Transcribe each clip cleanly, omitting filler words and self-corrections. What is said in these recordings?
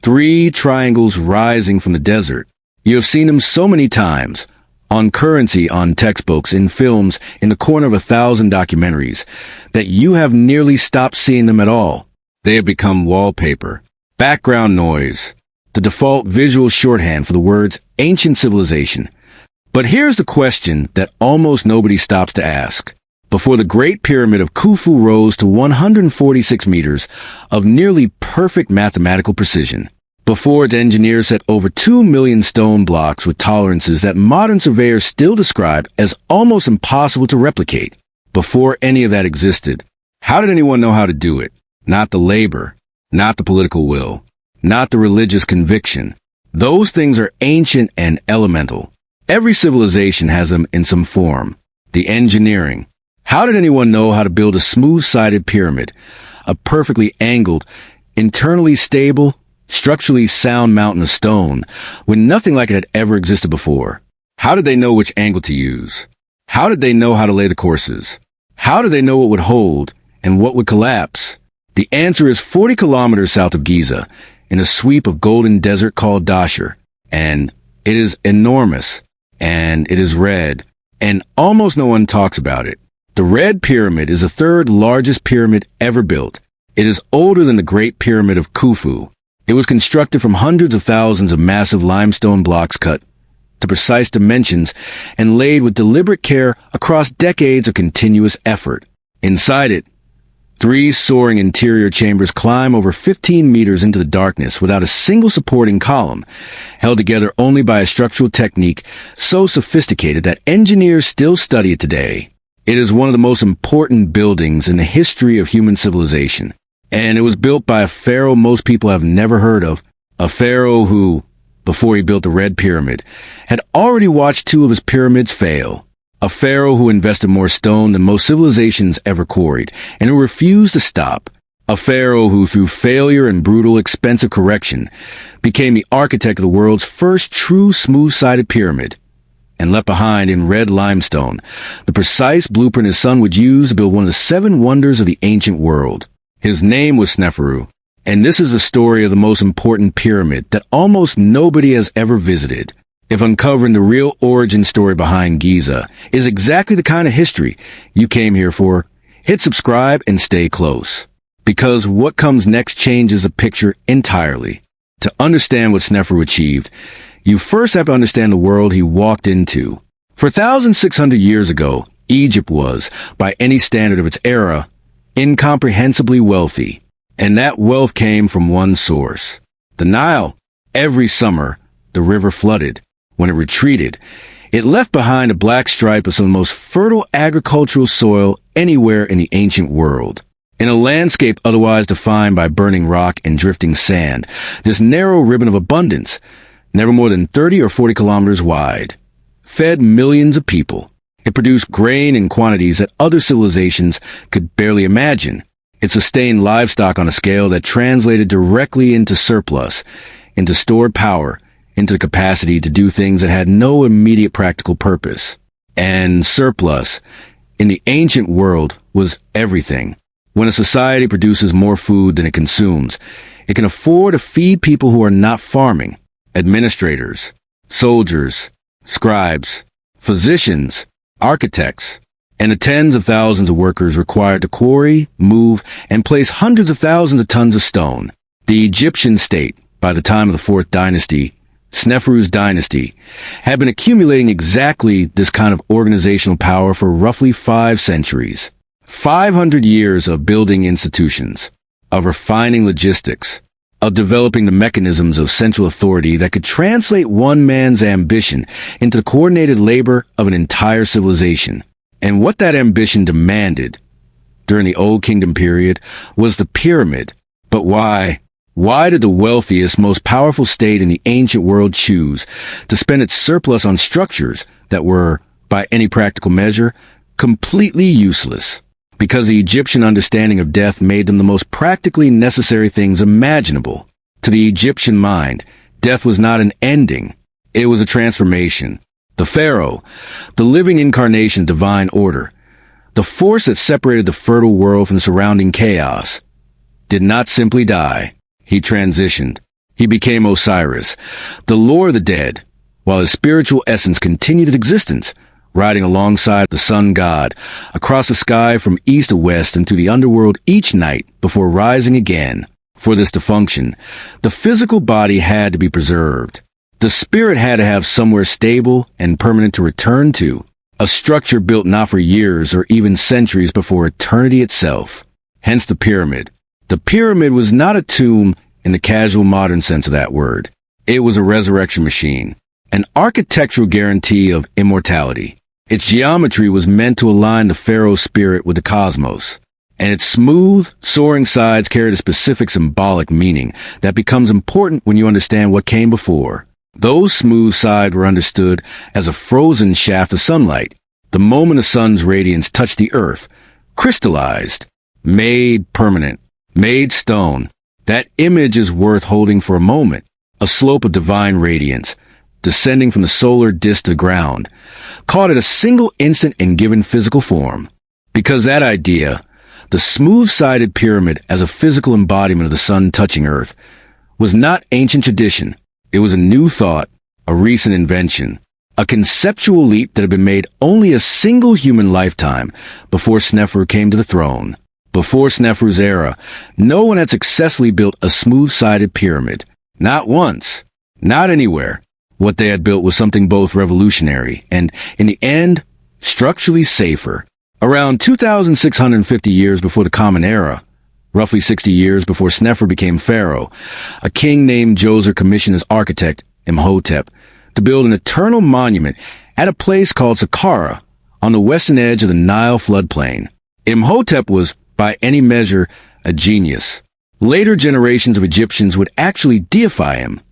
Three triangles rising from the desert. You have seen them so many times. On currency, on textbooks, in films, in the corner of 1,000 documentaries, that you have nearly stopped seeing them at all. They have become wallpaper, background noise, the default visual shorthand for the words ancient civilization. But here's the question that almost nobody stops to ask. Before the Great Pyramid of Khufu rose to 146 meters of nearly perfect mathematical precision, before its engineers set over 2 million stone blocks with tolerances that modern surveyors still describe as almost impossible to replicate, before any of that existed, how did anyone know how to do it? Not the labor, not the political will, not the religious conviction. Those things are ancient and elemental. Every civilization has them in some form. The engineering. How did anyone know how to build a smooth-sided pyramid, a perfectly angled, internally stable, structurally sound mountain of stone, when nothing like it had ever existed before? How did they know which angle to use? How did they know how to lay the courses? How did they know what would hold and what would collapse? The answer is 40 kilometers south of Giza, in a sweep of golden desert called Dahshur. And it is enormous, and it is red, and almost no one talks about it. The Red Pyramid is the third largest pyramid ever built. It is older than the Great Pyramid of Khufu. It was constructed from hundreds of thousands of massive limestone blocks cut to precise dimensions and laid with deliberate care across decades of continuous effort. Inside it, 3 soaring interior chambers climb over 15 meters into the darkness without a single supporting column, held together only by a structural technique so sophisticated that engineers still study it today. It is one of the most important buildings in the history of human civilization, and it was built by a pharaoh most people have never heard of, a pharaoh who, before he built the Red Pyramid, had already watched 2 of his pyramids fail. A pharaoh who invested more stone than most civilizations ever quarried, and who refused to stop. A pharaoh who, through failure and brutal, expensive correction, became the architect of the world's first true smooth-sided pyramid, and left behind in red limestone the precise blueprint his son would use to build one of the 7 wonders of the ancient world. His name was Sneferu, and this is the story of the most important pyramid that almost nobody has ever visited. If uncovering the real origin story behind Giza is exactly the kind of history you came here for, hit subscribe and stay close. Because what comes next changes the picture entirely. To understand what Sneferu achieved, you first have to understand the world he walked into. For 1,600 years ago, Egypt was, by any standard of its era, incomprehensibly wealthy. And that wealth came from one source. The Nile. Every summer, the river flooded. When it retreated, it left behind a black stripe of some of the most fertile agricultural soil anywhere in the ancient world. In a landscape otherwise defined by burning rock and drifting sand, this narrow ribbon of abundance, never more than 30 or 40 kilometers wide, fed millions of people. It produced grain in quantities that other civilizations could barely imagine. It sustained livestock on a scale that translated directly into surplus, into stored power, into the capacity to do things that had no immediate practical purpose. And surplus, in the ancient world, was everything. When a society produces more food than it consumes, it can afford to feed people who are not farming, administrators, soldiers, scribes, physicians, architects, and the tens of thousands of workers required to quarry, move, and place hundreds of thousands of tons of stone. The Egyptian state, by the time of the 4th dynasty, Sneferu's dynasty, had been accumulating exactly this kind of organizational power for roughly 5 centuries. 500 years of building institutions, of refining logistics, of developing the mechanisms of central authority that could translate one man's ambition into the coordinated labor of an entire civilization. And what that ambition demanded, during the Old Kingdom period, was the pyramid. But why? Why did the wealthiest, most powerful state in the ancient world choose to spend its surplus on structures that were, by any practical measure, completely useless? Because the Egyptian understanding of death made them the most practically necessary things imaginable. To the Egyptian mind, death was not an ending. It was a transformation. The pharaoh, the living incarnation of divine order, the force that separated the fertile world from the surrounding chaos, did not simply die. He transitioned. He became Osiris, the lord of the dead, while his spiritual essence continued its existence, riding alongside the sun god, across the sky from east to west and through the underworld each night before rising again. For this to function, the physical body had to be preserved. The spirit had to have somewhere stable and permanent to return to, a structure built not for years or even centuries before eternity itself. Hence the pyramid. The pyramid was not a tomb in the casual modern sense of that word. It was a resurrection machine, an architectural guarantee of immortality. Its geometry was meant to align the pharaoh's spirit with the cosmos, and its smooth, soaring sides carried a specific symbolic meaning that becomes important when you understand what came before. Those smooth sides were understood as a frozen shaft of sunlight. The moment the sun's radiance touched the earth, crystallized, made permanent, made stone. That image is worth holding for a moment. A slope of divine radiance, descending from the solar disk to the ground, caught at a single instant and given physical form. Because that idea, the smooth-sided pyramid as a physical embodiment of the sun touching earth, was not ancient tradition. It was a new thought, a recent invention, a conceptual leap that had been made only a single human lifetime before Sneferu came to the throne. Before Sneferu's era, no one had successfully built a smooth-sided pyramid. Not once. Not anywhere. What they had built was something both revolutionary and, in the end, structurally safer. Around 2,650 years before the Common Era, roughly 60 years before Sneferu became pharaoh, a king named Djoser commissioned his architect, Imhotep, to build an eternal monument at a place called Saqqara on the western edge of the Nile floodplain. Imhotep was, by any measure, a genius. Later generations of Egyptians would actually deify him,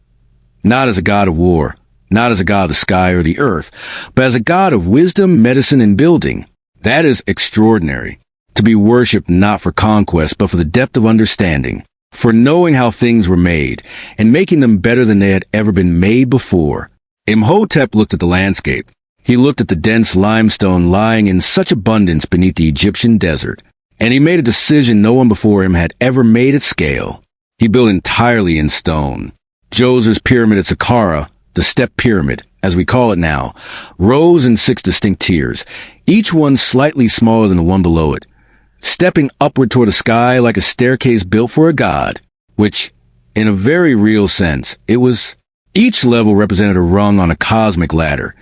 not as a god of war, not as a god of the sky or the earth, but as a god of wisdom, medicine, and building. That is extraordinary. To be worshipped not for conquest, but for the depth of understanding, for knowing how things were made, and making them better than they had ever been made before. Imhotep looked at the landscape. He looked at the dense limestone lying in such abundance beneath the Egyptian desert, and he made a decision no one before him had ever made at scale. He built entirely in stone. Djoser's pyramid at Saqqara, the step pyramid, as we call it now, rose in 6 distinct tiers, each one slightly smaller than the one below it, stepping upward toward the sky like a staircase built for a god, which, in a very real sense, it was. Each level represented a rung on a cosmic ladder,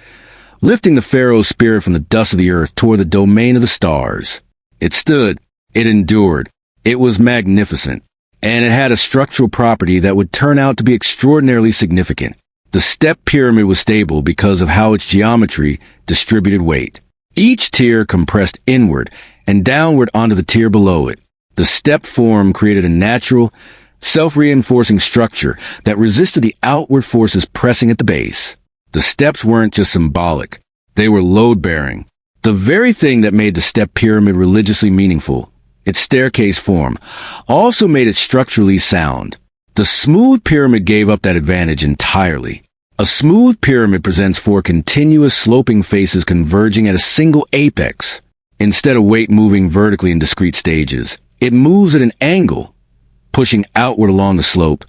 lifting the pharaoh's spirit from the dust of the earth toward the domain of the stars. It stood, it endured, it was magnificent, and it had a structural property that would turn out to be extraordinarily significant. The step pyramid was stable because of how its geometry distributed weight. Each tier compressed inward and downward onto the tier below it. The step form created a natural, self-reinforcing structure that resisted the outward forces pressing at the base. The steps weren't just symbolic. They were load-bearing. The very thing that made the step pyramid religiously meaningful, its staircase form, also made it structurally sound. The smooth pyramid gave up that advantage entirely. A smooth pyramid presents 4 continuous sloping faces converging at a single apex. Instead of weight moving vertically in discrete stages, it moves at an angle, pushing outward along the slope,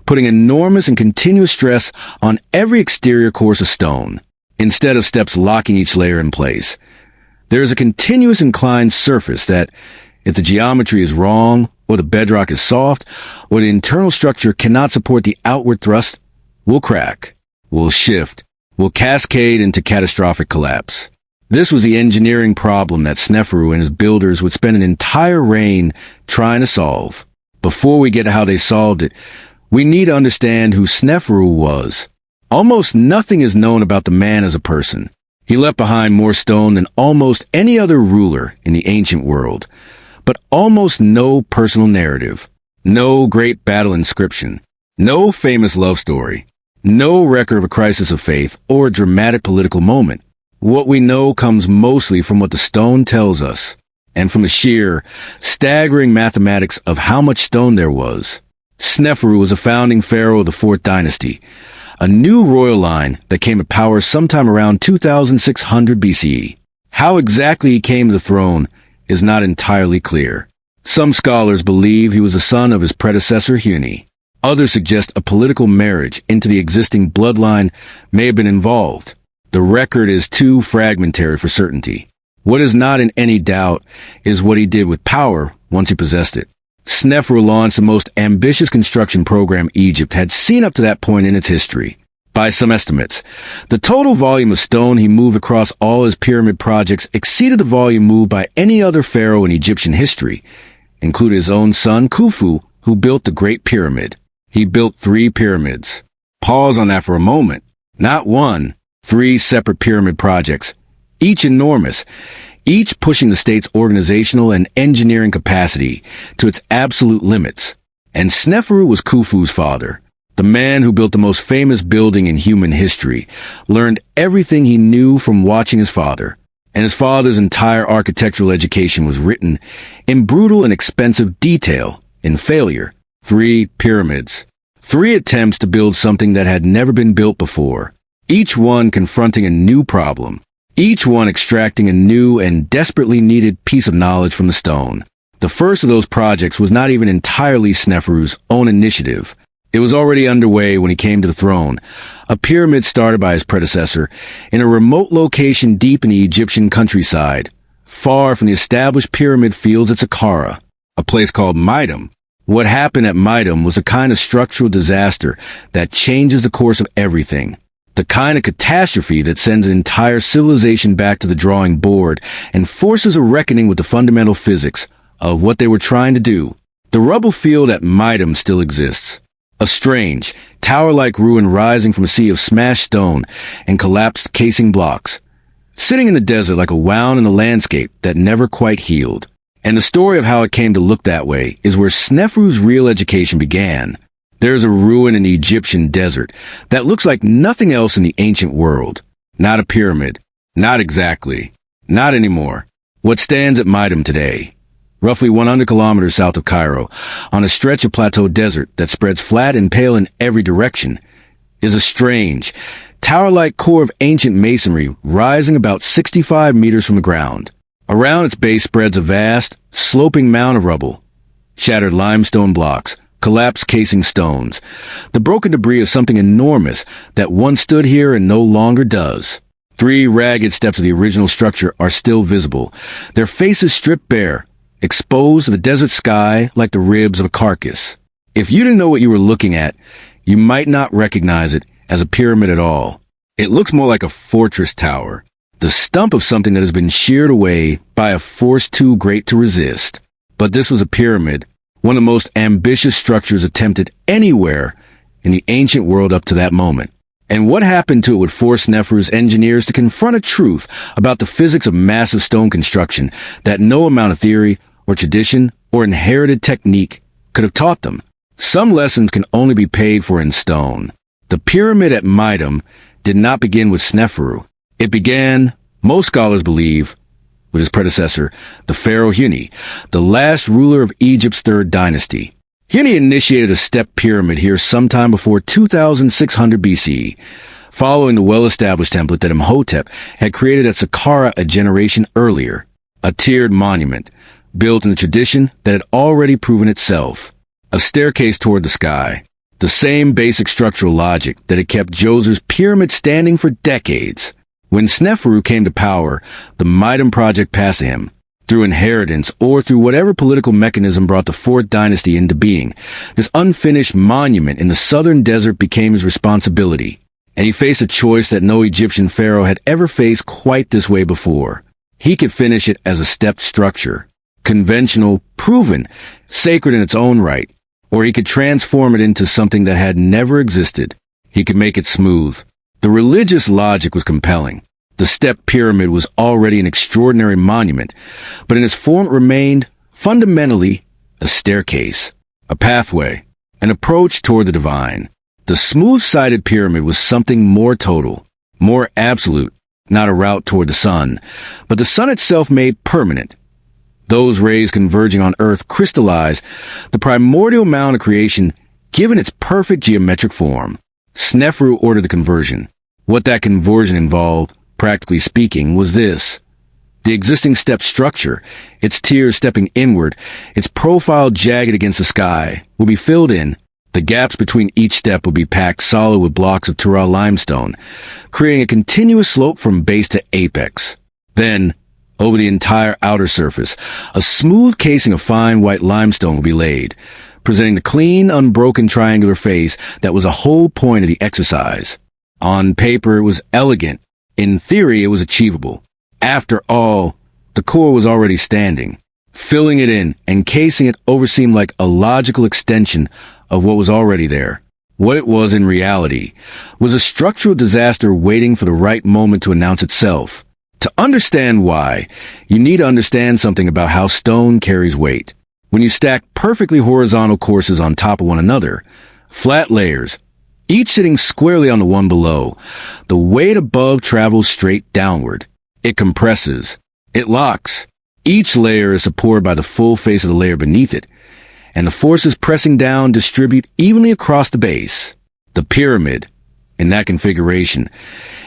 putting enormous and continuous stress on every exterior course of stone. Instead of steps locking each layer in place, there is a continuous inclined surface that, if the geometry is wrong, or the bedrock is soft, or the internal structure cannot support the outward thrust, will crack, will shift, will cascade into catastrophic collapse. This was the engineering problem that Sneferu and his builders would spend an entire reign trying to solve. Before we get to how they solved it, we need to understand who Sneferu was. Almost nothing is known about the man as a person. He left behind more stone than almost any other ruler in the ancient world, but almost no personal narrative, no great battle inscription, no famous love story, no record of a crisis of faith or a dramatic political moment. What we know comes mostly from what the stone tells us, and from the sheer, staggering mathematics of how much stone there was. Sneferu was a founding pharaoh of the 4th dynasty, a new royal line that came to power sometime around 2600 BCE. How exactly he came to the throne is not entirely clear. Some scholars believe he was the son of his predecessor Huni. Others suggest a political marriage into the existing bloodline may have been involved. The record is too fragmentary for certainty. What is not in any doubt is what he did with power once he possessed it. Sneferu launched the most ambitious construction program Egypt had seen up to that point in its history. By some estimates, the total volume of stone he moved across all his pyramid projects exceeded the volume moved by any other pharaoh in Egyptian history, including his own son Khufu, who built the Great Pyramid. He built 3 pyramids. Pause on that for a moment. Not one, 3 separate pyramid projects, each enormous, each pushing the state's organizational and engineering capacity to its absolute limits. And Sneferu was Khufu's father. The man who built the most famous building in human history learned everything he knew from watching his father, and his father's entire architectural education was written in brutal and expensive detail in failure. 3 pyramids. 3 attempts to build something that had never been built before, each one confronting a new problem, each one extracting a new and desperately needed piece of knowledge from the stone. The first of those projects was not even entirely Sneferu's own initiative. It was already underway when he came to the throne, a pyramid started by his predecessor in a remote location deep in the Egyptian countryside, far from the established pyramid fields at Saqqara, a place called Meidum. What happened at Meidum was a kind of structural disaster that changes the course of everything, the kind of catastrophe that sends an entire civilization back to the drawing board and forces a reckoning with the fundamental physics of what they were trying to do. The rubble field at Meidum still exists. A strange, tower-like ruin rising from a sea of smashed stone and collapsed casing blocks, sitting in the desert like a wound in a landscape that never quite healed. And the story of how it came to look that way is where Sneferu's real education began. There's a ruin in the Egyptian desert that looks like nothing else in the ancient world. Not a pyramid. Not exactly. Not anymore. What stands at Meidum today, roughly 100 kilometers south of Cairo, on a stretch of plateau desert that spreads flat and pale in every direction, is a strange, tower-like core of ancient masonry rising about 65 meters from the ground. Around its base spreads a vast, sloping mound of rubble, shattered limestone blocks, collapsed casing stones, the broken debris of something enormous that once stood here and no longer does. 3 ragged steps of the original structure are still visible, their faces stripped bare, exposed to the desert sky like the ribs of a carcass. If you didn't know what you were looking at, you might not recognize it as a pyramid at all. It looks more like a fortress tower, the stump of something that has been sheared away by a force too great to resist. But this was a pyramid, one of the most ambitious structures attempted anywhere in the ancient world up to that moment. And what happened to it would force Sneferu's engineers to confront a truth about the physics of massive stone construction that no amount of theory or tradition or inherited technique could have taught them. Some lessons can only be paid for in stone. The pyramid at Meidum did not begin with Sneferu. It began, most scholars believe, with his predecessor, the pharaoh Huni, the last ruler of Egypt's 3rd dynasty. Huni initiated a step pyramid here sometime before 2600 BCE, following the well-established template that Imhotep had created at Saqqara a generation earlier, a tiered monument, built in the tradition that had already proven itself, a staircase toward the sky, the same basic structural logic that had kept Djoser's pyramid standing for decades. When Sneferu came to power, the Meidum project passed to him, through inheritance or through whatever political mechanism brought the 4th dynasty into being. This unfinished monument in the southern desert became his responsibility, and he faced a choice that no Egyptian pharaoh had ever faced quite this way before. He could finish it as a stepped structure, conventional, proven, sacred in its own right, or he could transform it into something that had never existed. He could make it smooth. The religious logic was compelling. The step pyramid was already an extraordinary monument, but in its form it remained, fundamentally, a staircase, a pathway, an approach toward the divine. The smooth-sided pyramid was something more total, more absolute, not a route toward the sun, but the sun itself made permanent. Those rays converging on Earth crystallized the primordial mound of creation given its perfect geometric form. Sneferu ordered the conversion. What that conversion involved, practically speaking, was this. The existing step structure, its tiers stepping inward, its profile jagged against the sky, will be filled in, The gaps between each step would be packed solid with blocks of Tural limestone, creating a continuous slope from base to apex. Then, over the entire outer surface, a smooth casing of fine white limestone would be laid, presenting the clean, unbroken triangular face that was a whole point of the exercise. On paper, it was elegant. In theory, it was achievable. After all, the core was already standing. Filling it in and casing it over seemed like a logical extension of what was already there. What it was in reality was a structural disaster waiting for the right moment to announce itself. To understand why, you need to understand something about how stone carries weight. When you stack perfectly horizontal courses on top of one another, flat layers, each sitting squarely on the one below, the weight above travels straight downward. It compresses. It locks. Each layer is supported by the full face of the layer beneath it, and the forces pressing down distribute evenly across the base. The pyramid, in that configuration,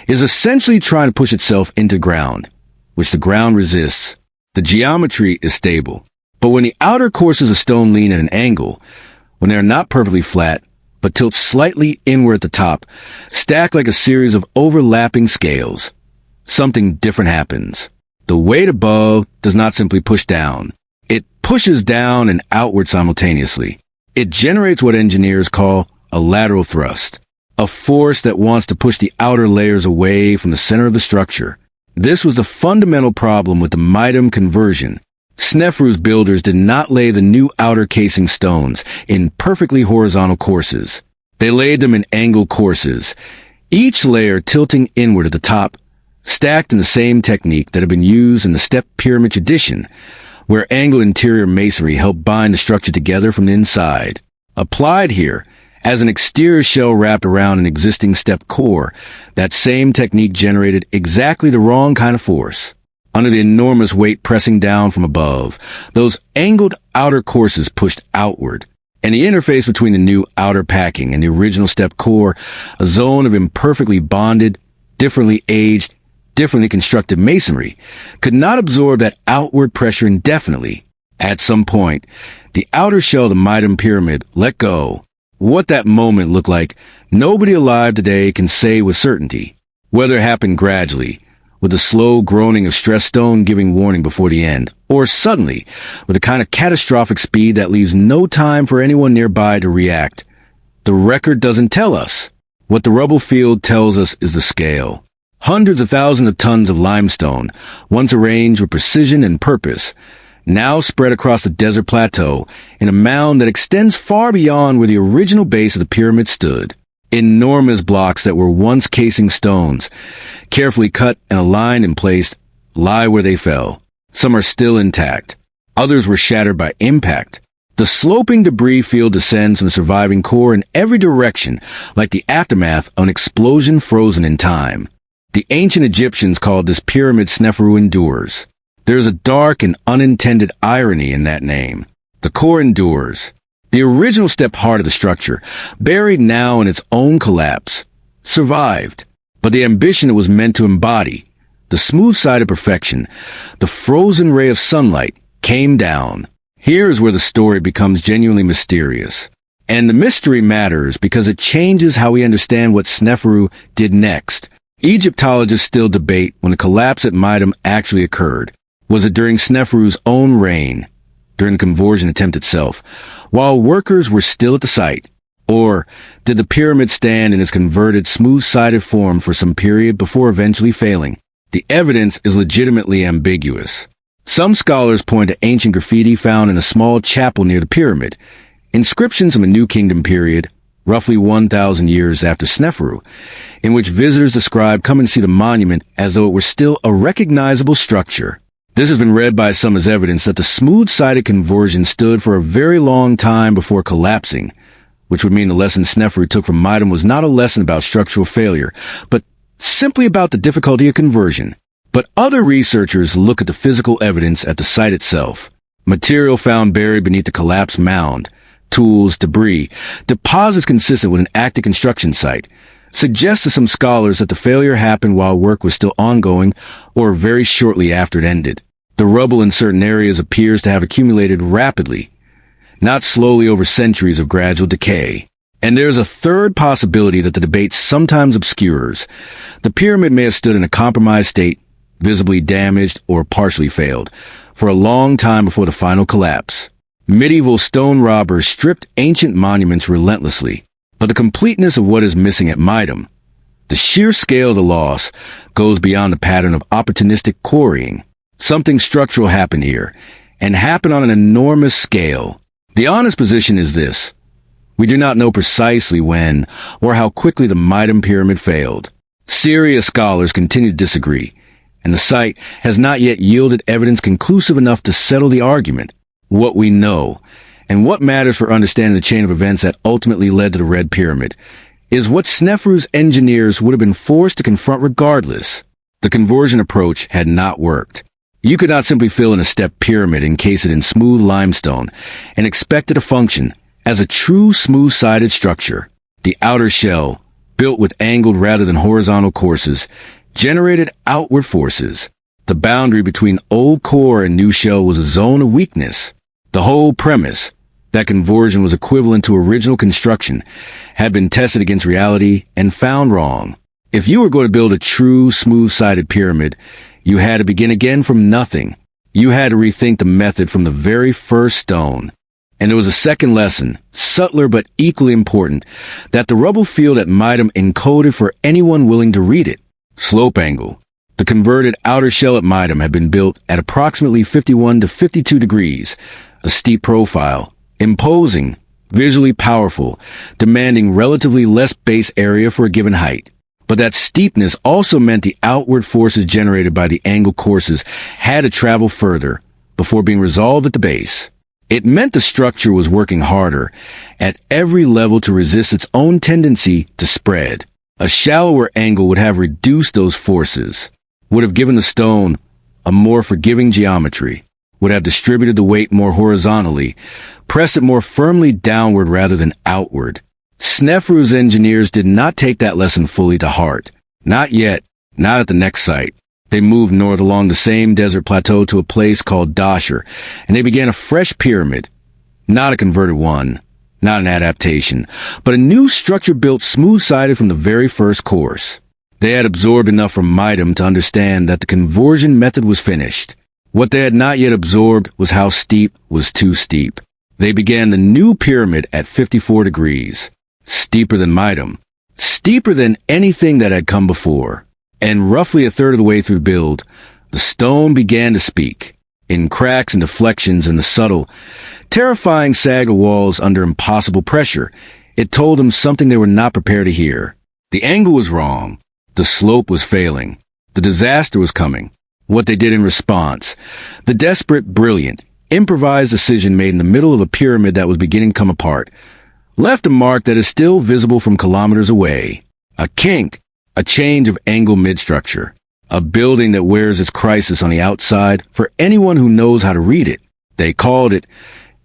is essentially trying to push itself into ground, which the ground resists. The geometry is stable. But when the outer courses of stone lean at an angle, when they are not perfectly flat, but tilt slightly inward at the top, stacked like a series of overlapping scales, something different happens. The weight above does not simply push down. It pushes down and outward simultaneously. It generates what engineers call a lateral thrust, a force that wants to push the outer layers away from the center of the structure. This was the fundamental problem with the Meidum conversion. Sneferu's builders did not lay the new outer casing stones in perfectly horizontal courses. They laid them in angled courses, each layer tilting inward at the top, stacked in the same technique that had been used in the step pyramid tradition, where angled interior masonry helped bind the structure together from the inside. Applied here, as an exterior shell wrapped around an existing step core, that same technique generated exactly the wrong kind of force. Under the enormous weight pressing down from above, those angled outer courses pushed outward, and the interface between the new outer packing and the original step core, a zone of imperfectly bonded, differently aged, differently constructed masonry, could not absorb that outward pressure indefinitely. At some point, the outer shell of the Meidum pyramid let go. What that moment looked like, nobody alive today can say with certainty. Whether it happened gradually, with a slow groaning of stress stone giving warning before the end, or suddenly, with a kind of catastrophic speed that leaves no time for anyone nearby to react. The record doesn't tell us. What the rubble field tells us is the scale. Hundreds of thousands of tons of limestone, once arranged with precision and purpose, now spread across the desert plateau in a mound that extends far beyond where the original base of the pyramid stood. Enormous blocks that were once casing stones, carefully cut and aligned and placed, lie where they fell. Some are still intact. Others were shattered by impact. The sloping debris field descends from the surviving core in every direction, like the aftermath of an explosion frozen in time. The ancient Egyptians called this pyramid Sneferu endures. There is a dark and unintended irony in that name. The core endures. The original step heart of the structure, buried now in its own collapse, survived. But the ambition it was meant to embody, the smooth-sided perfection, the frozen ray of sunlight, came down. Here is where the story becomes genuinely mysterious. And the mystery matters because it changes how we understand what Sneferu did next. Egyptologists still debate when the collapse at Meidum actually occurred. Was it during Sneferu's own reign, during the conversion attempt itself, while workers were still at the site? Or did the pyramid stand in its converted, smooth-sided form for some period before eventually failing? The evidence is legitimately ambiguous. Some scholars point to ancient graffiti found in a small chapel near the pyramid, inscriptions from a New Kingdom period, roughly 1,000 years after Sneferu, in which visitors describe coming to see the monument as though it were still a recognizable structure. This has been read by some as evidence that the smooth-sided conversion stood for a very long time before collapsing, which would mean the lesson Sneferu took from Meidum was not a lesson about structural failure, but simply about the difficulty of conversion. But other researchers look at the physical evidence at the site itself. Material found buried beneath the collapsed mound, tools, debris, deposits consistent with an active construction site, suggests to some scholars that the failure happened while work was still ongoing or very shortly after it ended. The rubble in certain areas appears to have accumulated rapidly, not slowly over centuries of gradual decay. And there's a third possibility that the debate sometimes obscures. The pyramid may have stood in a compromised state, visibly damaged or partially failed, for a long time before the final collapse. Medieval stone robbers stripped ancient monuments relentlessly, but the completeness of what is missing at Meidum, the sheer scale of the loss, goes beyond the pattern of opportunistic quarrying. Something structural happened here, and happened on an enormous scale. The honest position is this: we do not know precisely when or how quickly the Meidum pyramid failed. Serious scholars continue to disagree, and the site has not yet yielded evidence conclusive enough to settle the argument. What we know, and what matters for understanding the chain of events that ultimately led to the Red Pyramid, is what Sneferu's engineers would have been forced to confront regardless. The conversion approach had not worked. You could not simply fill in a step pyramid, encase it in smooth limestone, and expect it to function as a true smooth-sided structure. The outer shell, built with angled rather than horizontal courses, generated outward forces. The boundary between old core and new shell was a zone of weakness. The whole premise, that conversion was equivalent to original construction, had been tested against reality and found wrong. If you were going to build a true smooth-sided pyramid, you had to begin again from nothing. You had to rethink the method from the very first stone. And there was a second lesson, subtler but equally important, that the rubble field at Meidum encoded for anyone willing to read it. Slope angle. The converted outer shell at Meidum had been built at approximately 51 to 52 degrees, a steep profile, imposing, visually powerful, demanding relatively less base area for a given height. But that steepness also meant the outward forces generated by the angle courses had to travel further before being resolved at the base. It meant the structure was working harder at every level to resist its own tendency to spread. A shallower angle would have reduced those forces, would have given the stone a more forgiving geometry, would have distributed the weight more horizontally, pressed it more firmly downward rather than outward. Sneferu's engineers did not take that lesson fully to heart. Not yet, not at the next site. They moved north along the same desert plateau to a place called Dahshur, and they began a fresh pyramid. Not a converted one, not an adaptation, but a new structure built smooth-sided from the very first course. They had absorbed enough from Meidum to understand that the conversion method was finished. What they had not yet absorbed was how steep was too steep. They began the new pyramid at 54 degrees. Steeper than Meidum. Steeper than anything that had come before. And roughly a third of the way through the build, the stone began to speak. In cracks and deflections in the subtle, terrifying sag of walls under impossible pressure, it told them something they were not prepared to hear. The angle was wrong. The slope was failing. The disaster was coming. What they did in response, the desperate, brilliant, improvised decision made in the middle of a pyramid that was beginning to come apart, left a mark that is still visible from kilometers away. A kink, a change of angle mid-structure. A building that wears its crisis on the outside for anyone who knows how to read it. They called it,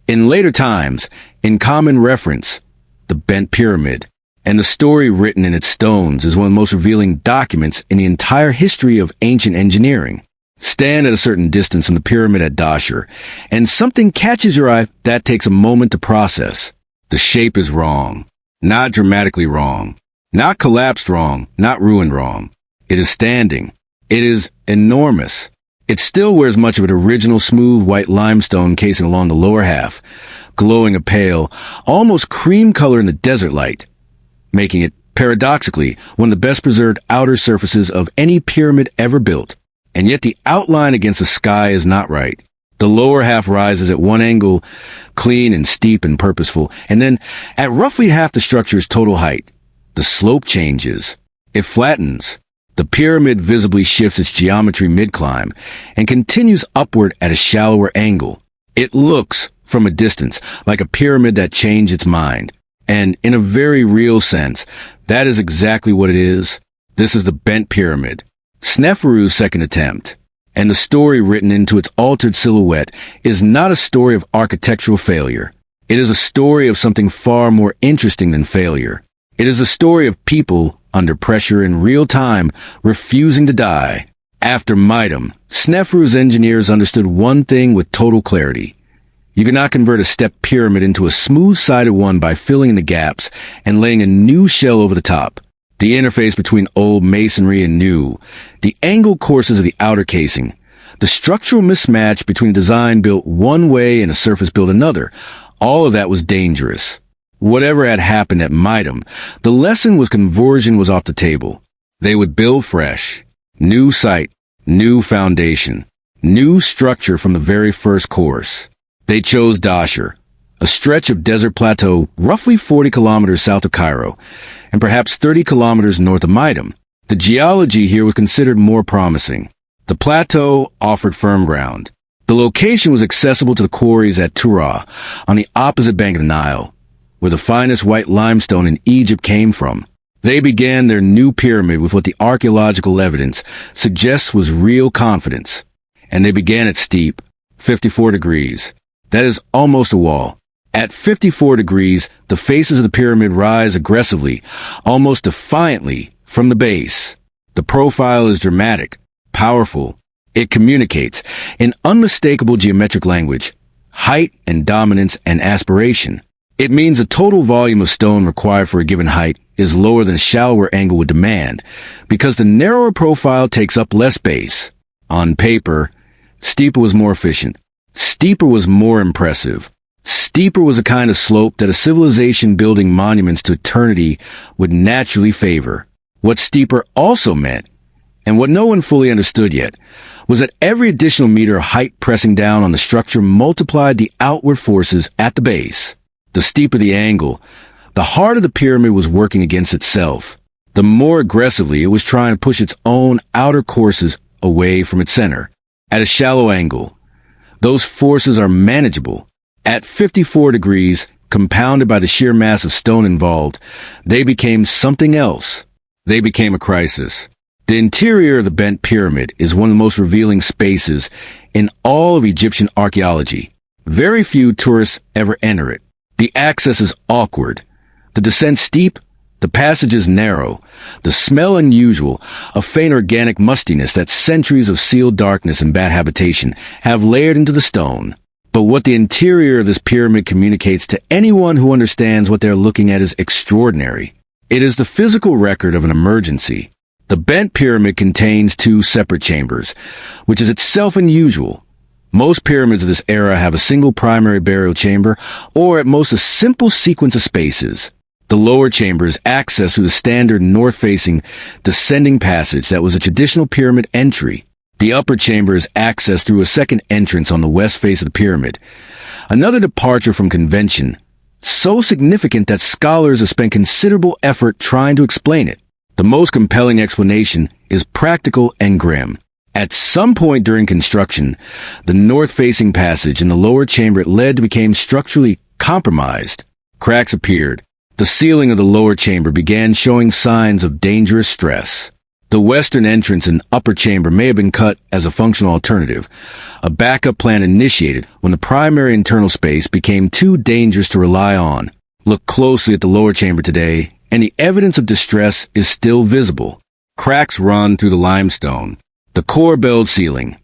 in later times, in common reference, the Bent Pyramid. And the story written in its stones is one of the most revealing documents in the entire history of ancient engineering. Stand at a certain distance from the pyramid at Dahshur, and something catches your eye that takes a moment to process. The shape is wrong. Not dramatically wrong. Not collapsed wrong. Not ruined wrong. It is standing. It is enormous. It still wears much of its original smooth white limestone casing along the lower half, glowing a pale, almost cream color in the desert light, making it, paradoxically, one of the best preserved outer surfaces of any pyramid ever built. And yet the outline against the sky is not right. The lower half rises at one angle, clean and steep and purposeful, and then, at roughly half the structure's total height, the slope changes. It flattens. The pyramid visibly shifts its geometry mid-climb and continues upward at a shallower angle. It looks, from a distance, like a pyramid that changed its mind. And in a very real sense, that is exactly what it is. This is the Bent Pyramid. Sneferu's second attempt. And the story written into its altered silhouette is not a story of architectural failure. It is a story of something far more interesting than failure. It is a story of people, under pressure in real time, refusing to die. After Meidum, Sneferu's engineers understood one thing with total clarity. You could not convert a stepped pyramid into a smooth-sided one by filling in the gaps and laying a new shell over the top. The interface between old masonry and new, the angled courses of the outer casing, the structural mismatch between a design built one way and a surface built another, all of that was dangerous. Whatever had happened at Meidum, the lesson was conversion was off the table. They would build fresh. New site, new foundation, new structure from the very first course. They chose Dahshur, a stretch of desert plateau roughly 40 kilometers south of Cairo, and perhaps 30 kilometers north of Meidum. The geology here was considered more promising. The plateau offered firm ground. The location was accessible to the quarries at Turah, on the opposite bank of the Nile, where the finest white limestone in Egypt came from. They began their new pyramid with what the archaeological evidence suggests was real confidence. And they began it steep, 54 degrees. That is almost a wall. At 54 degrees, the faces of the pyramid rise aggressively, almost defiantly, from the base. The profile is dramatic, powerful. It communicates, in unmistakable geometric language, height and dominance and aspiration. It means the total volume of stone required for a given height is lower than a shallower angle would demand, because the narrower profile takes up less base. On paper, steeper was more efficient. Steeper was more impressive. Steeper was a kind of slope that a civilization building monuments to eternity would naturally favor. What steeper also meant, and what no one fully understood yet, was that every additional meter of height pressing down on the structure multiplied the outward forces at the base. The steeper the angle, the harder the pyramid was working against itself. The more aggressively it was trying to push its own outer courses away from its center. At a shallow angle, those forces are manageable. At 54 degrees, compounded by the sheer mass of stone involved, they became something else. They became a crisis. The interior of the bent pyramid is one of the most revealing spaces in all of Egyptian archaeology. Very few tourists ever enter it. The access is awkward. The descent steep, the passage is narrow, the smell unusual, a faint organic mustiness that centuries of sealed darkness and bad habitation have layered into the stone. But what the interior of this pyramid communicates to anyone who understands what they're looking at is extraordinary. It is the physical record of an emergency. The bent pyramid contains two separate chambers, which is itself unusual. Most pyramids of this era have a single primary burial chamber, or at most a simple sequence of spaces. The lower chamber is accessed through the standard north-facing descending passage that was a traditional pyramid entry. The upper chamber is accessed through a second entrance on the west face of the pyramid. Another departure from convention, so significant that scholars have spent considerable effort trying to explain it. The most compelling explanation is practical and grim. At some point during construction, the north-facing passage in the lower chamber it led to became structurally compromised. Cracks appeared. The ceiling of the lower chamber began showing signs of dangerous stress. The western entrance and upper chamber may have been cut as a functional alternative, a backup plan initiated when the primary internal space became too dangerous to rely on. Look closely at the lower chamber today, and the evidence of distress is still visible. Cracks run through the limestone. The corbelled ceiling,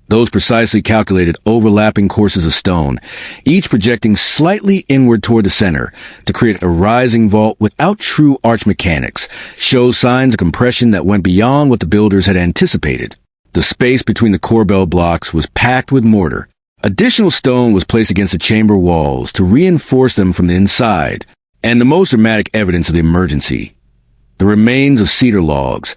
those precisely calculated overlapping courses of stone, each projecting slightly inward toward the center to create a rising vault without true arch mechanics, show signs of compression that went beyond what the builders had anticipated. The space between the corbelled blocks was packed with mortar. Additional stone was placed against the chamber walls to reinforce them from the inside. And the most dramatic evidence of the emergency, the remains of cedar logs,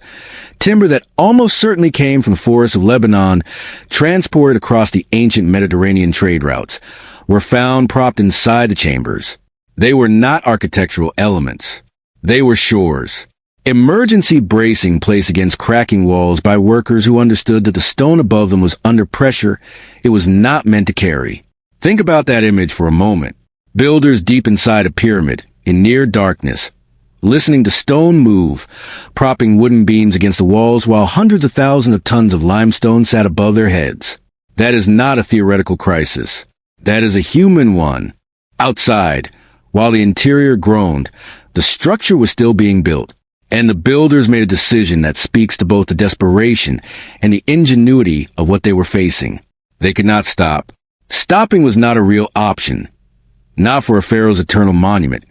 timber that almost certainly came from the forests of Lebanon, transported across the ancient Mediterranean trade routes, were found propped inside the chambers. They were not architectural elements. They were shores. Emergency bracing placed against cracking walls by workers who understood that the stone above them was under pressure it was not meant to carry. Think about that image for a moment. Builders deep inside a pyramid, in near darkness, listening to stone move, propping wooden beams against the walls while hundreds of thousands of tons of limestone sat above their heads. That is not a theoretical crisis. That is a human one. Outside, while the interior groaned, the structure was still being built, and the builders made a decision that speaks to both the desperation and the ingenuity of what they were facing. They could not stop. Stopping was not a real option. Not for a pharaoh's eternal monument.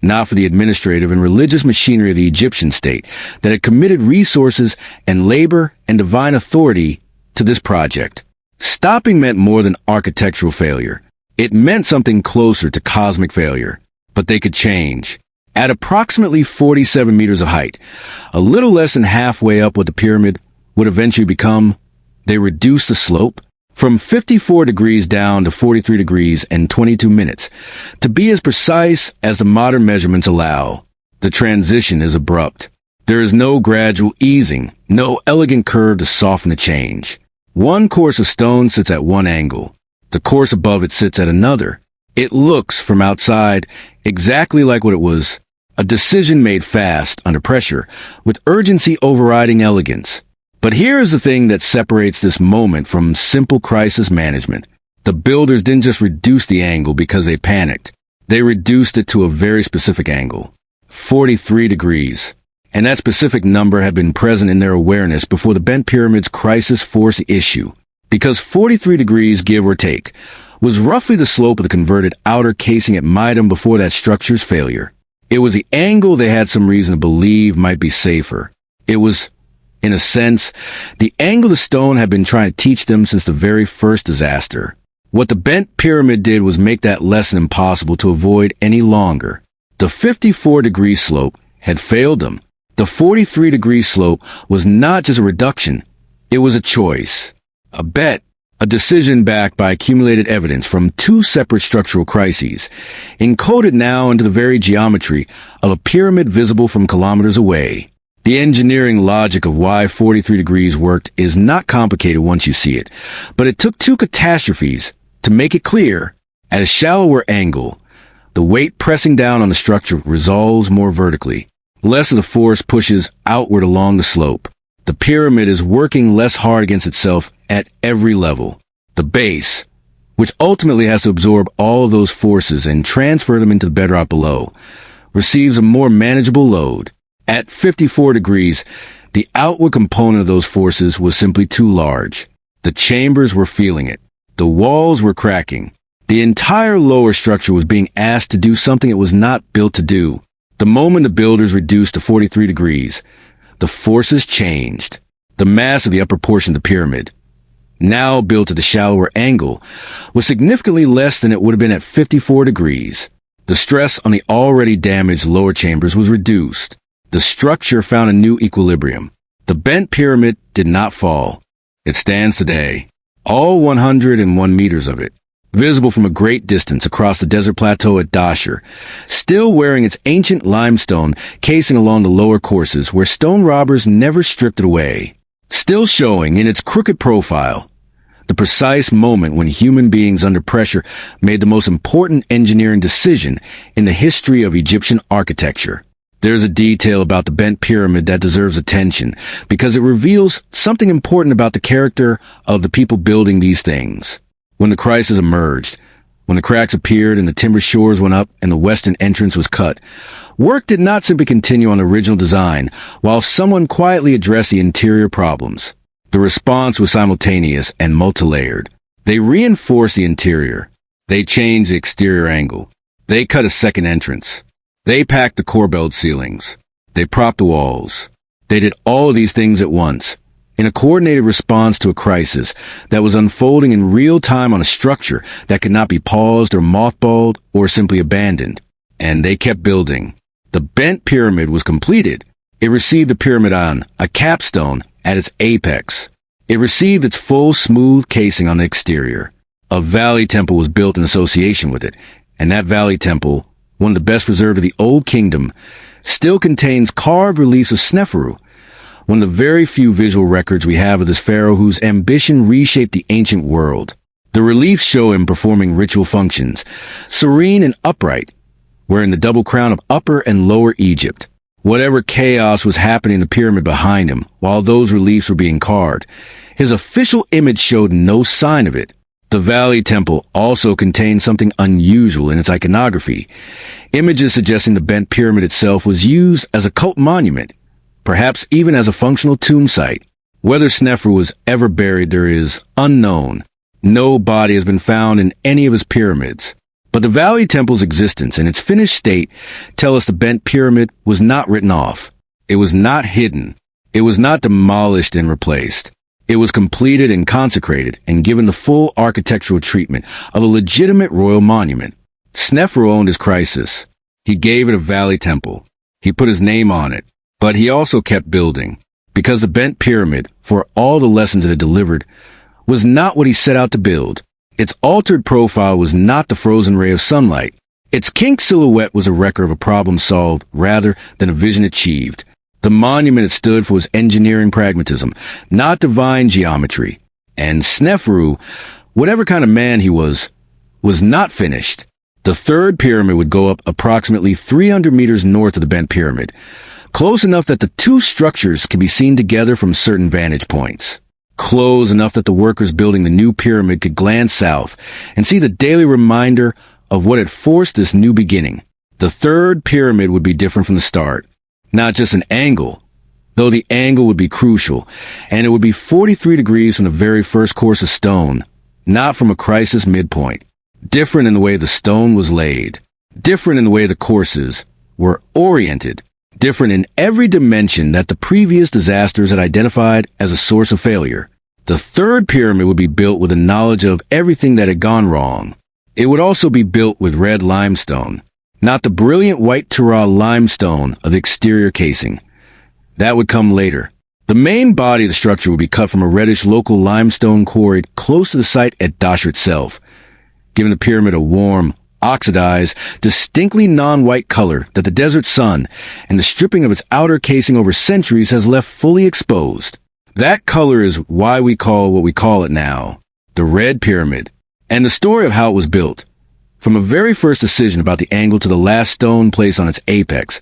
Not for the administrative and religious machinery of the Egyptian state that had committed resources and labor and divine authority to this project. Stopping meant more than architectural failure. It meant something closer to cosmic failure. But they could change. At approximately 47 meters of height, a little less than halfway up what the pyramid would eventually become, they reduced the slope from 54 degrees down to 43 degrees and 22 minutes. To be as precise as the modern measurements allow, the transition is abrupt. There is no gradual easing, no elegant curve to soften the change. One course of stone sits at one angle. The course above it sits at another. It looks, from outside, exactly like what it was, a decision made fast, under pressure, with urgency overriding elegance. But here is the thing that separates this moment from simple crisis management. The builders didn't just reduce the angle because they panicked. They reduced it to a very specific angle, 43 degrees. And that specific number had been present in their awareness before the bent pyramid's crisis force issue. Because 43 degrees, give or take, was roughly the slope of the converted outer casing at Meidum before that structure's failure. It was the angle they had some reason to believe might be safer. It was, in a sense, the angle the stone had been trying to teach them since the very first disaster. What the bent pyramid did was make that lesson impossible to avoid any longer. The 54-degree slope had failed them. The 43-degree slope was not just a reduction. It was a choice, a bet, a decision backed by accumulated evidence from two separate structural crises, encoded now into the very geometry of a pyramid visible from kilometers away. The engineering logic of why 43 degrees worked is not complicated once you see it, but it took two catastrophes to make it clear. At a shallower angle, the weight pressing down on the structure resolves more vertically. Less of the force pushes outward along the slope. The pyramid is working less hard against itself at every level. The base, which ultimately has to absorb all of those forces and transfer them into the bedrock below, receives a more manageable load. At 54 degrees, the outward component of those forces was simply too large. The chambers were feeling it. The walls were cracking. The entire lower structure was being asked to do something it was not built to do. The moment the builders reduced to 43 degrees, the forces changed. The mass of the upper portion of the pyramid, now built at the shallower angle, was significantly less than it would have been at 54 degrees. The stress on the already damaged lower chambers was reduced. The structure found a new equilibrium. The bent pyramid did not fall. It stands today, all 101 meters of it, visible from a great distance across the desert plateau at Dahshur, still wearing its ancient limestone casing along the lower courses where stone robbers never stripped it away, still showing in its crooked profile the precise moment when human beings under pressure made the most important engineering decision in the history of Egyptian architecture. There's a detail about the bent pyramid that deserves attention because it reveals something important about the character of the people building these things. When the crisis emerged, when the cracks appeared and the timber shores went up and the western entrance was cut, work did not simply continue on the original design while someone quietly addressed the interior problems. The response was simultaneous and multi-layered. They reinforced the interior. They changed the exterior angle. They cut a second entrance. They packed the corbelled ceilings. They propped the walls. They did all of these things at once, in a coordinated response to a crisis that was unfolding in real time on a structure that could not be paused or mothballed or simply abandoned. And they kept building. The bent pyramid was completed. It received a pyramidon, a capstone, at its apex. It received its full smooth casing on the exterior. A valley temple was built in association with it, and that valley temple, one of the best preserved of the Old Kingdom, still contains carved reliefs of Sneferu, one of the very few visual records we have of this pharaoh whose ambition reshaped the ancient world. The reliefs show him performing ritual functions, serene and upright, wearing the double crown of Upper and Lower Egypt. Whatever chaos was happening in the pyramid behind him, while those reliefs were being carved, his official image showed no sign of it. The Valley Temple also contained something unusual in its iconography, images suggesting the bent pyramid itself was used as a cult monument, perhaps even as a functional tomb site. Whether Sneferu was ever buried there is unknown, No body has been found in any of his pyramids. But the Valley Temple's existence and its finished state tell us the bent pyramid was not written off. It was not hidden. It was not demolished and replaced. It was completed and consecrated and given the full architectural treatment of a legitimate royal monument. Sneferu owned his crisis. He gave it a Valley Temple. He put his name on it. But he also kept building. Because the bent pyramid, for all the lessons it had delivered, was not what he set out to build. Its altered profile was not the frozen ray of sunlight. Its kinked silhouette was a record of a problem solved rather than a vision achieved. The monument it stood for was engineering pragmatism, not divine geometry. And Sneferu, whatever kind of man he was not finished. The third pyramid would go up approximately 300 meters north of the bent pyramid, close enough that the two structures can be seen together from certain vantage points. Close enough that the workers building the new pyramid could glance south and see the daily reminder of what had forced this new beginning. The third pyramid would be different from the start. Not just an angle, though the angle would be crucial, and it would be 43 degrees from the very first course of stone, not from a crisis midpoint. Different in the way the stone was laid. Different in the way the courses were oriented. Different in every dimension that the previous disasters had identified as a source of failure. The third pyramid would be built with a knowledge of everything that had gone wrong. It would also be built with red limestone, not the brilliant white Tura limestone of the exterior casing. That would come later. The main body of the structure would be cut from a reddish local limestone quarried close to the site at Dahshur itself, giving the pyramid a warm, oxidized, distinctly non-white color that the desert sun and the stripping of its outer casing over centuries has left fully exposed. That color is why we call what we call it now the Red Pyramid. And the story of how it was built, from a very first decision about the angle to the last stone placed on its apex,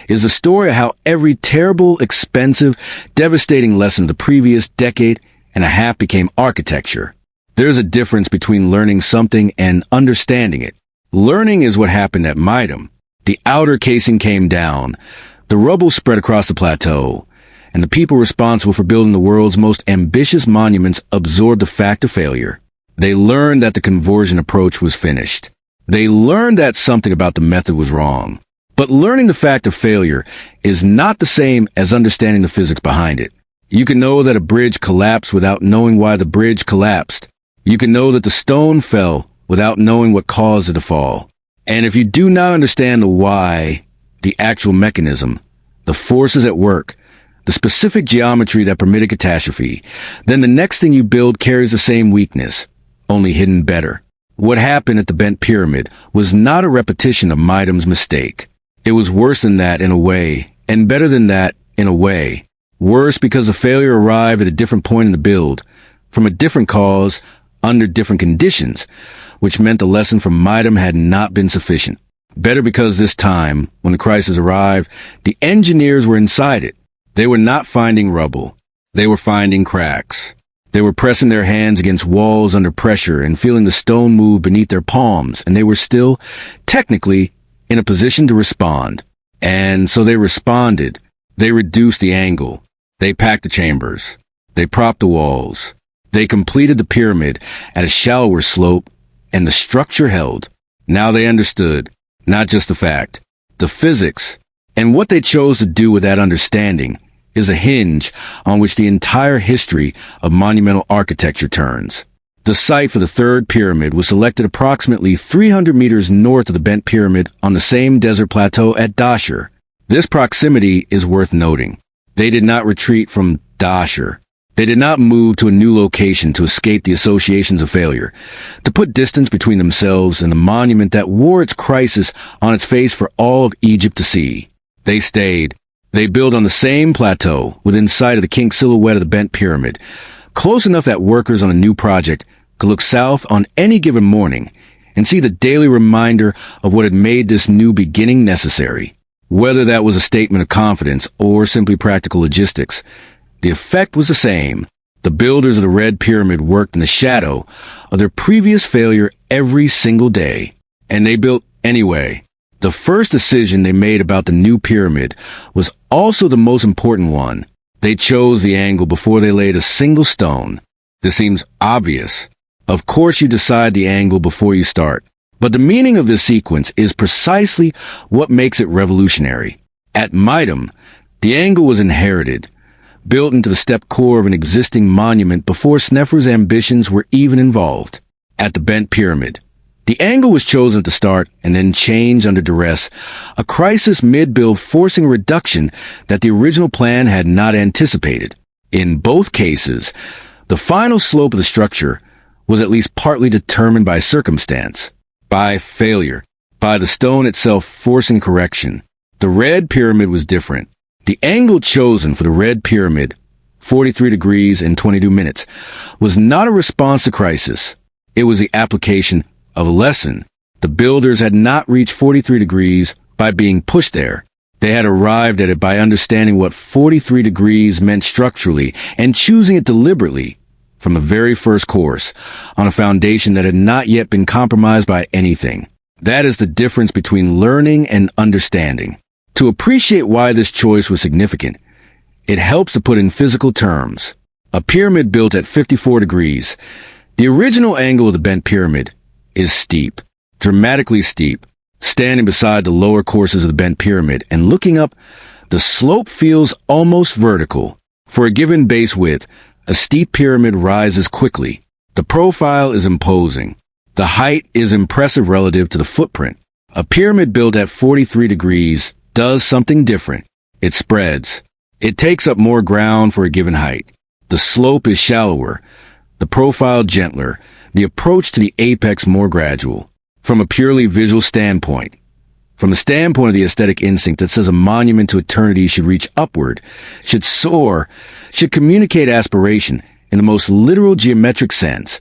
is the story of how every terrible, expensive, devastating lesson of the previous decade and a half became architecture. There's a difference between learning something and understanding it. Learning is what happened at Meidum. The outer casing came down, the rubble spread across the plateau, and the people responsible for building the world's most ambitious monuments absorbed the fact of failure. They learned that the conversion approach was finished. They learned that something about the method was wrong. But learning the fact of failure is not the same as understanding the physics behind it. You can know that a bridge collapsed without knowing why the bridge collapsed. You can know that the stone fell without knowing what caused it to fall. And if you do not understand the why, the actual mechanism, the forces at work, the specific geometry that permitted catastrophe, then the next thing you build carries the same weakness, only hidden better. What happened at the bent pyramid was not a repetition of Meidum's mistake. It was worse than that in a way, and better than that in a way. Worse because the failure arrived at a different point in the build, from a different cause, under different conditions, which meant the lesson from Meidum had not been sufficient. Better because this time, when the crisis arrived, the engineers were inside it. They were not finding rubble. They were finding cracks. They were pressing their hands against walls under pressure and feeling the stone move beneath their palms, and they were still, technically, in a position to respond. And so they responded. They reduced the angle. They packed the chambers. They propped the walls. They completed the pyramid at a shallower slope, and the structure held. Now they understood, not just the fact, the physics, and what they chose to do with that understanding is a hinge on which the entire history of monumental architecture turns. The site for the third pyramid was selected approximately 300 meters north of the bent pyramid on the same desert plateau at Dahshur. This proximity is worth noting. They did not retreat from Dahshur. They did not move to a new location to escape the associations of failure, to put distance between themselves and the monument that wore its crisis on its face for all of Egypt to see. They stayed. They built on the same plateau, within sight of the kinked silhouette of the bent pyramid, close enough that workers on a new project could look south on any given morning and see the daily reminder of what had made this new beginning necessary. Whether that was a statement of confidence or simply practical logistics, the effect was the same. The builders of the Red Pyramid worked in the shadow of their previous failure every single day, and they built anyway. The first decision they made about the new pyramid was also the most important one. They chose the angle before they laid a single stone. This seems obvious. Of course you decide the angle before you start, but the meaning of this sequence is precisely what makes it revolutionary. At Meidum, the angle was inherited, built into the step core of an existing monument before Sneferu's ambitions were even involved. At the Bent Pyramid, the angle was chosen at the start and then changed under duress, a crisis mid-build forcing a reduction that the original plan had not anticipated. In both cases, the final slope of the structure was at least partly determined by circumstance, by failure, by the stone itself forcing correction. The Red Pyramid was different. The angle chosen for the Red Pyramid, 43 degrees and 22 minutes, was not a response to crisis. It was the application of a lesson. The builders had not reached 43 degrees by being pushed there. They had arrived at it by understanding what 43 degrees meant structurally and choosing it deliberately from the very first course on a foundation that had not yet been compromised by anything. That is the difference between learning and understanding. To appreciate why this choice was significant, it helps to put in physical terms. A pyramid built at 54 degrees. The original angle of the Bent Pyramid is steep, dramatically steep. Standing beside the lower courses of the Bent Pyramid and looking up, the slope feels almost vertical. For a given base width, a steep pyramid rises quickly. The profile is imposing. The height is impressive relative to the footprint. A pyramid built at 43 degrees does something different. It spreads. It takes up more ground for a given height. The slope is shallower, the profile gentler, the approach to the apex more gradual. From a purely visual standpoint, from the standpoint of the aesthetic instinct that says a monument to eternity should reach upward, should soar, should communicate aspiration in the most literal geometric sense,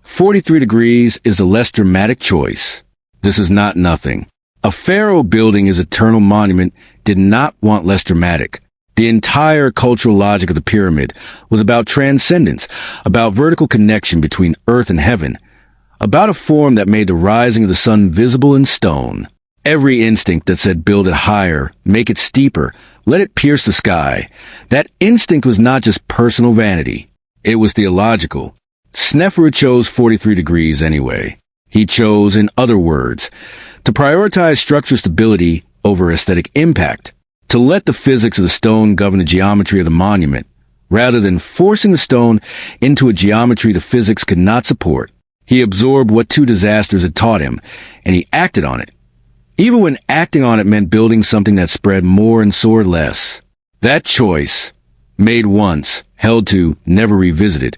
43 degrees is the less dramatic choice. This is not nothing. A pharaoh building his eternal monument did not want less dramatic. The entire cultural logic of the pyramid was about transcendence, about vertical connection between earth and heaven, about a form that made the rising of the sun visible in stone. Every instinct that said build it higher, make it steeper, let it pierce the sky. That instinct was not just personal vanity. It was theological. Sneferu chose 43 degrees anyway. He chose, in other words, to prioritize structural stability over aesthetic impact, to let the physics of the stone govern the geometry of the monument, rather than forcing the stone into a geometry the physics could not support. He absorbed what two disasters had taught him, and he acted on it, even when acting on it meant building something that spread more and soared less. That choice, made once, held to, never revisited,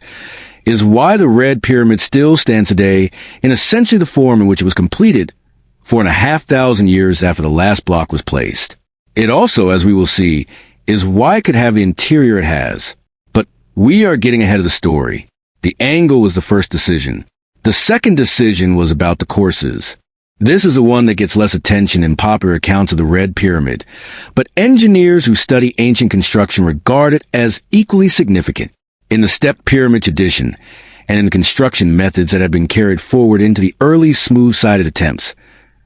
is why the Red Pyramid still stands today in essentially the form in which it was completed 4,500 years after the last block was placed. It also, as we will see, is why it could have the interior it has. But we are getting ahead of the story. The angle was the first decision. The second decision was about the courses. This is the one that gets less attention in popular accounts of the Red Pyramid, but engineers who study ancient construction regard it as equally significant. In the step pyramid tradition, and in the construction methods that have been carried forward into the early smooth-sided attempts,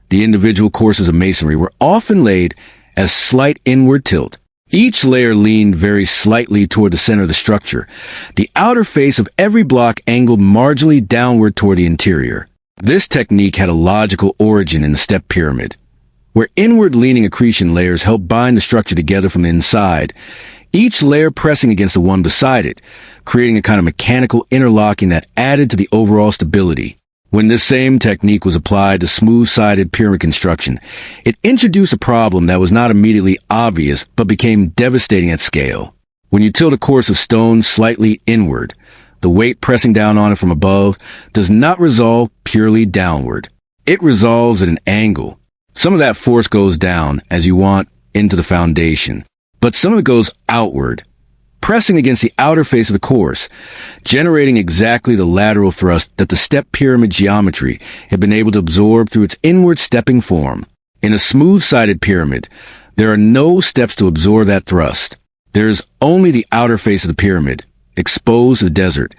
the individual courses of masonry were often laid as slight inward tilt. Each layer leaned very slightly toward the center of the structure. The outer face of every block angled marginally downward toward the interior. This technique had a logical origin in the step pyramid, where inward-leaning accretion layers helped bind the structure together from the inside, each layer pressing against the one beside it, creating a kind of mechanical interlocking that added to the overall stability. When this same technique was applied to smooth-sided pyramid construction, it introduced a problem that was not immediately obvious but became devastating at scale. When you tilt a course of stone slightly inward, the weight pressing down on it from above does not resolve purely downward. It resolves at an angle. Some of that force goes down, as you want, into the foundation, but some of it goes outward, pressing against the outer face of the course, generating exactly the lateral thrust that the step pyramid geometry had been able to absorb through its inward stepping form. In a smooth-sided pyramid, there are no steps to absorb that thrust. There is only the outer face of the pyramid, exposed to the desert,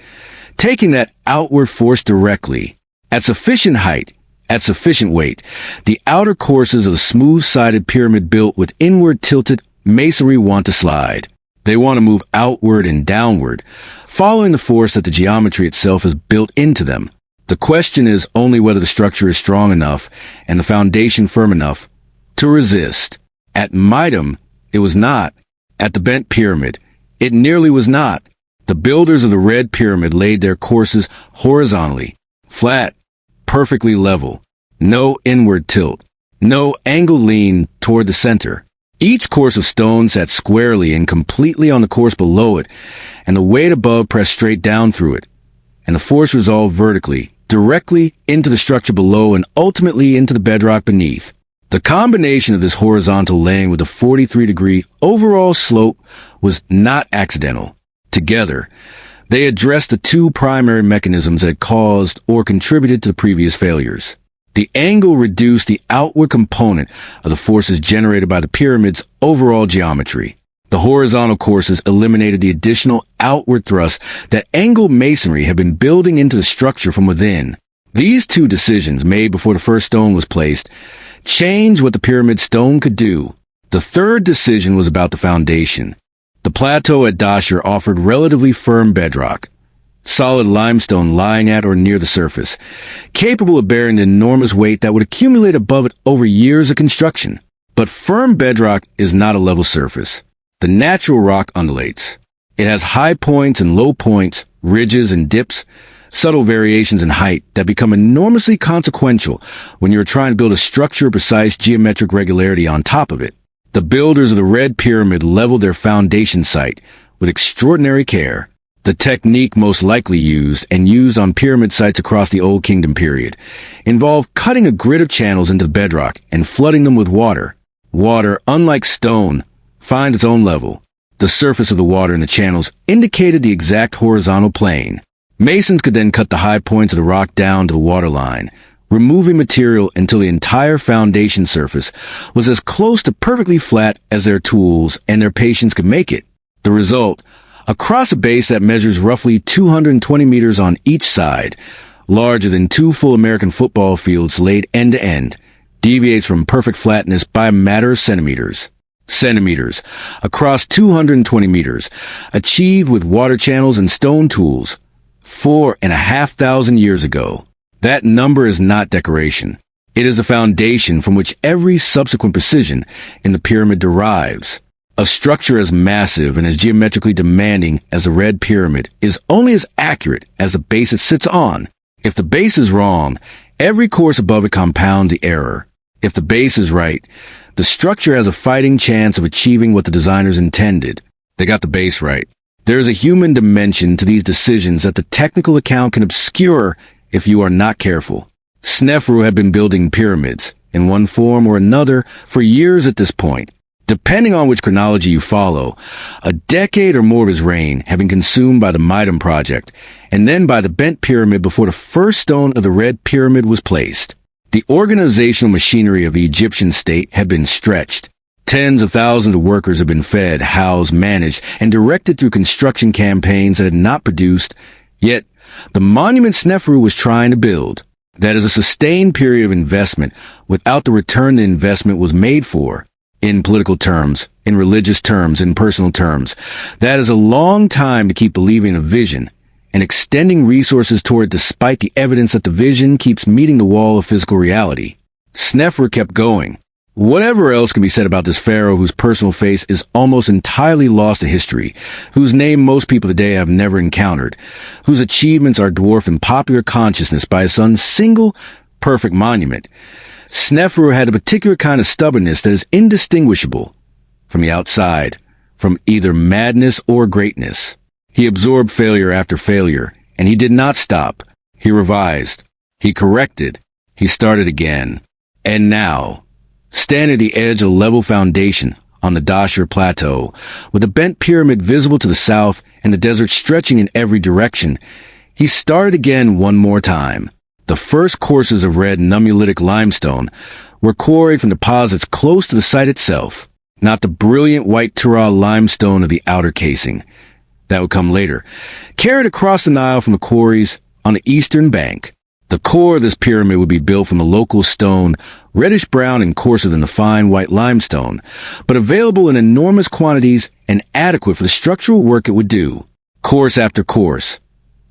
taking that outward force directly. At sufficient height, at sufficient weight, the outer courses of a smooth-sided pyramid built with inward tilted masonry want to slide. They want to move outward and downward, following the force that the geometry itself has built into them. The question is only whether the structure is strong enough and the foundation firm enough to resist. At Meidum, it was not. At the Bent Pyramid, it nearly was not. The builders of the Red Pyramid laid their courses horizontally, flat, perfectly level. No inward tilt. No angled lean toward the center. Each course of stone sat squarely and completely on the course below it, and the weight above pressed straight down through it, and the force resolved vertically, directly into the structure below and ultimately into the bedrock beneath. The combination of this horizontal laying with a 43-degree overall slope was not accidental. Together, they addressed the two primary mechanisms that had caused or contributed to the previous failures. The angle reduced the outward component of the forces generated by the pyramid's overall geometry. The horizontal courses eliminated the additional outward thrust that angled masonry had been building into the structure from within. These two decisions, made before the first stone was placed, changed what the pyramid stone could do. The third decision was about the foundation. The plateau at Dahshur offered relatively firm bedrock, solid limestone lying at or near the surface, capable of bearing the enormous weight that would accumulate above it over years of construction. But firm bedrock is not a level surface. The natural rock undulates. It has high points and low points, ridges and dips, subtle variations in height that become enormously consequential when you're trying to build a structure of precise geometric regularity on top of it. The builders of the Red Pyramid leveled their foundation site with extraordinary care. The technique most likely used and used on pyramid sites across the Old Kingdom period involved cutting a grid of channels into the bedrock and flooding them with water. Water, unlike stone, finds its own level. The surface of the water in the channels indicated the exact horizontal plane. Masons could then cut the high points of the rock down to the waterline, removing material until the entire foundation surface was as close to perfectly flat as their tools and their patience could make it. The result, across a base that measures roughly 220 meters on each side, larger than 2 full American football fields laid end to end, deviates from perfect flatness by a matter of centimeters. Centimeters, across 220 meters, achieved with water channels and stone tools, 4,500 years ago. That number is not decoration. It is a foundation from which every subsequent precision in the pyramid derives. A structure as massive and as geometrically demanding as the Red Pyramid is only as accurate as the base it sits on. If the base is wrong, every course above it compounds the error. If the base is right, the structure has a fighting chance of achieving what the designers intended. They got the base right. There is a human dimension to these decisions that the technical account can obscure if you are not careful. Sneferu had been building pyramids, in one form or another, for years at this point. Depending on which chronology you follow, a decade or more of his reign had been consumed by the Meidum project, and then by the Bent Pyramid before the first stone of the Red Pyramid was placed. The organizational machinery of the Egyptian state had been stretched. Tens of thousands of workers had been fed, housed, managed, and directed through construction campaigns that had not produced, yet the monument Sneferu was trying to build. That is a sustained period of investment without the return the investment was made for. In political terms, in religious terms, in personal terms, that is a long time to keep believing a vision and extending resources toward it despite the evidence that the vision keeps meeting the wall of physical reality. Sneferu kept going. Whatever else can be said about this pharaoh whose personal face is almost entirely lost to history, whose name most people today have never encountered, whose achievements are dwarfed in popular consciousness by his son's single, perfect monument, Sneferu had a particular kind of stubbornness that is indistinguishable from the outside, from either madness or greatness. He absorbed failure after failure, and he did not stop. He revised. He corrected. He started again. And now, stand at the edge of a level foundation on the Dahshur plateau, with the Bent Pyramid visible to the south and the desert stretching in every direction, he started again one more time. The first courses of red nummulitic limestone were quarried from deposits close to the site itself, not the brilliant white Tura limestone of the outer casing. That would come later, carried across the Nile from the quarries on the eastern bank. The core of this pyramid would be built from the local stone, reddish-brown and coarser than the fine white limestone, but available in enormous quantities and adequate for the structural work it would do. Course after course,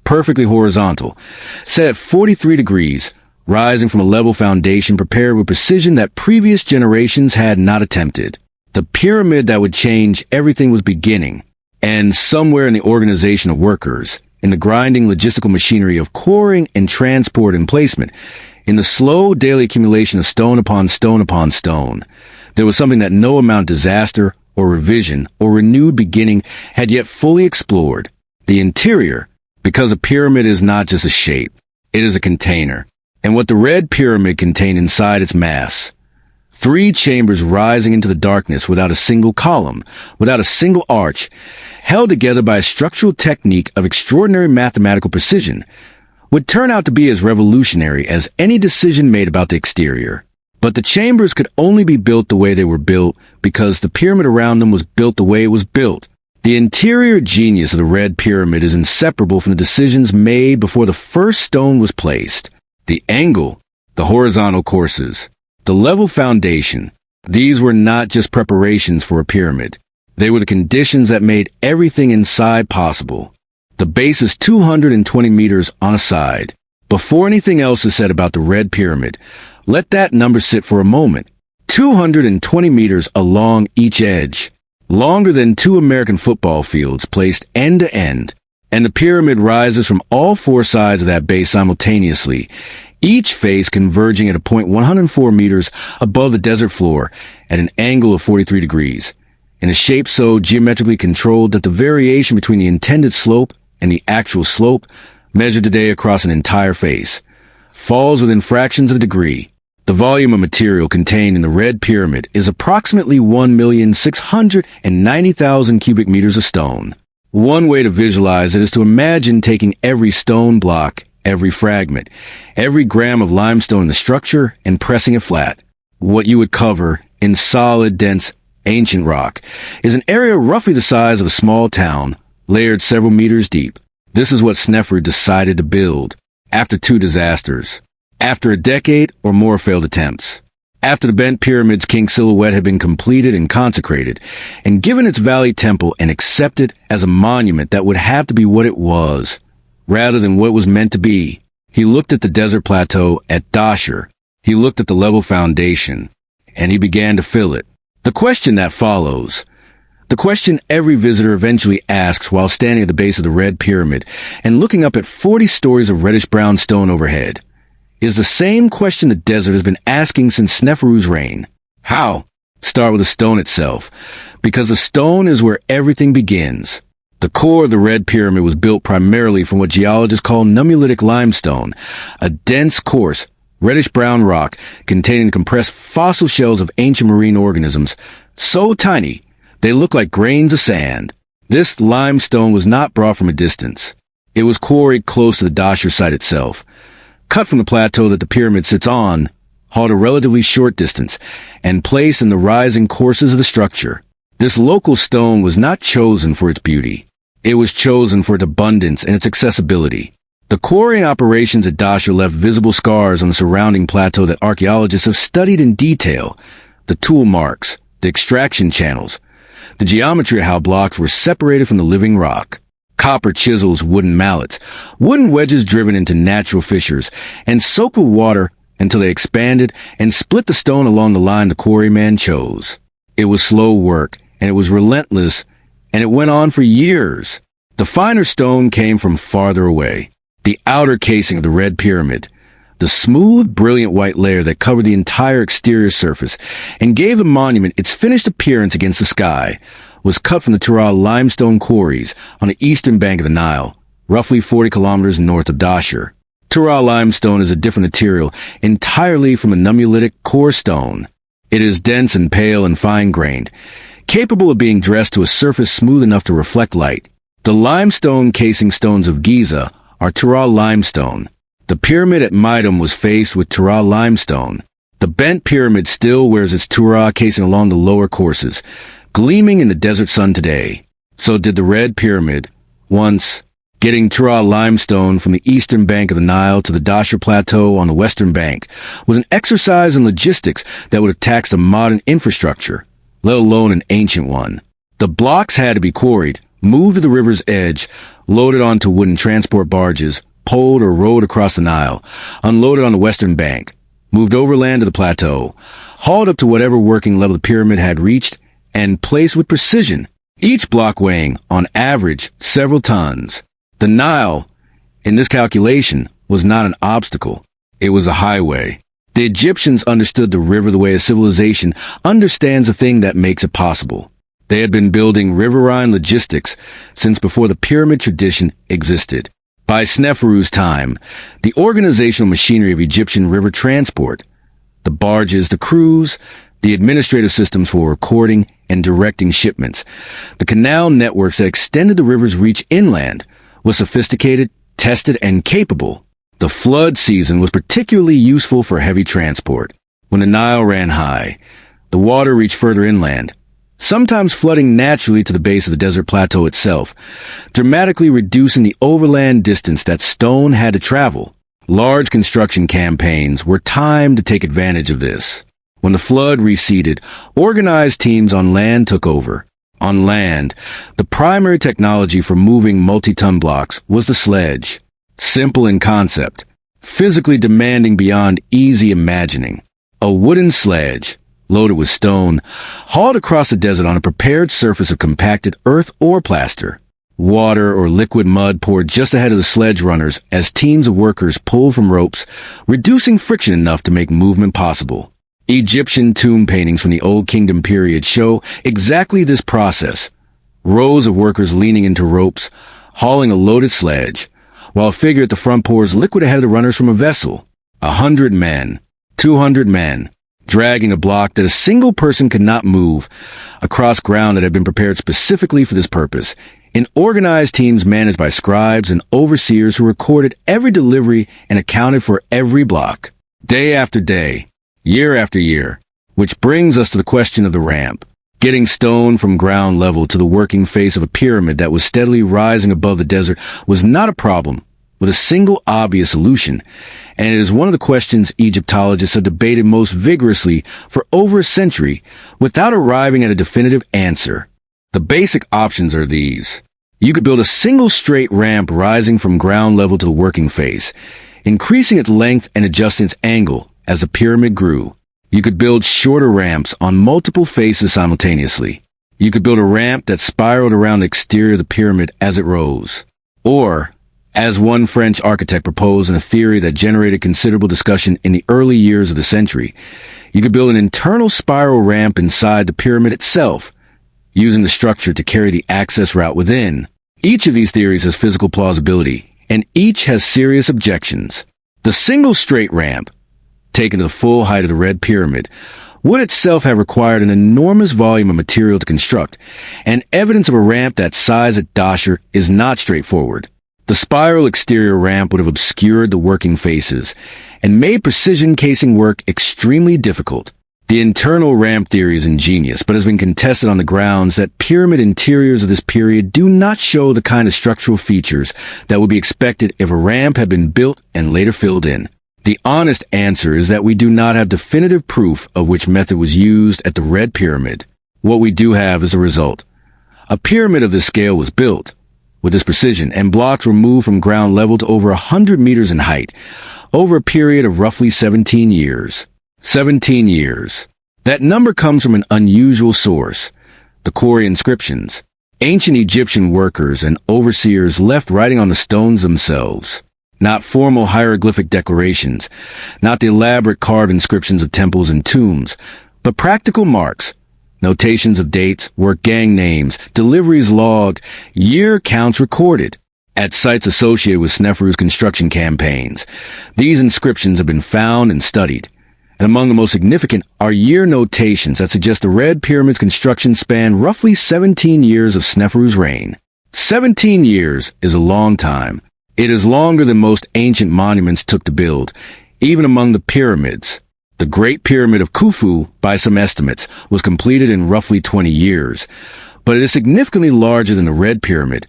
perfectly horizontal, set at 43 degrees, rising from a level foundation prepared with precision that previous generations had not attempted. The pyramid that would change everything was beginning, and somewhere in the organization of workers, in the grinding logistical machinery of quarrying and transport and placement, in the slow daily accumulation of stone upon stone upon stone, there was something that no amount of disaster or revision or renewed beginning had yet fully explored. The interior, because a pyramid is not just a shape, it is a container. And what the Red Pyramid contained inside its mass: 3 chambers rising into the darkness without a single column, without a single arch, held together by a structural technique of extraordinary mathematical precision, would turn out to be as revolutionary as any decision made about the exterior. But the chambers could only be built the way they were built because the pyramid around them was built the way it was built. The interior genius of the Red Pyramid is inseparable from the decisions made before the first stone was placed. The angle, the horizontal courses, the level foundation, these were not just preparations for a pyramid. They were the conditions that made everything inside possible. The base is 220 meters on a side. Before anything else is said about the Red Pyramid, let that number sit for a moment. 220 meters along each edge, longer than 2 American football fields placed end to end. And the pyramid rises from all 4 sides of that base simultaneously, each face converging at a point 104 meters above the desert floor at an angle of 43 degrees, in a shape so geometrically controlled that the variation between the intended slope and the actual slope, measured today across an entire face, falls within fractions of a degree. The volume of material contained in the Red Pyramid is approximately 1,690,000 cubic meters of stone. One way to visualize it is to imagine taking every stone block, every fragment, every gram of limestone in the structure and pressing it flat. What you would cover in solid, dense, ancient rock is an area roughly the size of a small town, layered several meters deep. This is what Sneferu decided to build after 2 disasters, after a decade or more failed attempts. After the bent pyramid's king silhouette had been completed and consecrated, and given its valley temple and accepted as a monument that would have to be what it was, rather than what it was meant to be, he looked at the desert plateau at Dahshur. He looked at the level foundation, and he began to fill it. The question that follows, the question every visitor eventually asks while standing at the base of the Red Pyramid and looking up at 40 stories of reddish-brown stone overhead, is the same question the desert has been asking since Sneferu's reign. How? Start with the stone itself, because the stone is where everything begins. The core of the Red Pyramid was built primarily from what geologists call nummulitic limestone, a dense, coarse, reddish-brown rock containing compressed fossil shells of ancient marine organisms, so tiny they look like grains of sand. This limestone was not brought from a distance. It was quarried close to the Dahshur site itself, cut from the plateau that the pyramid sits on, hauled a relatively short distance, and placed in the rising courses of the structure. This local stone was not chosen for its beauty. It was chosen for its abundance and its accessibility. The quarrying operations at Dahshur left visible scars on the surrounding plateau that archaeologists have studied in detail. The tool marks, the extraction channels, the geometry of how blocks were separated from the living rock. Copper chisels, wooden mallets, wooden wedges driven into natural fissures, and soaked with water until they expanded and split the stone along the line the quarryman chose. It was slow work, and it was relentless, and it went on for years. The finer stone came from farther away. The outer casing of the Red Pyramid, the smooth, brilliant white layer that covered the entire exterior surface and gave the monument its finished appearance against the sky, was cut from the Turah limestone quarries on the eastern bank of the Nile, roughly 40 kilometers north of Dahshur. Turah limestone is a different material entirely from a nummulitic core stone. It is dense and pale and fine-grained, capable of being dressed to a surface smooth enough to reflect light. The limestone casing stones of Giza are Turah limestone. The pyramid at Meidum was faced with Turah limestone. The bent pyramid still wears its Turah casing along the lower courses, gleaming in the desert sun today. So did the Red Pyramid. Once, getting Turah limestone from the eastern bank of the Nile to the Dahshur Plateau on the western bank was an exercise in logistics that would have taxed a modern infrastructure, let alone an ancient one. The blocks had to be quarried, moved to the river's edge, loaded onto wooden transport barges, poled or rowed across the Nile, unloaded on the western bank, moved overland to the plateau, hauled up to whatever working level the pyramid had reached, and placed with precision, each block weighing, on average, several tons. The Nile, in this calculation, was not an obstacle. It was a highway. The Egyptians understood the river the way a civilization understands a thing that makes it possible. They had been building riverine logistics since before the pyramid tradition existed. By Sneferu's time, the organizational machinery of Egyptian river transport, the barges, the crews, the administrative systems for recording and directing shipments, the canal networks that extended the river's reach inland, was sophisticated, tested, and capable. The flood season was particularly useful for heavy transport. When the Nile ran high, the water reached further inland, sometimes flooding naturally to the base of the desert plateau itself, dramatically reducing the overland distance that stone had to travel. Large construction campaigns were timed to take advantage of this. When the flood receded, organized teams on land took over. On land, the primary technology for moving multi-ton blocks was the sledge. Simple in concept, physically demanding beyond easy imagining. A wooden sledge, loaded with stone, hauled across the desert on a prepared surface of compacted earth or plaster. Water or liquid mud poured just ahead of the sledge runners as teams of workers pulled from ropes, reducing friction enough to make movement possible. Egyptian tomb paintings from the Old Kingdom period show exactly this process. Rows of workers leaning into ropes, hauling a loaded sledge, while a figure at the front pours liquid ahead of the runners from a vessel. 100 men, 200 men, dragging a block that a single person could not move across ground that had been prepared specifically for this purpose, in organized teams managed by scribes and overseers who recorded every delivery and accounted for every block, day after day, year after year. Which brings us to the question of the ramp. Getting stone from ground level to the working face of a pyramid that was steadily rising above the desert was not a problem with a single obvious solution, and it is one of the questions Egyptologists have debated most vigorously for over a century without arriving at a definitive answer. The basic options are these. You could build a single straight ramp rising from ground level to the working face, increasing its length and adjusting its angle as the pyramid grew. You could build shorter ramps on multiple faces simultaneously. You could build a ramp that spiraled around the exterior of the pyramid as it rose. Or, as one French architect proposed in a theory that generated considerable discussion in the early years of the century, you could build an internal spiral ramp inside the pyramid itself, using the structure to carry the access route within. Each of these theories has physical plausibility, and each has serious objections. The single straight ramp, taken to the full height of the Red Pyramid, would itself have required an enormous volume of material to construct, and evidence of a ramp that size at Dahshur is not straightforward. The spiral exterior ramp would have obscured the working faces, and made precision casing work extremely difficult. The internal ramp theory is ingenious, but has been contested on the grounds that pyramid interiors of this period do not show the kind of structural features that would be expected if a ramp had been built and later filled in. The honest answer is that we do not have definitive proof of which method was used at the Red Pyramid. What we do have is a result. A pyramid of this scale was built with this precision, and blocks were moved from ground level to over 100 meters in height, over a period of roughly 17 years. 17 years. That number comes from an unusual source, the Khufu inscriptions. Ancient Egyptian workers and overseers left writing on the stones themselves. Not formal hieroglyphic decorations, not the elaborate carved inscriptions of temples and tombs, but practical marks, notations of dates, work gang names, deliveries logged, year counts recorded. At sites associated with Sneferu's construction campaigns, these inscriptions have been found and studied, and among the most significant are year notations that suggest the Red Pyramid's construction spanned roughly 17 years of Sneferu's reign. 17 years is a long time. It is longer than most ancient monuments took to build, even among the pyramids. The Great Pyramid of Khufu, by some estimates, was completed in roughly 20 years, but it is significantly larger than the Red Pyramid,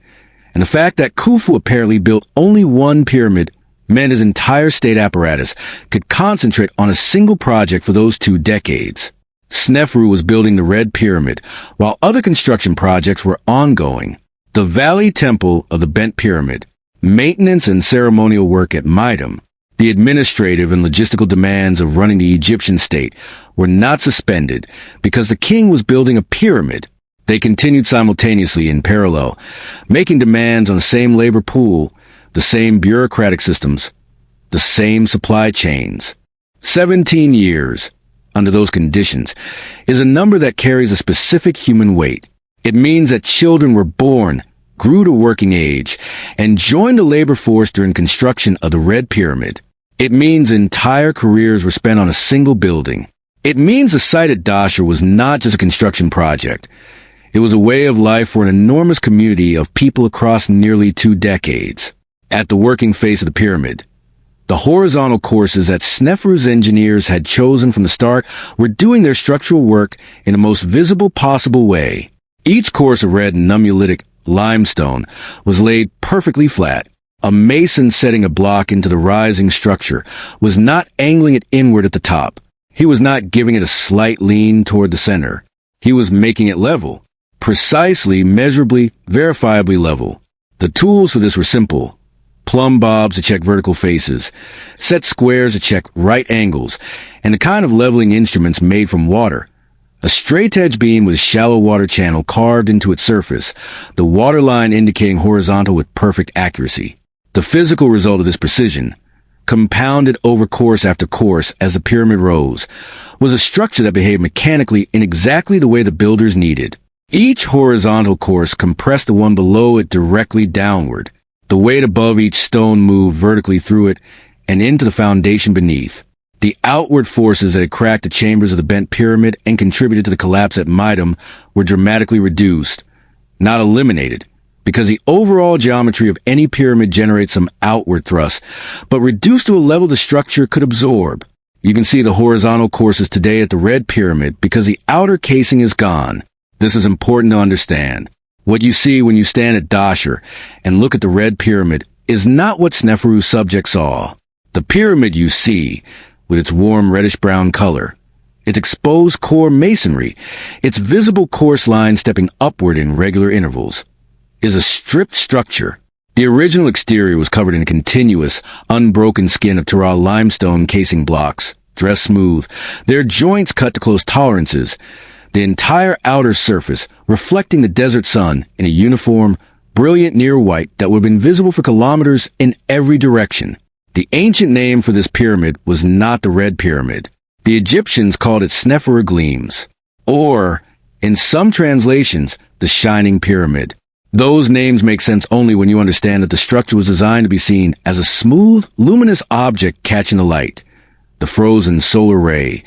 and the fact that Khufu apparently built only one pyramid meant his entire state apparatus could concentrate on a single project for those 2 decades. Sneferu was building the Red Pyramid, while other construction projects were ongoing. The Valley Temple of the Bent Pyramid. Maintenance and ceremonial work at Meidum, the administrative and logistical demands of running the Egyptian state, were not suspended because the king was building a pyramid. They continued simultaneously in parallel, making demands on the same labor pool, the same bureaucratic systems, the same supply chains. 17 years, under those conditions, is a number that carries a specific human weight. It means that children were born, grew to working age, and joined the labor force during construction of the Red Pyramid. It means entire careers were spent on a single building. It means the site at Dahshur was not just a construction project. It was a way of life for an enormous community of people across nearly 2 decades. At the working face of the pyramid, the horizontal courses that Sneferu's engineers had chosen from the start were doing their structural work in the most visible possible way. Each course of red nummulitic limestone was laid perfectly flat. A mason setting a block into the rising structure was not angling it inward at the top. He was not giving it a slight lean toward the center. He was making it level. Precisely, measurably, verifiably level. The tools for this were simple. Plumb bobs to check vertical faces, set squares to check right angles, and the kind of leveling instruments made from water. A straight-edge beam with a shallow water channel carved into its surface, the water line indicating horizontal with perfect accuracy. The physical result of this precision, compounded over course after course as the pyramid rose, was a structure that behaved mechanically in exactly the way the builders needed. Each horizontal course compressed the one below it directly downward. The weight above each stone moved vertically through it and into the foundation beneath. The outward forces that had cracked the chambers of the bent pyramid and contributed to the collapse at Meidum were dramatically reduced, not eliminated, because the overall geometry of any pyramid generates some outward thrust, but reduced to a level the structure could absorb. You can see the horizontal courses today at the Red Pyramid because the outer casing is gone. This is important to understand. What you see when you stand at Dahshur and look at the Red Pyramid is not what Sneferu's subjects saw. The pyramid you see, with its warm reddish-brown color, its exposed core masonry, its visible course line stepping upward in regular intervals, is a stripped structure. The original exterior was covered in a continuous, unbroken skin of Tara limestone casing blocks, dressed smooth, their joints cut to close tolerances, the entire outer surface reflecting the desert sun in a uniform, brilliant near white that would have been visible for kilometers in every direction. The ancient name for this pyramid was not the Red Pyramid. The Egyptians called it Sneferu Gleams, or, in some translations, the Shining Pyramid. Those names make sense only when you understand that the structure was designed to be seen as a smooth, luminous object catching the light, the frozen solar ray,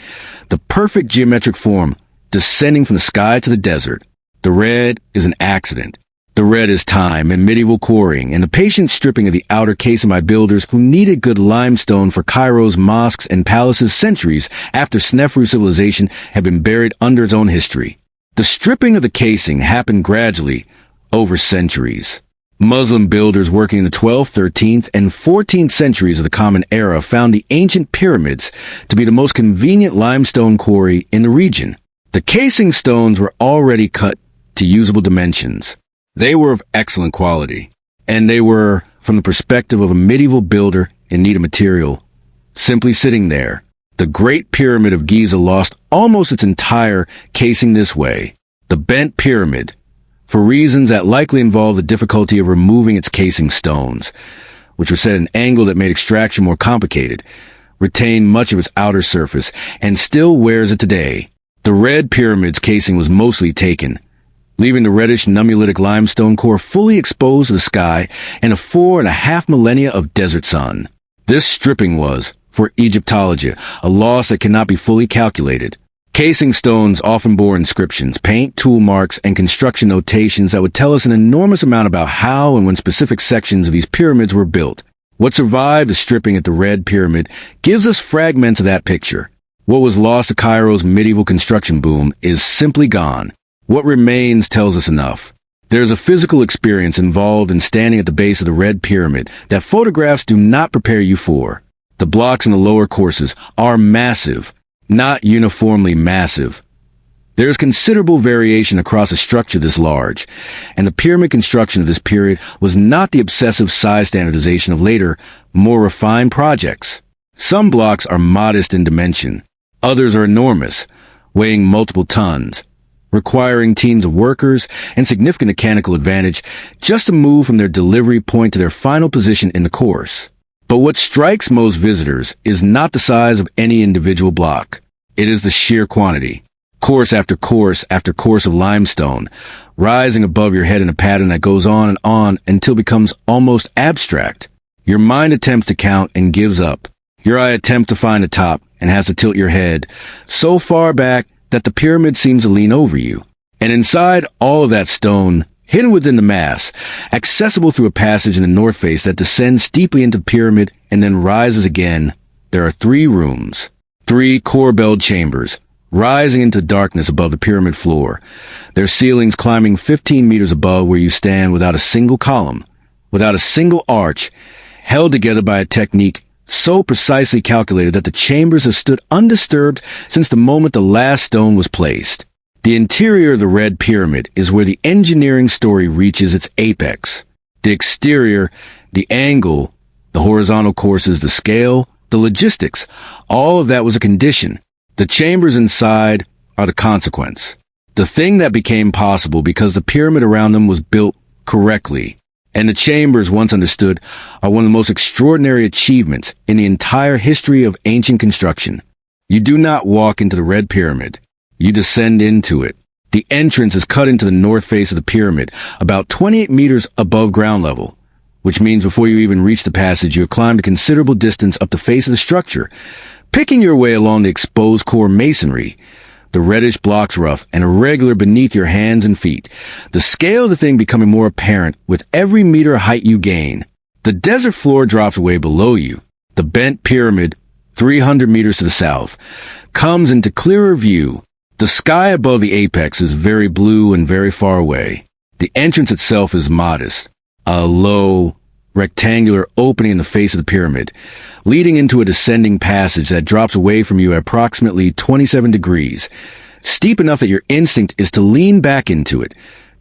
the perfect geometric form descending from the sky to the desert. The red is an accident. The red is time and medieval quarrying and the patient stripping of the outer casing by builders who needed good limestone for Cairo's mosques and palaces centuries after Sneferu civilization had been buried under its own history. The stripping of the casing happened gradually over centuries. Muslim builders working in the 12th, 13th, and 14th centuries of the Common Era found the ancient pyramids to be the most convenient limestone quarry in the region. The casing stones were already cut to usable dimensions. They were of excellent quality, and they were, from the perspective of a medieval builder in need of material, simply sitting there. The Great Pyramid of Giza lost almost its entire casing this way. The Bent Pyramid, for reasons that likely involved the difficulty of removing its casing stones, which were set at an angle that made extraction more complicated, retained much of its outer surface and still wears it today. The Red Pyramid's casing was mostly taken, leaving the reddish nummulitic limestone core fully exposed to the sky and a 4.5 millennia of desert sun. This stripping was, for Egyptology, a loss that cannot be fully calculated. Casing stones often bore inscriptions, paint, tool marks, and construction notations that would tell us an enormous amount about how and when specific sections of these pyramids were built. What survived the stripping at the Red Pyramid gives us fragments of that picture. What was lost to Cairo's medieval construction boom is simply gone. What remains tells us enough. There is a physical experience involved in standing at the base of the Red Pyramid that photographs do not prepare you for. The blocks in the lower courses are massive, not uniformly massive. There is considerable variation across a structure this large, and the pyramid construction of this period was not the obsessive size standardization of later, more refined projects. Some blocks are modest in dimension. Others are enormous, weighing multiple tons, requiring teams of workers and significant mechanical advantage just to move from their delivery point to their final position in the course. But what strikes most visitors is not the size of any individual block. It is the sheer quantity. Course after course after course of limestone, rising above your head in a pattern that goes on until it becomes almost abstract. Your mind attempts to count and gives up. Your eye attempts to find the top and has to tilt your head so far back that the pyramid seems to lean over you. And inside all of that stone, hidden within the mass, accessible through a passage in the north face that descends steeply into the pyramid and then rises again, there are 3 rooms, 3 corbelled chambers, rising into darkness above the pyramid floor, their ceilings climbing 15 meters above where you stand without a single column, without a single arch, held together by a technique so precisely calculated that the chambers have stood undisturbed since the moment the last stone was placed. The interior of the Red Pyramid is where the engineering story reaches its apex. The exterior, the angle, the horizontal courses, the scale, the logistics, all of that was a condition. The chambers inside are the consequence. The thing that became possible because the pyramid around them was built correctly. And the chambers, once understood, are one of the most extraordinary achievements in the entire history of ancient construction. You do not walk into the Red Pyramid. You descend into it. The entrance is cut into the north face of the pyramid, about 28 meters above ground level, which means before you even reach the passage, you have climbed a considerable distance up the face of the structure, picking your way along the exposed core masonry, the reddish blocks rough and irregular beneath your hands and feet, the scale of the thing becoming more apparent with every meter of height you gain. The desert floor drops away below you. The bent pyramid, 300 meters to the south, comes into clearer view. The sky above the apex is very blue and very far away. The entrance itself is modest, a low, rectangular opening in the face of the pyramid, leading into a descending passage that drops away from you at approximately 27 degrees, steep enough that your instinct is to lean back into it,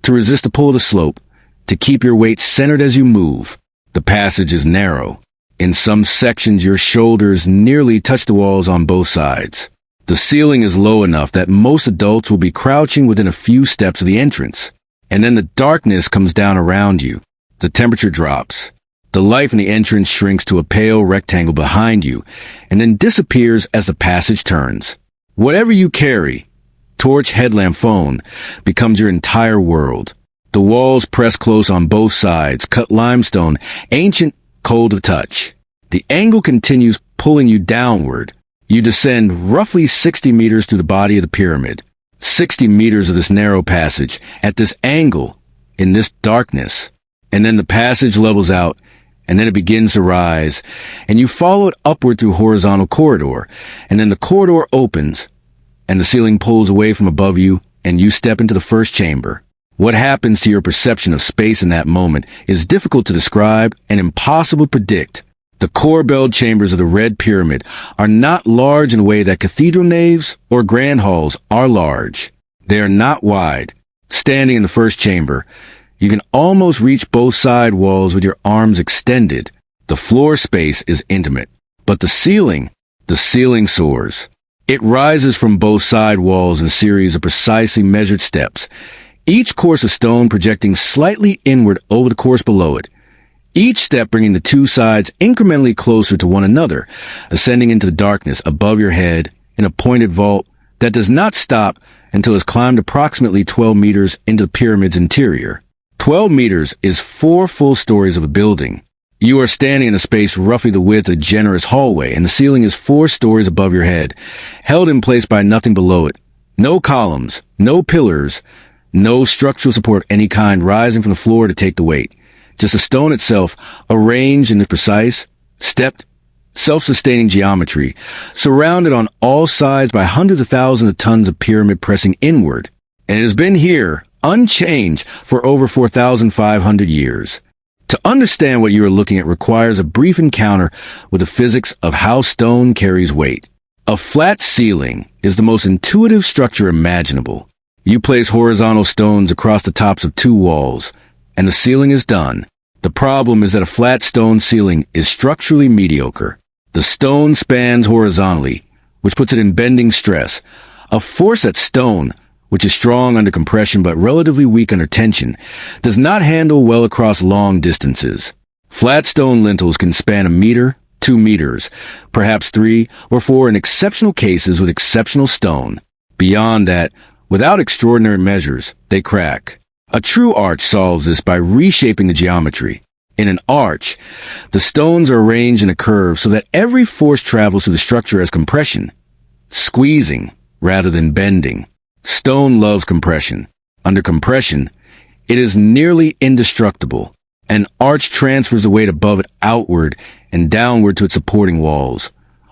to resist the pull of the slope, to keep your weight centered as you move. The passage is narrow. In some sections, your shoulders nearly touch the walls on both sides. The ceiling is low enough that most adults will be crouching within a few steps of the entrance. And then the darkness comes down around you. The temperature drops. The light in the entrance shrinks to a pale rectangle behind you, and then disappears as the passage turns. Whatever you carry, torch, headlamp, phone, becomes your entire world. The walls press close on both sides, cut limestone, ancient, cold to touch. The angle continues pulling you downward. You descend roughly 60 meters through the body of the pyramid. 60 meters of this narrow passage, at this angle, in this darkness. And then the passage levels out, and then it begins to rise, and you follow it upward through a horizontal corridor, and then the corridor opens, and the ceiling pulls away from above you, and you step into the first chamber. What happens to your perception of space in that moment is difficult to describe and impossible to predict. The corbelled chambers of the Red Pyramid are not large in a way that cathedral naves or grand halls are large. They are not wide. Standing in the first chamber, you can almost reach both side walls with your arms extended. The floor space is intimate, but the ceiling soars. It rises from both side walls in a series of precisely measured steps, each course of stone projecting slightly inward over the course below it. Each step bringing the two sides incrementally closer to one another, ascending into the darkness above your head in a pointed vault that does not stop until it's climbed approximately 12 meters into the pyramid's interior. 12 meters is 4 full stories of a building. You are standing in a space roughly the width of a generous hallway, and the ceiling is 4 stories above your head, held in place by nothing below it. No columns, no pillars, no structural support of any kind rising from the floor to take the weight. Just the stone itself, arranged in the precise, stepped, self-sustaining geometry, surrounded on all sides by hundreds of thousands of tons of pyramid pressing inward. And it has been here, unchanged, for over 4,500 years. To understand what you are looking at requires a brief encounter with the physics of how stone carries weight. A flat ceiling is the most intuitive structure imaginable. You place horizontal stones across the tops of two walls, and the ceiling is done. The problem is that a flat stone ceiling is structurally mediocre. The stone spans horizontally, which puts it in bending stress, a force that stone, which is strong under compression but relatively weak under tension, does not handle well across long distances. Flat stone lintels can span a meter, 2 meters, perhaps 3 or 4 in exceptional cases with exceptional stone. Beyond that, without extraordinary measures, they crack. A true arch solves this by reshaping the geometry. In an arch, the stones are arranged in a curve so that every force travels through the structure as compression, squeezing rather than bending. Stone loves compression. Under compression, it is nearly indestructible. An arch transfers the weight above it outward and downward to its supporting walls,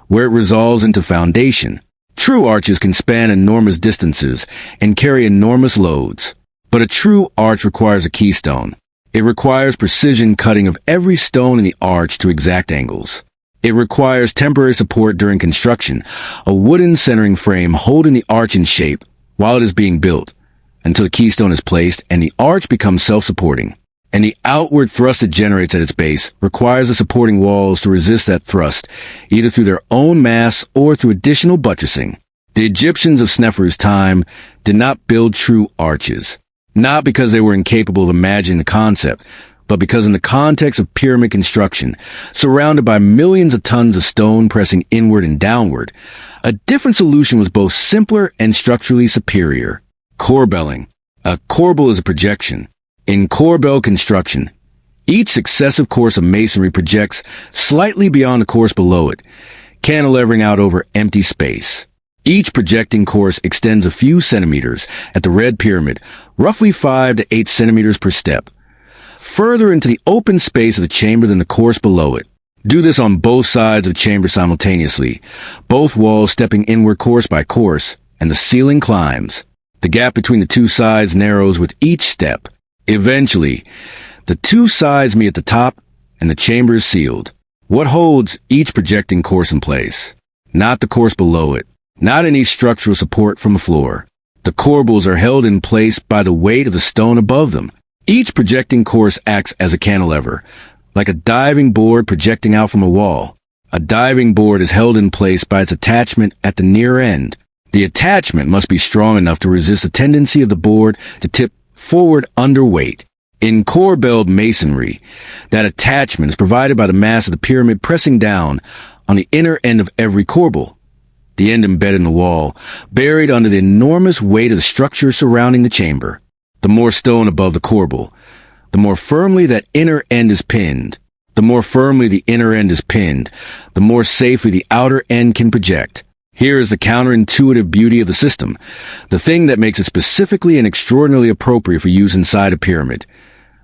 where it resolves into foundation. True arches can span enormous distances and carry enormous loads. But a true arch requires a keystone. It requires precision cutting of every stone in the arch to exact angles. It requires temporary support during construction, a wooden centering frame holding the arch in shape while it is being built, until the keystone is placed and the arch becomes self-supporting. And the outward thrust it generates at its base requires the supporting walls to resist that thrust, either through their own mass or through additional buttressing. The Egyptians of Sneferu's time did not build true arches, not because they were incapable of imagining the concept, but because in the context of pyramid construction, surrounded by millions of tons of stone pressing inward and downward, a different solution was both simpler and structurally superior. Corbelling. A corbel is a projection. In corbelled construction, each successive course of masonry projects slightly beyond the course below it, cantilevering out over empty space. Each projecting course extends a few centimeters at the Red Pyramid, roughly 5 to 8 centimeters per step, further into the open space of the chamber than the course below it. Do this on both sides of the chamber simultaneously, both walls stepping inward course by course, and the ceiling climbs. The gap between the two sides narrows with each step. Eventually, the two sides meet at the top, and the chamber is sealed. What holds each projecting course in place? Not the course below it, not any structural support from the floor. The corbels are held in place by the weight of the stone above them. Each projecting course acts as a cantilever, like a diving board projecting out from a wall. A diving board is held in place by its attachment at the near end. The attachment must be strong enough to resist the tendency of the board to tip forward under weight. In corbelled masonry, that attachment is provided by the mass of the pyramid pressing down on the inner end of every corbel, the end embedded in the wall, buried under the enormous weight of the structure surrounding the chamber. The more stone above the corbel, the more firmly that inner end is pinned. The more firmly the inner end is pinned, the more safely the outer end can project. Here is the counterintuitive beauty of the system, the thing that makes it specifically and extraordinarily appropriate for use inside a pyramid.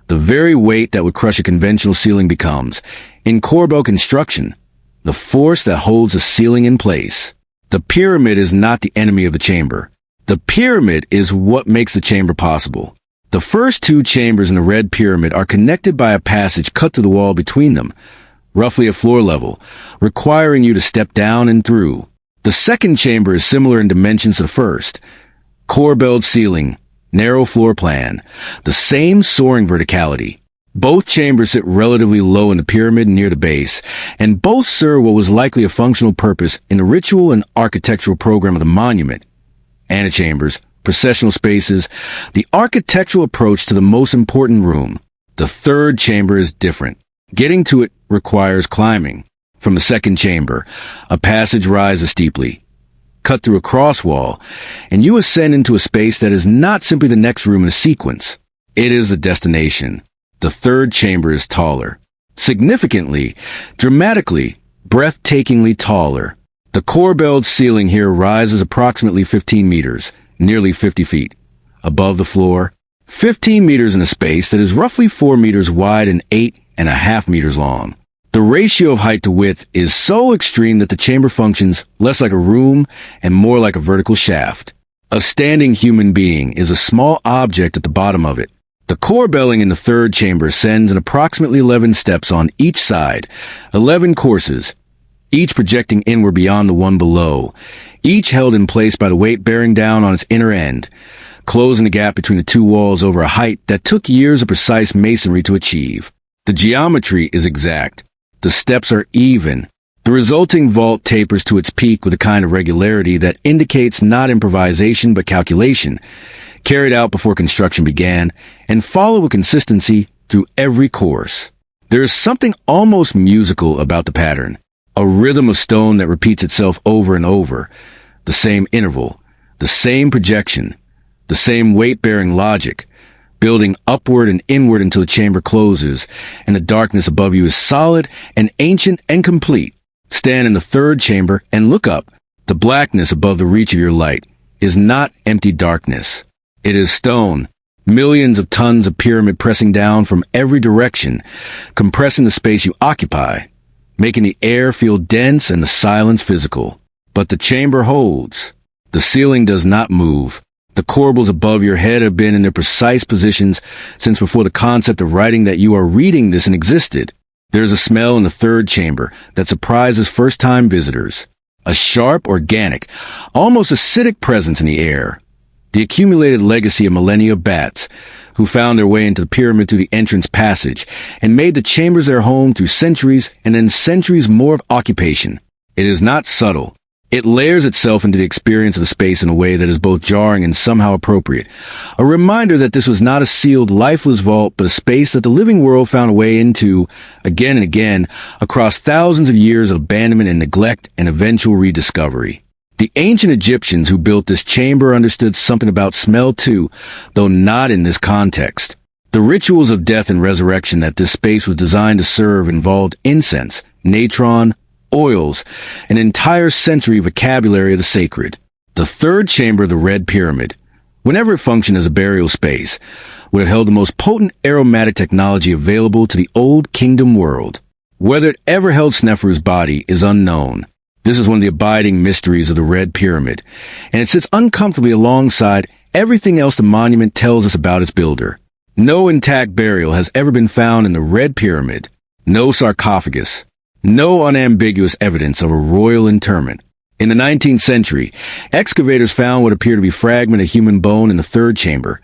The very weight that would crush a conventional ceiling becomes, in corbelled construction, the force that holds the ceiling in place. The pyramid is not the enemy of the chamber. The pyramid is what makes the chamber possible. The first two chambers in the Red Pyramid are connected by a passage cut through the wall between them, roughly at floor level, requiring you to step down and through. The second chamber is similar in dimensions to the first. Corbelled ceiling, narrow floor plan, the same soaring verticality. Both chambers sit relatively low in the pyramid near the base, and both serve what was likely a functional purpose in the ritual and architectural program of the monument. Antechambers, processional spaces, the architectural approach to the most important room. The third chamber is different. Getting to it requires climbing. From the second chamber, a passage rises steeply, cut through a cross wall, and you ascend into a space that is not simply the next room in a sequence. It is the destination. The third chamber is taller. Significantly, dramatically, breathtakingly taller. The corbelled ceiling here rises approximately 15 meters, nearly 50 feet, above the floor. 15 meters in a space that is roughly 4 meters wide and 8.5 meters long. The ratio of height to width is so extreme that the chamber functions less like a room and more like a vertical shaft. A standing human being is a small object at the bottom of it. The corbelling in the third chamber ascends in approximately 11 steps on each side, 11 courses, each projecting inward beyond the one below, each held in place by the weight bearing down on its inner end, closing the gap between the two walls over a height that took years of precise masonry to achieve. The geometry is exact. The steps are even. The resulting vault tapers to its peak with a kind of regularity that indicates not improvisation but calculation, carried out before construction began, and followed with consistency through every course. There is something almost musical about the pattern, a rhythm of stone that repeats itself over and over, the same interval, the same projection, the same weight-bearing logic, building upward and inward until the chamber closes, and the darkness above you is solid and ancient and complete. Stand in the third chamber and look up. The blackness above the reach of your light is not empty darkness. It is stone, millions of tons of pyramid pressing down from every direction, compressing the space you occupy, making the air feel dense and the silence physical. But the chamber holds. The ceiling does not move. The corbels above your head have been in their precise positions since before the concept of writing that you are reading this existed. There is a smell in the third chamber that surprises first-time visitors. A sharp, organic, almost acidic presence in the air. The accumulated legacy of millennia of bats, who found their way into the pyramid through the entrance passage and made the chambers their home through centuries and then centuries more of occupation. It is not subtle. It layers itself into the experience of the space in a way that is both jarring and somehow appropriate. A reminder that this was not a sealed, lifeless vault, but a space that the living world found a way into again and again across thousands of years of abandonment and neglect and eventual rediscovery. The ancient Egyptians who built this chamber understood something about smell too, though not in this context. The rituals of death and resurrection that this space was designed to serve involved incense, natron, oils, an entire century vocabulary of the sacred. The third chamber of the Red Pyramid, whenever it functioned as a burial space, would have held the most potent aromatic technology available to the old kingdom world. Whether it ever held Sneferu's body is unknown. This is one of the abiding mysteries of the Red Pyramid, and it sits uncomfortably alongside everything else the monument tells us about its builder. No intact burial has ever been found in the Red Pyramid. No sarcophagus. No unambiguous evidence of a royal interment. In the 19th century, excavators found what appeared to be fragment of human bone in the third chamber.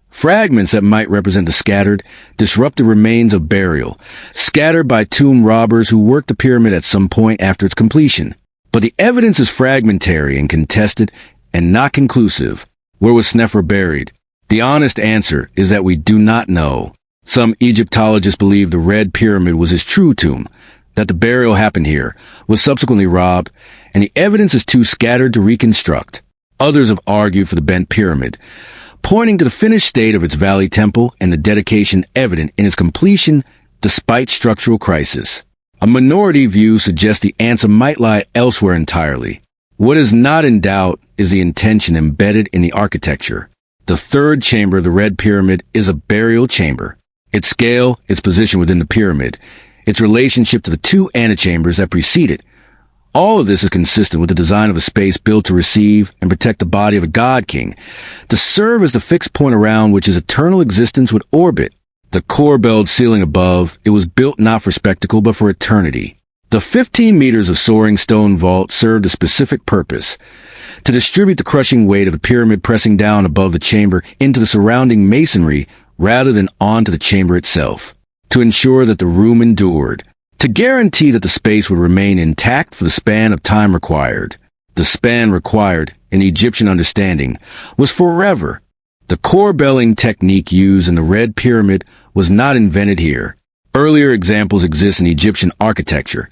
Fragments that might represent the scattered, disrupted remains of burial, scattered by tomb robbers who worked the pyramid at some point after its completion. But the evidence is fragmentary and contested and not conclusive. Where was Sneferu buried? The honest answer is that we do not know. Some Egyptologists believe the Red Pyramid was his true tomb, that the burial happened here, was subsequently robbed, and the evidence is too scattered to reconstruct. Others have argued for the bent pyramid, pointing to the finished state of its valley temple and the dedication evident in its completion despite structural crisis. A minority view suggests the answer might lie elsewhere entirely. What is not in doubt is the intention embedded in the architecture. The third chamber of the Red Pyramid is a burial chamber. Its scale, its position within the pyramid, its relationship to the two antechambers that precede it. All of this is consistent with the design of a space built to receive and protect the body of a god king, to serve as the fixed point around which his eternal existence would orbit. The corbelled ceiling above, it was built not for spectacle but for eternity. The 15 meters of soaring stone vault served a specific purpose, to distribute the crushing weight of the pyramid pressing down above the chamber into the surrounding masonry rather than onto the chamber itself. To ensure that the room endured, to guarantee that the space would remain intact for the span of time required. The span required, in Egyptian understanding, was forever. The corbelling technique used in the Red Pyramid was not invented here. Earlier examples exist in Egyptian architecture,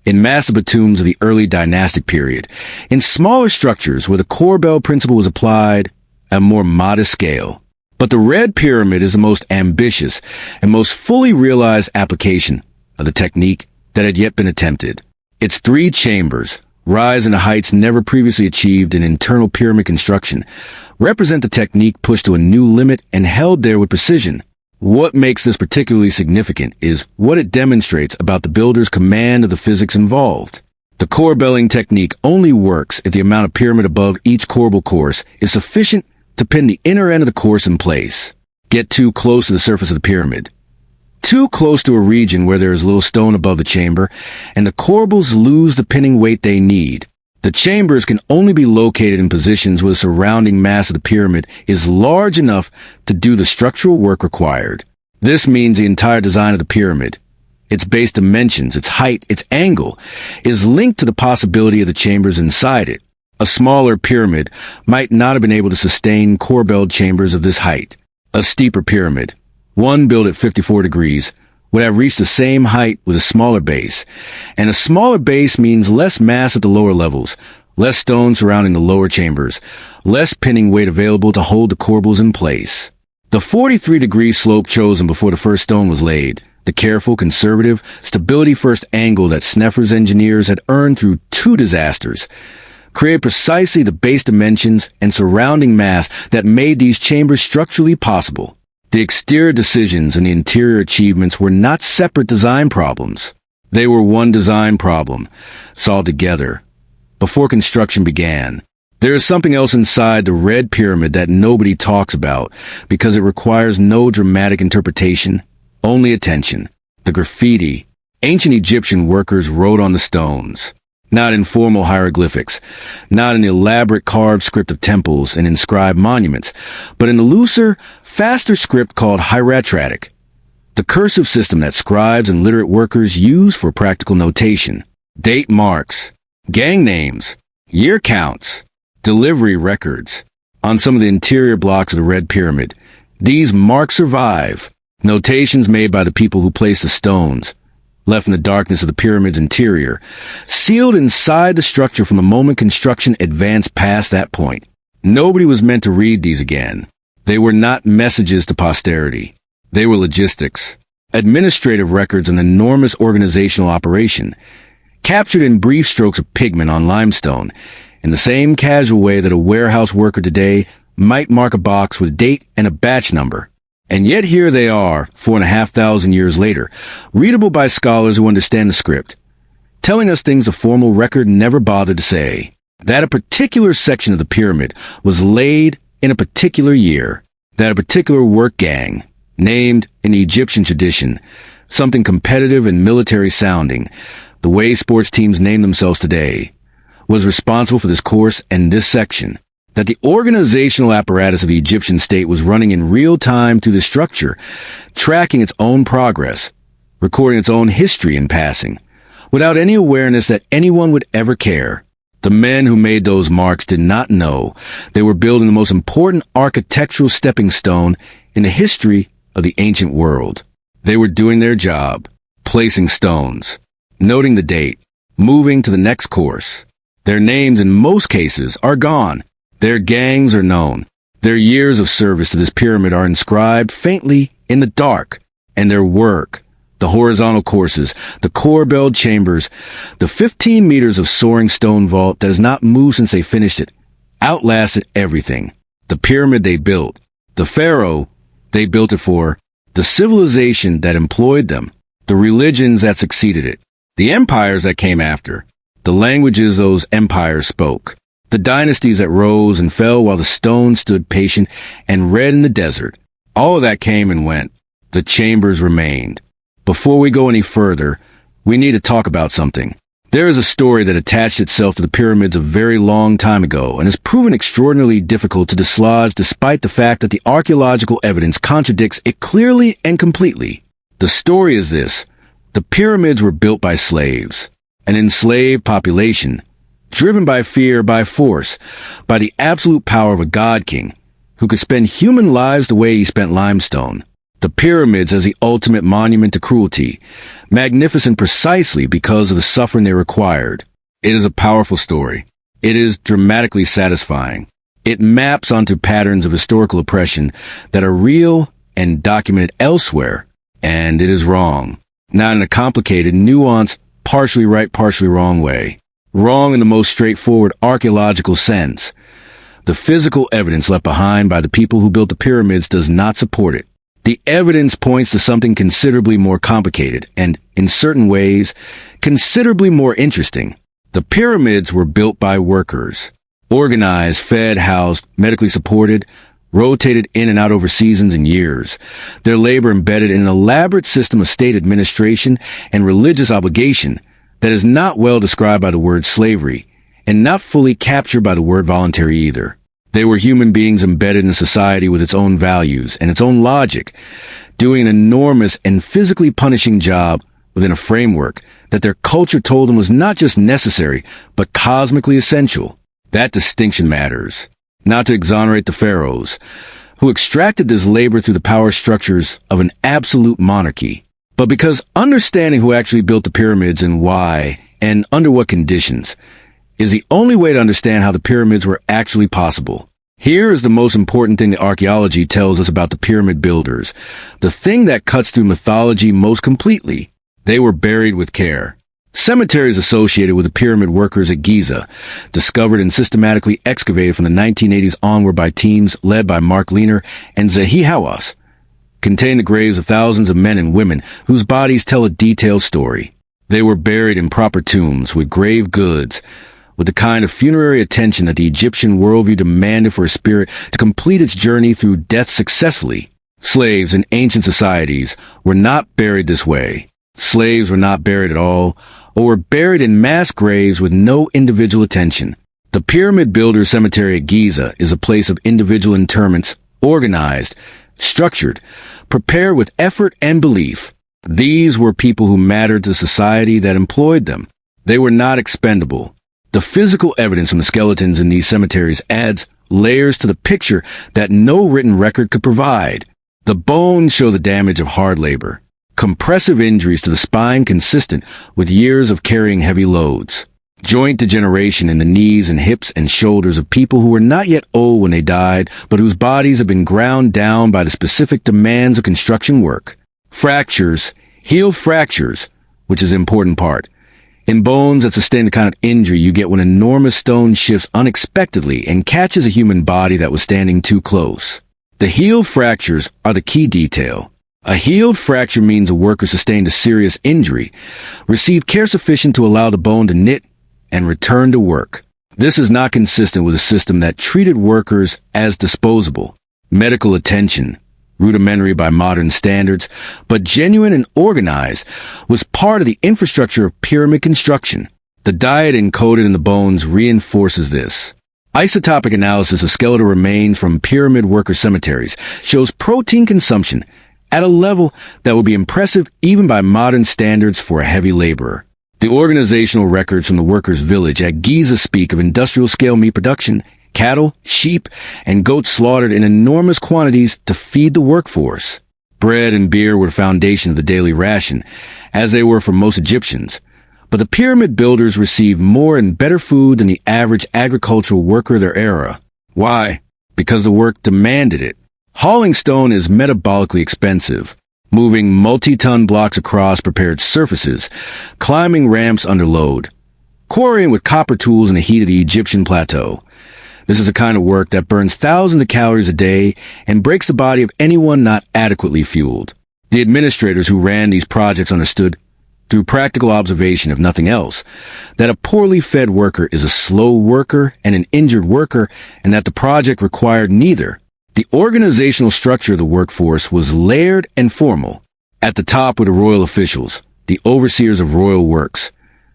in massive tombs of the early dynastic period, in smaller structures where the corbelled principle was applied at a more modest scale. But the Red Pyramid is the most ambitious and most fully realized application of the technique that had yet been attempted. Its three chambers, rise into heights never previously achieved in internal pyramid construction, represent the technique pushed to a new limit and held there with precision. What makes this particularly significant is what it demonstrates about the builder's command of the physics involved. The corbelling technique only works if the amount of pyramid above each corbel course is sufficient to pin the inner end of the course in place. Get too close to the surface of the pyramid, too close to a region where there is little stone above the chamber, and the corbels lose the pinning weight they need. The chambers can only be located in positions where the surrounding mass of the pyramid is large enough to do the structural work required. This means the entire design of the pyramid, its base dimensions, its height, its angle, is linked to the possibility of the chambers inside it. A smaller pyramid might not have been able to sustain corbelled chambers of this height. A steeper pyramid, one built at 54 degrees, would have reached the same height with a smaller base. And a smaller base means less mass at the lower levels, less stone surrounding the lower chambers, less pinning weight available to hold the corbels in place. The 43-degree slope chosen before the first stone was laid, the careful, conservative, stability-first angle that Sneferu's engineers had earned through 2 disasters, created precisely the base dimensions and surrounding mass that made these chambers structurally possible. The exterior decisions and the interior achievements were not separate design problems. They were one design problem, solved together, before construction began. There is something else inside the Red Pyramid that nobody talks about because it requires no dramatic interpretation, only attention. The graffiti ancient Egyptian workers wrote on the stones. Not in formal hieroglyphics, not in the elaborate carved script of temples and inscribed monuments, but in the looser, faster script called hieratic, the cursive system that scribes and literate workers use for practical notation. Date marks, gang names, year counts, delivery records. On some of the interior blocks of the Red Pyramid, these marks survive, notations made by the people who placed the stones, left in the darkness of the pyramid's interior, sealed inside the structure from the moment construction advanced past that point. Nobody was meant to read these again. They were not messages to posterity. They were logistics, administrative records, an enormous organizational operation, captured in brief strokes of pigment on limestone, in the same casual way that a warehouse worker today might mark a box with a date and a batch number. And yet here they are, 4,500 years later, readable by scholars who understand the script, telling us things a formal record never bothered to say. That a particular section of the pyramid was laid in a particular year, that a particular work gang, named in the Egyptian tradition, something competitive and military sounding, the way sports teams name themselves today, was responsible for this course and this section. That the organizational apparatus of the Egyptian state was running in real time through the structure, tracking its own progress, recording its own history in passing, without any awareness that anyone would ever care. The men who made those marks did not know they were building the most important architectural stepping stone in the history of the ancient world. They were doing their job, placing stones, noting the date, moving to the next course. Their names in most cases are gone. Their gangs are known. Their years of service to this pyramid are inscribed faintly in the dark. And their work, the horizontal courses, the corbelled chambers, the 15 meters of soaring stone vault that has not moved since they finished it, outlasted everything. The pyramid they built, the pharaoh they built it for, the civilization that employed them, the religions that succeeded it, the empires that came after, the languages those empires spoke. The dynasties that rose and fell while the stone stood patient and read in the desert. All of that came and went. The chambers remained. Before we go any further, we need to talk about something. There is a story that attached itself to the pyramids a very long time ago and has proven extraordinarily difficult to dislodge despite the fact that the archaeological evidence contradicts it clearly and completely. The story is this. The pyramids were built by slaves, an enslaved population, driven by fear, by force, by the absolute power of a god king, who could spend human lives the way he spent limestone. The pyramids as the ultimate monument to cruelty, magnificent precisely because of the suffering they required. It is a powerful story. It is dramatically satisfying. It maps onto patterns of historical oppression that are real and documented elsewhere, and it is wrong. Not in a complicated, nuanced, partially right, partially wrong way. Wrong in the most straightforward archaeological sense. The physical evidence left behind by the people who built the pyramids does not support it. The evidence points to something considerably more complicated and, in certain ways, considerably more interesting. The pyramids were built by workers. Organized, fed, housed, medically supported, rotated in and out over seasons and years, their labor embedded in an elaborate system of state administration and religious obligation that is not well described by the word slavery, and not fully captured by the word voluntary either. They were human beings embedded in a society with its own values and its own logic, doing an enormous and physically punishing job within a framework that their culture told them was not just necessary, but cosmically essential. That distinction matters. Not to exonerate the pharaohs, who extracted this labor through the power structures of an absolute monarchy, but because understanding who actually built the pyramids and why, and under what conditions, is the only way to understand how the pyramids were actually possible. Here is the most important thing that archaeology tells us about the pyramid builders, the thing that cuts through mythology most completely. They were buried with care. Cemeteries associated with the pyramid workers at Giza, discovered and systematically excavated from the 1980s onward by teams led by Mark Lehner and Zahi Hawass, contain the graves of thousands of men and women whose bodies tell a detailed story. They were buried in proper tombs with grave goods, with the kind of funerary attention that the Egyptian worldview demanded for a spirit to complete its journey through death successfully. Slaves in ancient societies were not buried this way. Slaves were not buried at all, or were buried in mass graves with no individual attention. The Pyramid Builders Cemetery at Giza is a place of individual interments, organized, structured, prepared with effort and belief. These were people who mattered to society that employed them. They were not expendable. The physical evidence from the skeletons in these cemeteries adds layers to the picture that no written record could provide. The bones show the damage of hard labor, compressive injuries to the spine consistent with years of carrying heavy loads, joint degeneration in the knees and hips and shoulders of people who were not yet old when they died, but whose bodies have been ground down by the specific demands of construction work. Fractures, heel fractures, which is an important part, in bones that sustain the kind of injury you get when an enormous stone shifts unexpectedly and catches a human body that was standing too close. The heel fractures are the key detail. A healed fracture means a worker sustained a serious injury, received care sufficient to allow the bone to knit, and return to work. This is not consistent with a system that treated workers as disposable. Medical attention, rudimentary by modern standards, but genuine and organized, was part of the infrastructure of pyramid construction. The diet encoded in the bones reinforces this. Isotopic analysis of skeletal remains from pyramid worker cemeteries shows protein consumption at a level that would be impressive even by modern standards for a heavy laborer. The organizational records from the workers' village at Giza speak of industrial-scale meat production, cattle, sheep, and goats slaughtered in enormous quantities to feed the workforce. Bread and beer were the foundation of the daily ration, as they were for most Egyptians. But the pyramid builders received more and better food than the average agricultural worker of their era. Why? Because the work demanded it. Hauling stone is metabolically expensive. Moving multi-ton blocks across prepared surfaces, climbing ramps under load, quarrying with copper tools in the heat of the Egyptian plateau. This is a kind of work that burns thousands of calories a day and breaks the body of anyone not adequately fueled. The administrators who ran these projects understood, through practical observation if nothing else, that a poorly fed worker is a slow worker and an injured worker, and that the project required neither. The organizational structure of the workforce was layered and formal. At the top were the royal officials, the overseers of royal works,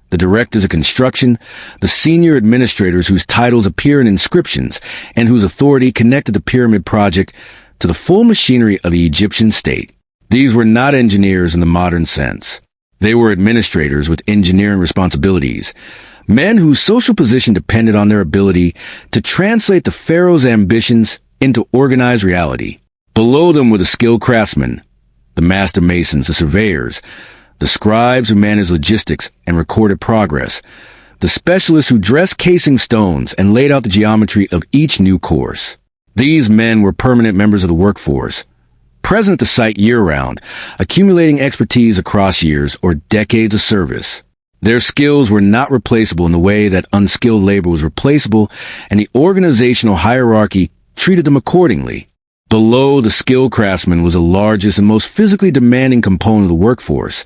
the directors of construction, the senior administrators whose titles appear in inscriptions and whose authority connected the pyramid project to the full machinery of the Egyptian state. These were not engineers in the modern sense. They were administrators with engineering responsibilities, men whose social position depended on their ability to translate the pharaoh's ambitions into organized reality. Below them were the skilled craftsmen, the master masons, the surveyors, the scribes who managed logistics and recorded progress, the specialists who dressed casing stones and laid out the geometry of each new course. These men were permanent members of the workforce, present at the site year-round, accumulating expertise across years or decades of service. Their skills were not replaceable in the way that unskilled labor was replaceable, and the organizational hierarchy treated them accordingly. Below the skilled craftsman was the largest and most physically demanding component of the workforce,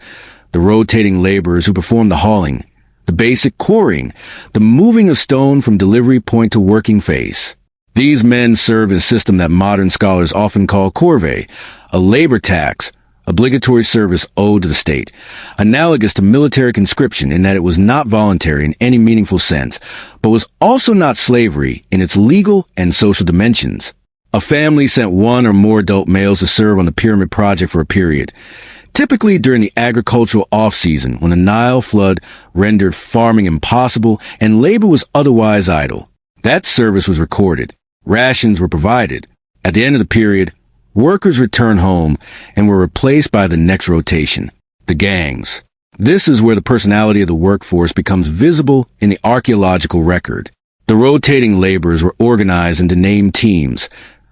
the rotating laborers who performed the hauling, the basic quarrying, the moving of stone from delivery point to working face. These men served in a system that modern scholars often call corvée, a labor tax, obligatory service owed to the state, analogous to military conscription in that it was not voluntary in any meaningful sense, but was also not slavery in its legal and social dimensions. A family sent one or more adult males to serve on the pyramid project for a period, typically during the agricultural off-season when the Nile flood rendered farming impossible and labor was otherwise idle. That service was recorded. Rations were provided. At the end of the period, workers returned home and were replaced by the next rotation, the gangs. This is where the personality of the workforce becomes visible in the archaeological record. The rotating laborers were organized into named teams,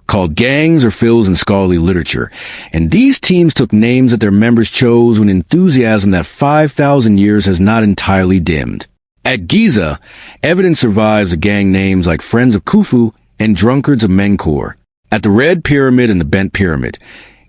called gangs or fills in scholarly literature, and these teams took names that their members chose with enthusiasm that 5,000 years has not entirely dimmed. At Giza, evidence survives of gang names like Friends of Khufu and Drunkards of Menkaure. At the Red Pyramid and the Bent Pyramid,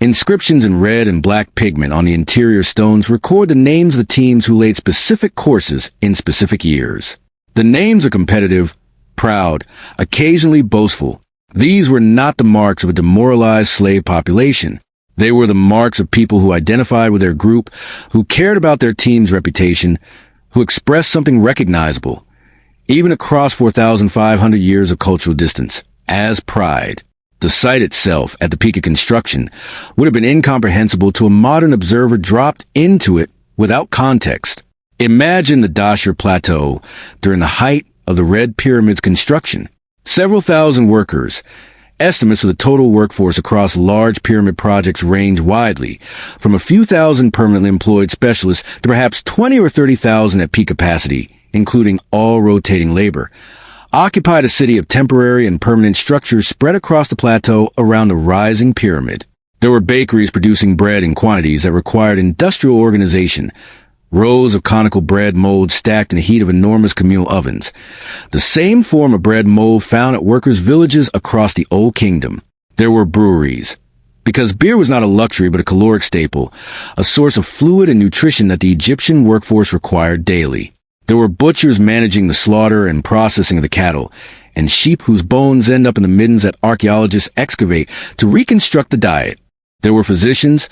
inscriptions in red and black pigment on the interior stones record the names of the teams who laid specific courses in specific years. The names are competitive, proud, occasionally boastful. These were not the marks of a demoralized slave population. They were the marks of people who identified with their group, who cared about their team's reputation, who expressed something recognizable, even across 4,500 years of cultural distance, as pride. The site itself, at the peak of construction, would have been incomprehensible to a modern observer dropped into it without context. Imagine the Dahshur Plateau during the height of the Red Pyramid's construction. Several thousand workers. Estimates of the total workforce across large pyramid projects range widely, from a few thousand permanently employed specialists to perhaps 20 or 30,000 at peak capacity, including all rotating labor, occupied a city of temporary and permanent structures spread across the plateau around the rising pyramid. There were bakeries producing bread in quantities that required industrial organization, rows of conical bread molds stacked in the heat of enormous communal ovens, the same form of bread mold found at workers' villages across the Old Kingdom. There were breweries. Because beer was not a luxury but a caloric staple, a source of fluid and nutrition that the Egyptian workforce required daily. There were butchers managing the slaughter and processing of the cattle, and sheep whose bones end up in the middens that archaeologists excavate to reconstruct the diet. There were physicians,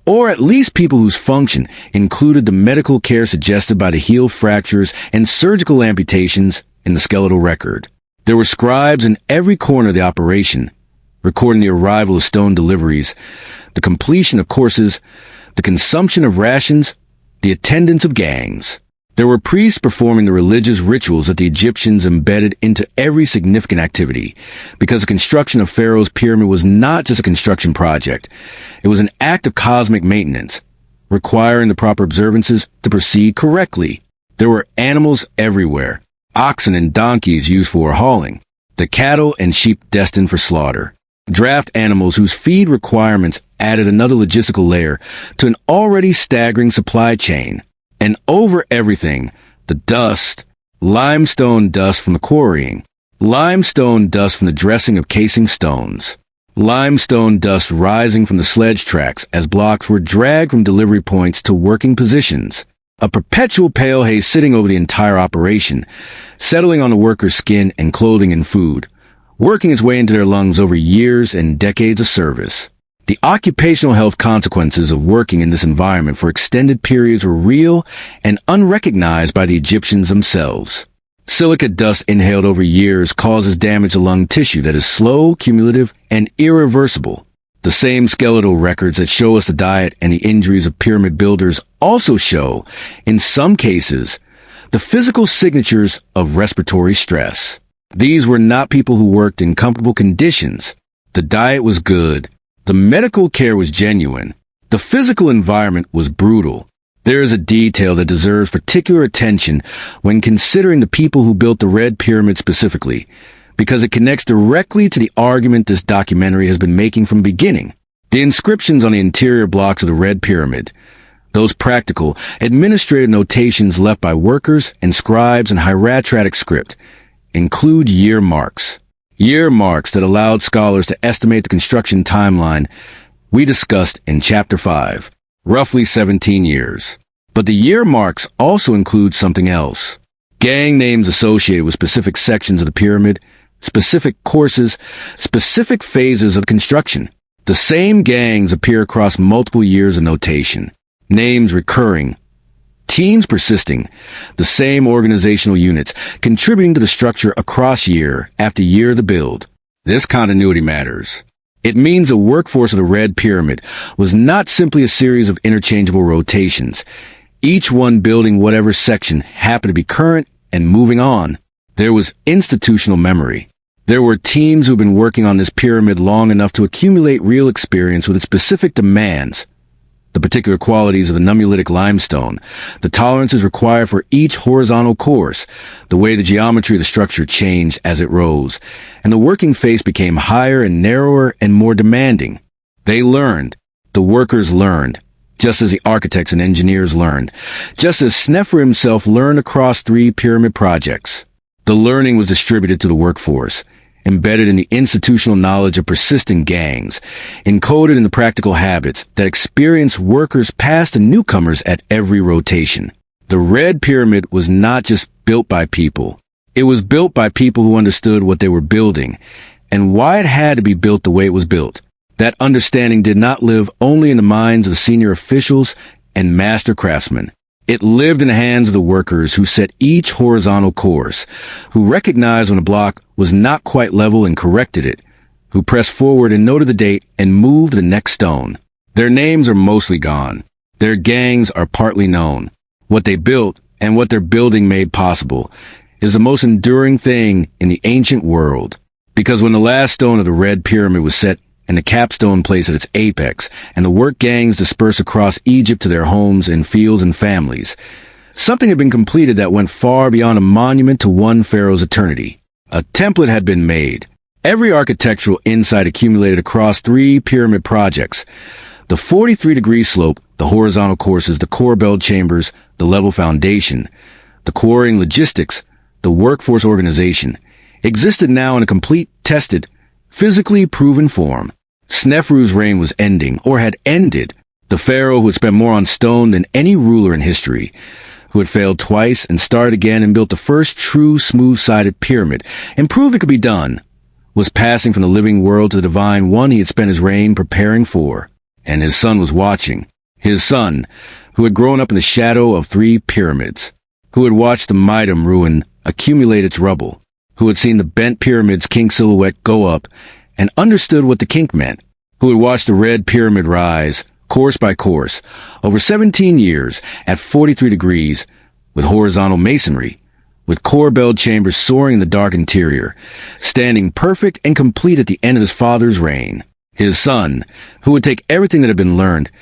or at least people whose function included the medical care suggested by the heel fractures and surgical amputations in the skeletal record. There were scribes in every corner of the operation, recording the arrival of stone deliveries, the completion of courses, the consumption of rations, the attendance of gangs. There were priests performing the religious rituals that the Egyptians embedded into every significant activity, because the construction of Pharaoh's pyramid was not just a construction project. It was an act of cosmic maintenance, requiring the proper observances to proceed correctly. There were animals everywhere, oxen and donkeys used for hauling, the cattle and sheep destined for slaughter, draft animals whose feed requirements added another logistical layer to an already staggering supply chain. And over everything, the dust, limestone dust from the quarrying, limestone dust from the dressing of casing stones, limestone dust rising from the sledge tracks as blocks were dragged from delivery points to working positions, a perpetual pale haze sitting over the entire operation, settling on the workers' skin and clothing and food, working its way into their lungs over years and decades of service. The occupational health consequences of working in this environment for extended periods were real and unrecognized by the Egyptians themselves. Silica dust inhaled over years causes damage to lung tissue that is slow, cumulative, and irreversible. The same skeletal records that show us the diet and the injuries of pyramid builders also show, in some cases, the physical signatures of respiratory stress. These were not people who worked in comfortable conditions. The diet was good. The medical care was genuine. The physical environment was brutal. There is a detail that deserves particular attention when considering the people who built the Red Pyramid specifically, because it connects directly to the argument this documentary has been making from the beginning. The inscriptions on the interior blocks of the Red Pyramid, those practical, administrative notations left by workers and scribes in hieratic script, include year marks. Year marks that allowed scholars to estimate the construction timeline we discussed in Chapter 5, roughly 17 years. But the year marks also include something else. Gang names associated with specific sections of the pyramid, specific courses, specific phases of construction. The same gangs appear across multiple years of notation, names recurring, teams persisting, the same organizational units contributing to the structure across year after year of the build. This continuity matters. It means the workforce of the Red Pyramid was not simply a series of interchangeable rotations, each one building whatever section happened to be current and moving on. There was institutional memory. There were teams who'd been working on this pyramid long enough to accumulate real experience with its specific demands, the particular qualities of the nummulitic limestone, the tolerances required for each horizontal course, the way the geometry of the structure changed as it rose, and the working face became higher and narrower and more demanding. They learned. The workers learned, just as the architects and engineers learned, just as Sneferu himself learned across 3 pyramid projects. The learning was distributed to the workforce, embedded in the institutional knowledge of persistent gangs, encoded in the practical habits that experienced workers past and newcomers at every rotation. The Red Pyramid was not just built by people. It was built by people who understood what they were building and why it had to be built the way it was built. That understanding did not live only in the minds of the senior officials and master craftsmen. It lived in the hands of the workers who set each horizontal course, who recognized when a block was not quite level and corrected it, who pressed forward and noted the date and moved the next stone. Their names are mostly gone. Their gangs are partly known. What they built and what their building made possible is the most enduring thing in the ancient world. Because when the last stone of the Red Pyramid was set and the capstone placed at its apex, and the work gangs dispersed across Egypt to their homes and fields and families, something had been completed that went far beyond a monument to one pharaoh's eternity. A template had been made. Every architectural insight accumulated across 3 pyramid projects. The 43-degree slope, the horizontal courses, the corbelled chambers, the level foundation, the quarrying logistics, the workforce organization, existed now in a complete, tested, physically proven form. Sneferu's reign was ending, or had ended. The pharaoh who had spent more on stone than any ruler in history, who had failed twice and started again and built the first true smooth-sided pyramid, and proved it could be done, was passing from the living world to the divine one he had spent his reign preparing for. And his son was watching. His son, who had grown up in the shadow of 3 pyramids, who had watched the Meidum ruin accumulate its rubble, who had seen the bent pyramid's kink silhouette go up and understood what the kink meant, who had watched the Red Pyramid rise, course by course, over 17 years at 43 degrees, with horizontal masonry, with corbelled chambers soaring in the dark interior, standing perfect and complete at the end of his father's reign. His son, who would take everything that had been learned,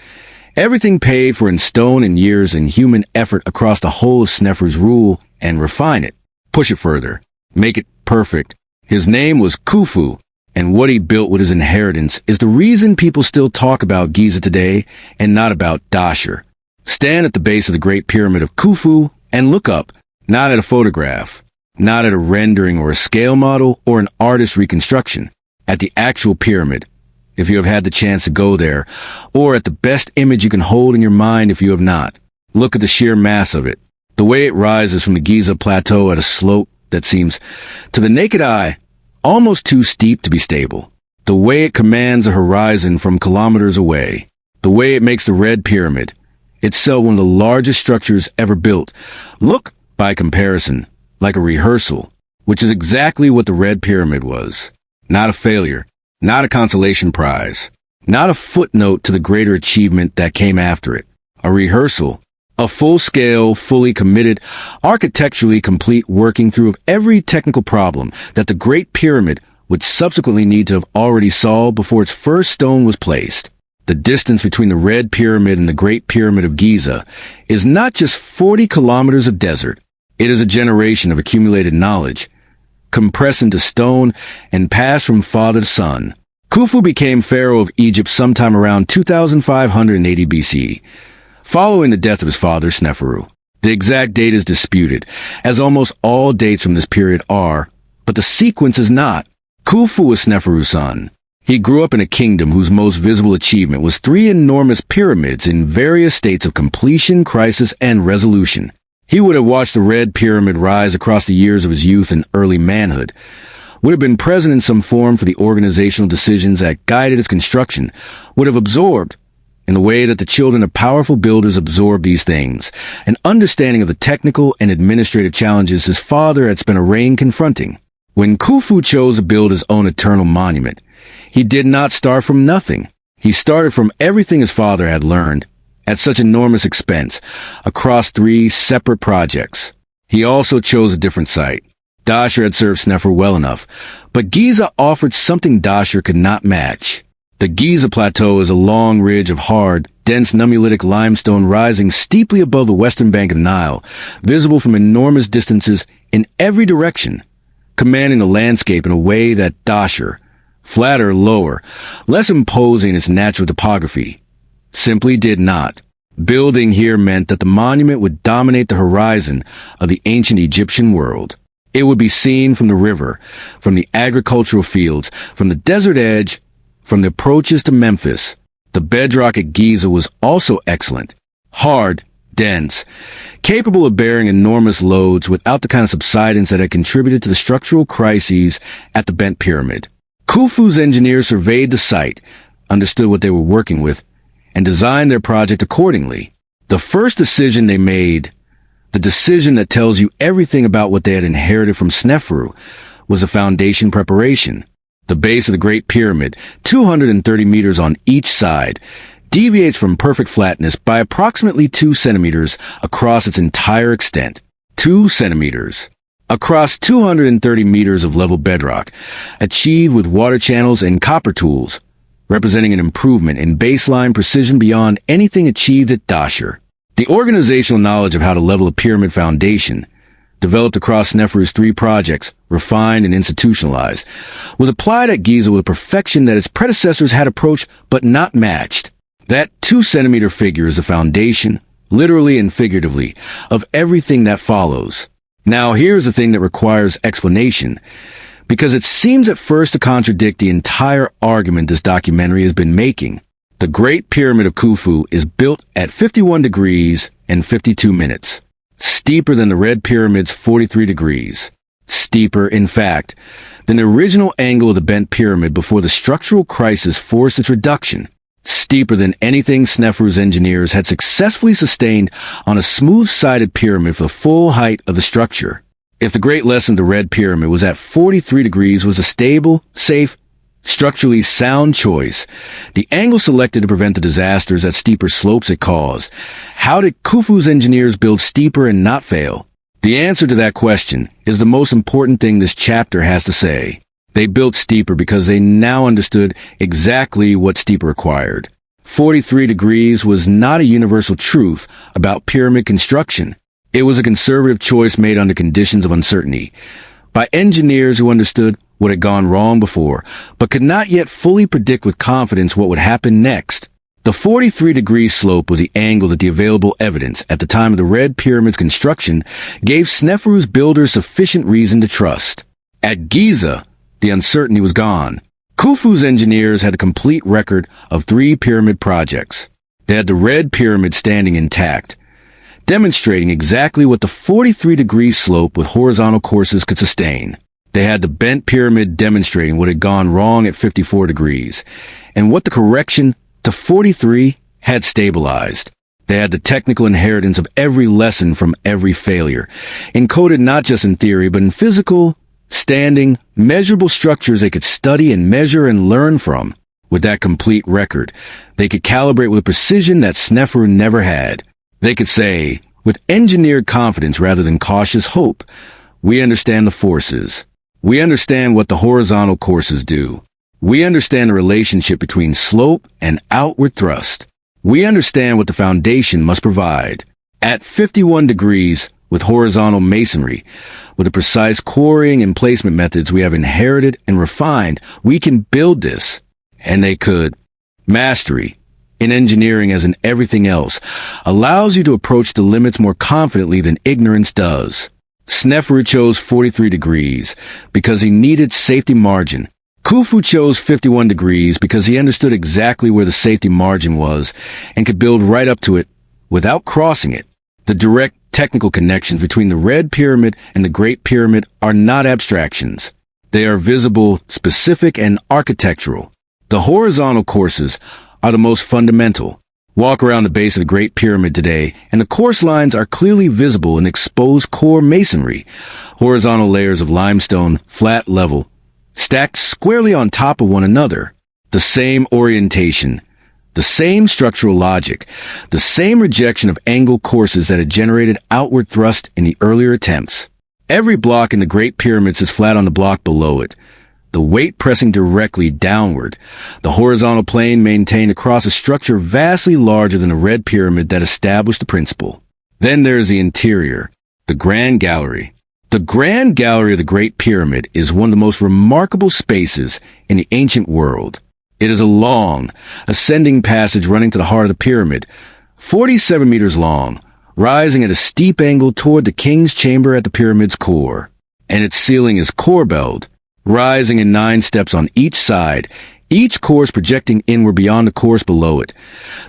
everything paid for in stone and years and human effort across the whole of Sneferu's rule, and refine it, push it further, make it perfect. His name was Khufu, and what he built with his inheritance is the reason people still talk about Giza today and not about Dahshur. Stand at the base of the Great Pyramid of Khufu and look up, not at a photograph, not at a rendering or a scale model or an artist's reconstruction, at the actual pyramid, if you have had the chance to go there, or at the best image you can hold in your mind if you have not. Look at the sheer mass of it, the way it rises from the Giza plateau at a slope that seems, to the naked eye, almost too steep to be stable. The way it commands a horizon from kilometers away. The way it makes the Red Pyramid, itself one of the largest structures ever built, look, by comparison, like a rehearsal, which is exactly what the Red Pyramid was. Not a failure, not a consolation prize, not a footnote to the greater achievement that came after it. A rehearsal. A full-scale, fully committed, architecturally complete working through of every technical problem that the Great Pyramid would subsequently need to have already solved before its first stone was placed. The distance between the Red Pyramid and the Great Pyramid of Giza is not just 40 kilometers of desert. It is a generation of accumulated knowledge, compressed into stone and passed from father to son. Khufu became pharaoh of Egypt sometime around 2580 BC. Following the death of his father, Sneferu. The exact date is disputed, as almost all dates from this period are, but the sequence is not. Khufu was Sneferu's son. He grew up in a kingdom whose most visible achievement was 3 enormous pyramids in various states of completion, crisis, and resolution. He would have watched the Red Pyramid rise across the years of his youth and early manhood, would have been present in some form for the organizational decisions that guided its construction, would have absorbed, in the way that the children of powerful builders absorbed these things, an understanding of the technical and administrative challenges his father had spent a reign confronting. When Khufu chose to build his own eternal monument, he did not start from nothing. He started from everything his father had learned, at such enormous expense, across 3 separate projects. He also chose a different site. Dahshur had served Sneferu well enough, but Giza offered something Dahshur could not match. The Giza Plateau is a long ridge of hard, dense nummulitic limestone rising steeply above the western bank of the Nile, visible from enormous distances in every direction, commanding the landscape in a way that Dahshur, flatter, lower, less imposing in its natural topography, simply did not. Building here meant that the monument would dominate the horizon of the ancient Egyptian world. It would be seen from the river, from the agricultural fields, from the desert edge, from the approaches to Memphis. The bedrock at Giza was also excellent. Hard, dense, capable of bearing enormous loads without the kind of subsidence that had contributed to the structural crises at the Bent Pyramid. Khufu's engineers surveyed the site, understood what they were working with, and designed their project accordingly. The first decision they made, the decision that tells you everything about what they had inherited from Sneferu, was a foundation preparation. The base of the Great Pyramid, 230 meters on each side, deviates from perfect flatness by approximately 2 centimeters across its entire extent. 2 centimeters. Across 230 meters of level bedrock, achieved with water channels and copper tools, representing an improvement in baseline precision beyond anything achieved at Dahshur. The organizational knowledge of how to level a pyramid foundation, developed across Sneferu's 3 projects, refined and institutionalized, was applied at Giza with a perfection that its predecessors had approached but not matched. That 2-centimeter figure is the foundation, literally and figuratively, of everything that follows. Now here's the thing that requires explanation, because it seems at first to contradict the entire argument this documentary has been making. The Great Pyramid of Khufu is built at 51 degrees and 52 minutes. Steeper than the Red Pyramid's 43 degrees. Steeper, in fact, than the original angle of the Bent Pyramid before the structural crisis forced its reduction. Steeper than anything Sneferu's engineers had successfully sustained on a smooth-sided pyramid for the full height of the structure. If the great lesson of the Red Pyramid was at 43 degrees was a stable, safe, structurally sound choice, the angle selected to prevent the disasters at steeper slopes it caused, how did Khufu's engineers build steeper and not fail? The answer to that question is the most important thing this chapter has to say. They built steeper because they now understood exactly what steeper required. 43 degrees was not a universal truth about pyramid construction. It was a conservative choice made under conditions of uncertainty, by engineers who understood what had gone wrong before, but could not yet fully predict with confidence what would happen next. The 43-degree slope was the angle that the available evidence at the time of the Red Pyramid's construction gave Sneferu's builders sufficient reason to trust. At Giza, the uncertainty was gone. Khufu's engineers had a complete record of 3 pyramid projects. They had the Red Pyramid standing intact, demonstrating exactly what the 43-degree slope with horizontal courses could sustain. They had the Bent Pyramid demonstrating what had gone wrong at 54 degrees, and what the correction to 43 had stabilized. They had the technical inheritance of every lesson from every failure, encoded not just in theory but in physical, standing, measurable structures they could study and measure and learn from. With that complete record, they could calibrate with a precision that Sneferu never had. They could say, with engineered confidence rather than cautious hope, we understand the forces. We understand what the horizontal courses do. We understand the relationship between slope and outward thrust. We understand what the foundation must provide. At 51 degrees, with horizontal masonry, with the precise quarrying and placement methods we have inherited and refined, we can build this. And they could. Mastery, in engineering as in everything else, allows you to approach the limits more confidently than ignorance does. Sneferu chose 43 degrees because he needed safety margin. Khufu chose 51 degrees because he understood exactly where the safety margin was and could build right up to it without crossing it. The direct technical connections between the Red Pyramid and the Great Pyramid are not abstractions. They are visible, specific, and architectural. The horizontal courses are the most fundamental. Walk around the base of the Great Pyramid today, and the course lines are clearly visible in exposed core masonry. Horizontal layers of limestone, flat level, stacked squarely on top of one another. The same orientation, the same structural logic, the same rejection of angle courses that had generated outward thrust in the earlier attempts. Every block in the Great Pyramid is flat on the block below it, the weight pressing directly downward. The horizontal plane maintained across a structure vastly larger than the Red Pyramid that established the principle. Then there's the interior, the Grand Gallery. The Grand Gallery of the Great Pyramid is one of the most remarkable spaces in the ancient world. It is a long, ascending passage running to the heart of the pyramid, 47 meters long, rising at a steep angle toward the king's chamber at the pyramid's core. And its ceiling is corbelled, rising in 9 steps on each side, each course projecting inward beyond the course below it.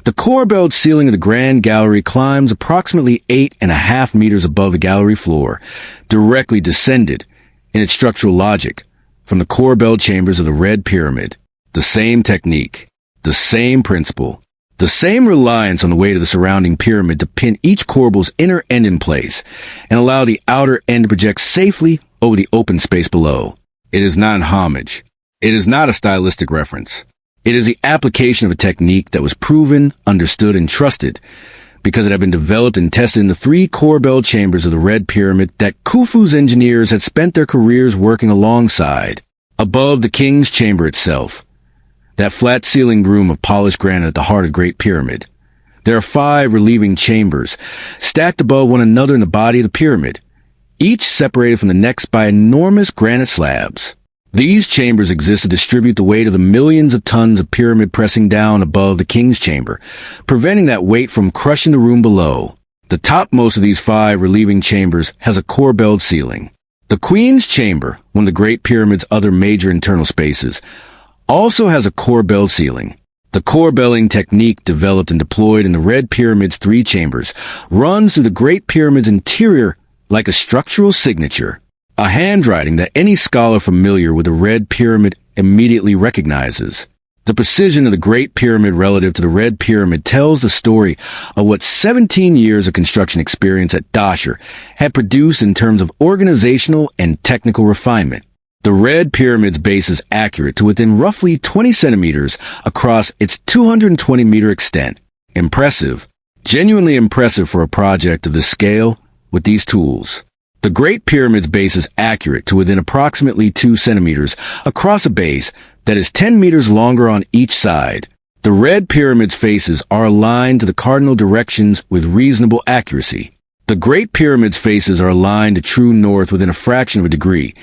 The corbelled ceiling of the Grand Gallery climbs approximately 8.5 meters above the gallery floor, directly descended, in its structural logic, from the corbelled chambers of the Red Pyramid. The same technique, the same principle, the same reliance on the weight of the surrounding pyramid to pin each corbel's inner end in place and allow the outer end to project safely over the open space below. It is not an homage. It is not a stylistic reference. It is the application of a technique that was proven, understood, and trusted because it had been developed and tested in the 3 corbelled chambers of the Red Pyramid that Khufu's engineers had spent their careers working alongside. Above the king's chamber itself, that flat-ceilinged room of polished granite at the heart of the Great Pyramid, there are 5 relieving chambers, stacked above one another in the body of the pyramid, each separated from the next by enormous granite slabs. These chambers exist to distribute the weight of the millions of tons of pyramid pressing down above the king's chamber, preventing that weight from crushing the room below. The topmost of these 5 relieving chambers has a corbelled ceiling. The queen's chamber, one of the Great Pyramid's other major internal spaces, also has a corbelled ceiling. The corbelling technique developed and deployed in the Red Pyramid's 3 chambers runs through the Great Pyramid's interior like a structural signature, a handwriting that any scholar familiar with the Red Pyramid immediately recognizes. The precision of the Great Pyramid relative to the Red Pyramid tells the story of what 17 years of construction experience at Dahshur had produced in terms of organizational and technical refinement. The Red Pyramid's base is accurate to within roughly 20 centimeters across its 220-meter extent. Impressive, genuinely impressive for a project of this scale with these tools. The Great Pyramid's base is accurate to within approximately 2 centimeters across a base that is 10 meters longer on each side. The Red Pyramid's faces are aligned to the cardinal directions with reasonable accuracy. The Great Pyramid's faces are aligned to true north within a fraction of a degree,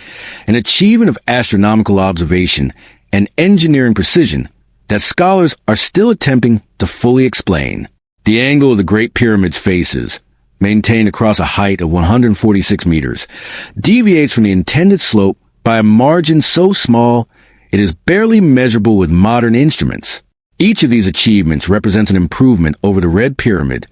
an achievement of astronomical observation and engineering precision that scholars are still attempting to fully explain. The angle of the Great Pyramid's faces, maintained across a height of 146 meters, deviates from the intended slope by a margin so small it is barely measurable with modern instruments. Each of these achievements represents an improvement over the Red Pyramid,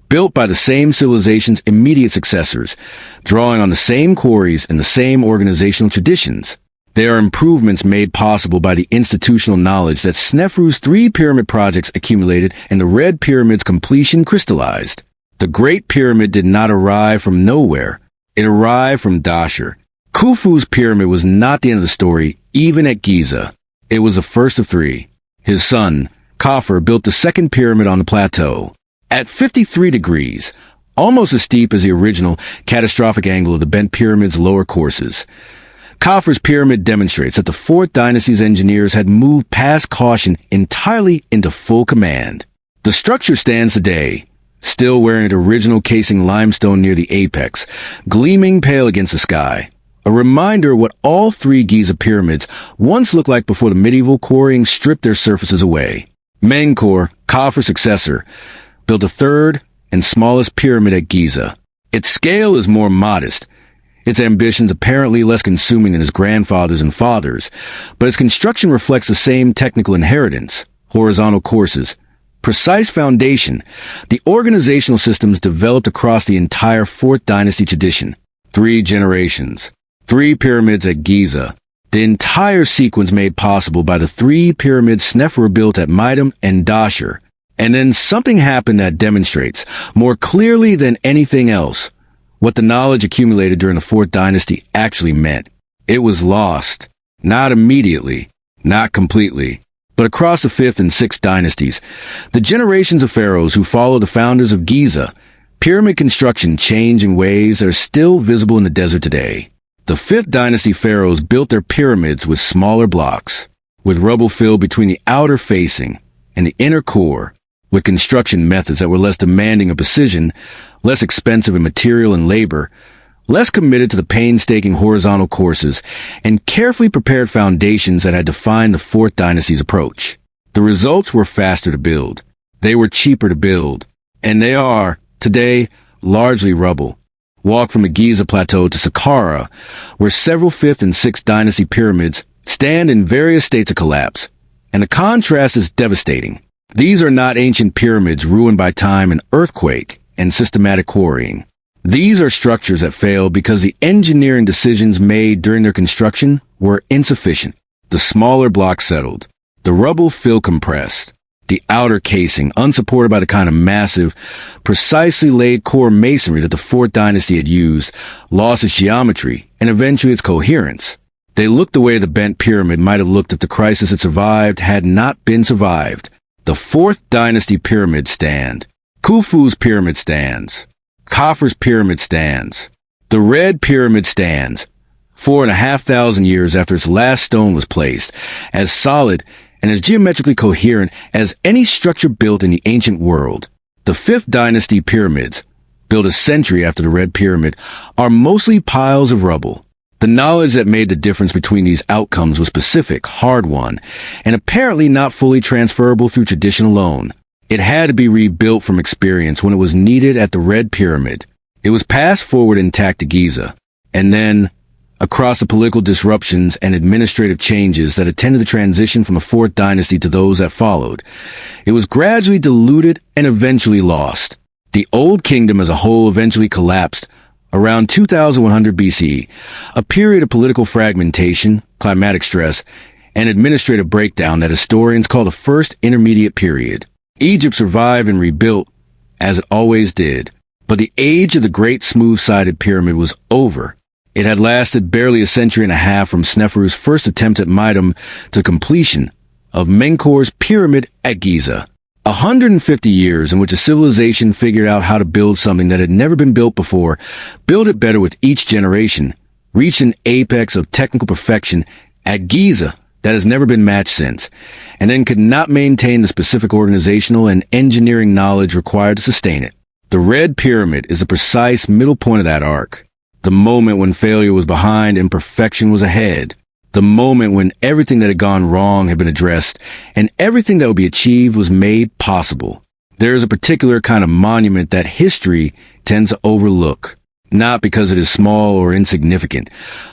built by the same civilization's immediate successors, drawing on the same quarries and the same organizational traditions. They are improvements made possible by the institutional knowledge that Sneferu's 3 pyramid projects accumulated and the Red Pyramid's completion crystallized. The Great Pyramid did not arrive from nowhere. It arrived from Dahshur. Khufu's pyramid was not the end of the story, even at Giza. It was the first of 3. His son, Khufu, built the second pyramid on the plateau. At 53 degrees, almost as steep as the original catastrophic angle of the bent pyramid's lower courses. Khufu's pyramid demonstrates that the 4th dynasty's engineers had moved past caution entirely into full command. The structure stands today, still wearing its original casing limestone near the apex, gleaming pale against the sky. A reminder of what all 3 Giza pyramids once looked like before the medieval quarrying stripped their surfaces away. Menkaure, Khufu's successor, built a 3rd and smallest pyramid at Giza. Its scale is more modest, its ambitions apparently less consuming than his grandfather's and father's, but its construction reflects the same technical inheritance, horizontal courses, precise foundation, the organizational systems developed across the entire 4th dynasty tradition. 3 generations, 3 pyramids at Giza, The entire sequence made possible by the 3 pyramids Sneferu built at Meidum and Dahshur. And then something happened that demonstrates, more clearly than anything else, what the knowledge accumulated during the 4th dynasty actually meant. It was lost. Not immediately, not completely, but across the 5th and 6th dynasties, the generations of pharaohs who followed the founders of Giza, pyramid construction changed in ways that are still visible in the desert today. The 5th dynasty pharaohs built their pyramids with smaller blocks, with rubble filled between the outer facing and the inner core, with construction methods that were less demanding of precision, less expensive in material and labor, less committed to the painstaking horizontal courses, and carefully prepared foundations that had defined the 4th dynasty's approach. The results were faster to build. They were cheaper to build. And they are, today, largely rubble. Walk from the Giza Plateau to Saqqara, where several 5th and 6th dynasty pyramids stand in various states of collapse. And the contrast is devastating. These are not ancient pyramids ruined by time and earthquake and systematic quarrying. These are structures that failed because the engineering decisions made during their construction were insufficient. The smaller blocks settled. The rubble fill compressed. The outer casing, unsupported by the kind of massive, precisely laid core masonry that the 4th dynasty had used, lost its geometry and eventually its coherence. They looked the way the bent pyramid might have looked if the crisis it survived had not been survived. The 4th dynasty pyramid stand. Khufu's pyramid stands. Khufu's pyramid stands. The Red Pyramid stands, 4,500 years after its last stone was placed, as solid and as geometrically coherent as any structure built in the ancient world. The 5th dynasty pyramids, built a century after the Red Pyramid, are mostly piles of rubble. The knowledge that made the difference between these outcomes was specific, hard-won, and apparently not fully transferable through tradition alone. It had to be rebuilt from experience when it was needed at the Red Pyramid. It was passed forward intact to Giza. And then, across the political disruptions and administrative changes that attended the transition from the 4th dynasty to those that followed, it was gradually diluted and eventually lost. The Old Kingdom as a whole eventually collapsed around 2100 BC, a period of political fragmentation, climatic stress, and administrative breakdown that historians call the First Intermediate Period. Egypt survived and rebuilt, as it always did, but the age of the Great Smooth-Sided Pyramid was over. It had lasted barely a century and a half from Sneferu's first attempt at Meidum to completion of Menkaur's pyramid at Giza. 150 years in which a civilization figured out how to build something that had never been built before, build it better with each generation, reached an apex of technical perfection at Giza that has never been matched since, and then could not maintain the specific organizational and engineering knowledge required to sustain it. The Red Pyramid is the precise middle point of that arc. The moment when failure was behind and perfection was ahead. The moment when everything that had gone wrong had been addressed and everything that would be achieved was made possible. There is a particular kind of monument that history tends to overlook, not because it is small or insignificant,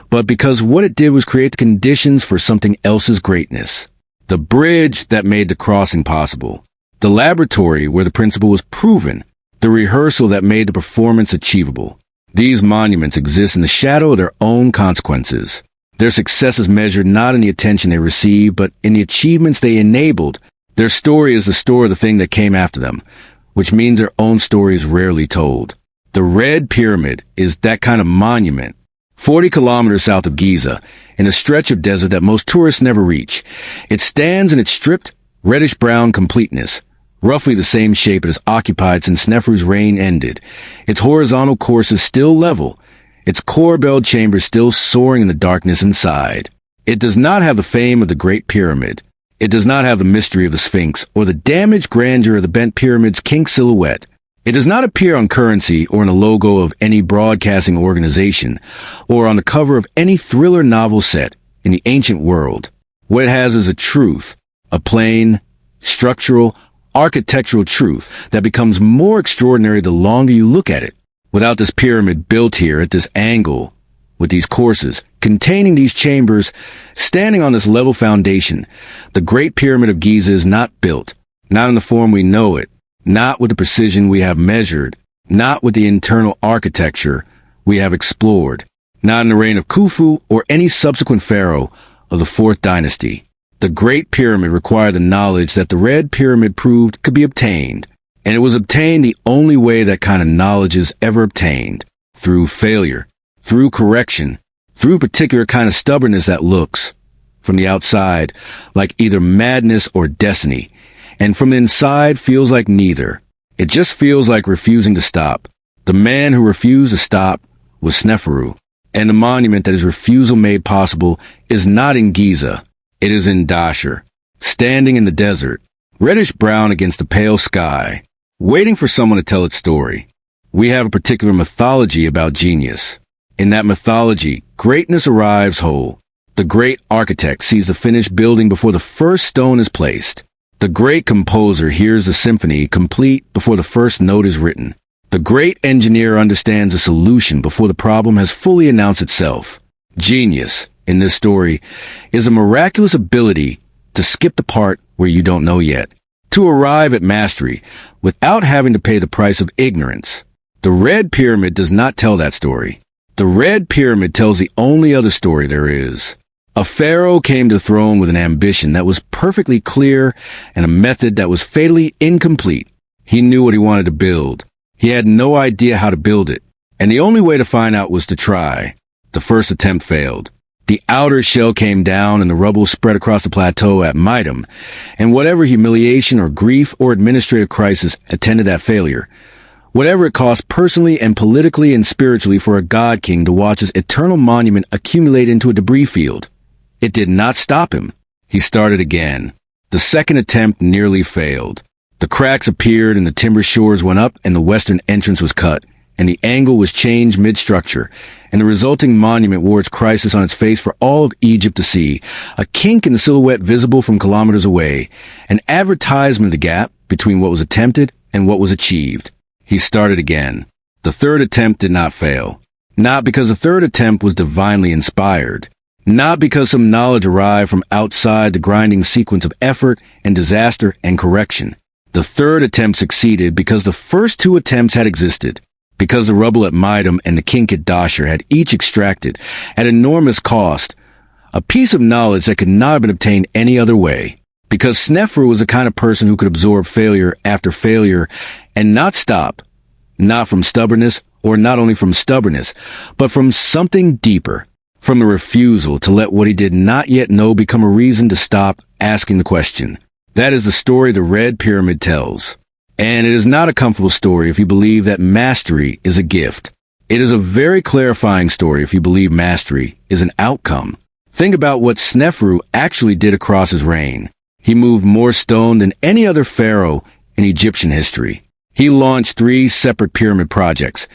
but because what it did was create the conditions for something else's greatness. The bridge that made the crossing possible. The laboratory where the principle was proven. The rehearsal that made the performance achievable. These monuments exist in the shadow of their own consequences. Their success is measured not in the attention they received, but in the achievements they enabled. Their story is the story of the thing that came after them, which means their own story is rarely told. The Red Pyramid is that kind of monument. 40 kilometers south of Giza, in a stretch of desert that most tourists never reach. It stands in its stripped, reddish-brown completeness, roughly the same shape it has occupied since Sneferu's reign ended. Its horizontal course is still level, its corbelled chamber still soaring in the darkness inside. It does not have the fame of the Great Pyramid. It does not have the mystery of the Sphinx or the damaged grandeur of the bent pyramid's kink silhouette. It does not appear on currency or in the logo of any broadcasting organization or on the cover of any thriller novel set in the ancient world. What it has is a truth, a plain, structural, architectural truth that becomes more extraordinary the longer you look at it. Without this pyramid built here at this angle, with these courses, containing these chambers, standing on this level foundation, the Great Pyramid of Giza is not built, not in the form we know it, not with the precision we have measured, not with the internal architecture we have explored, not in the reign of Khufu or any subsequent pharaoh of the Fourth Dynasty. The Great Pyramid required the knowledge that the Red Pyramid proved could be obtained, and it was obtained the only way that kind of knowledge is ever obtained, through failure, through correction, through a particular kind of stubbornness that looks, from the outside, like either madness or destiny, and from the inside feels like neither. It just feels like refusing to stop. The man who refused to stop was Sneferu, and the monument that his refusal made possible is not in Giza. It is in Dahshur, standing in the desert, reddish-brown against the pale sky, waiting for someone to tell its story. We have a particular mythology about genius. In that mythology, greatness arrives whole. The great architect sees the finished building before the first stone is placed. The great composer hears the symphony complete before the first note is written. The great engineer understands a solution before the problem has fully announced itself. Genius, in this story, is a miraculous ability to skip the part where you don't know yet, to arrive at mastery without having to pay the price of ignorance. The Red Pyramid does not tell that story. The Red Pyramid tells the only other story there is. A pharaoh came to the throne with an ambition that was perfectly clear and a method that was fatally incomplete. He knew what he wanted to build. He had no idea how to build it, and the only way to find out was to try. The first attempt failed. The outer shell came down and the rubble spread across the plateau at Meidum, and whatever humiliation or grief or administrative crisis attended that failure, whatever it cost personally and politically and spiritually for a god king to watch his eternal monument accumulate into a debris field, it did not stop him. He started again. The second attempt nearly failed. The cracks appeared and the timber shores went up and the western entrance was cut, and the angle was changed mid-structure, and the resulting monument wore its crisis on its face for all of Egypt to see, a kink in the silhouette visible from kilometers away, an advertisement of the gap between what was attempted and what was achieved. He started again. The third attempt did not fail. Not because the third attempt was divinely inspired. Not because some knowledge arrived from outside the grinding sequence of effort and disaster and correction. The third attempt succeeded because the first two attempts had existed. Because the rubble at Meidum and the kink at Dahshur had each extracted, at enormous cost, a piece of knowledge that could not have been obtained any other way. Because Sneferu was the kind of person who could absorb failure after failure and not stop, not from stubbornness, or not only from stubbornness, but from something deeper, from the refusal to let what he did not yet know become a reason to stop asking the question. That is the story the Red Pyramid tells. And it is not a comfortable story if you believe that mastery is a gift. It is a very clarifying story if you believe mastery is an outcome. Think about what Sneferu actually did across his reign. He moved more stone than any other pharaoh in Egyptian history. He launched 3 separate pyramid projects,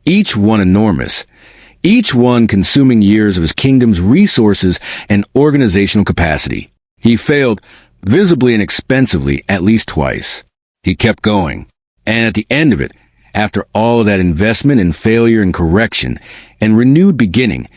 each one enormous, each one consuming years of his kingdom's resources and organizational capacity. He failed visibly and expensively at least twice. He kept going, and at the end of it, after all of that investment and failure and correction and renewed beginning,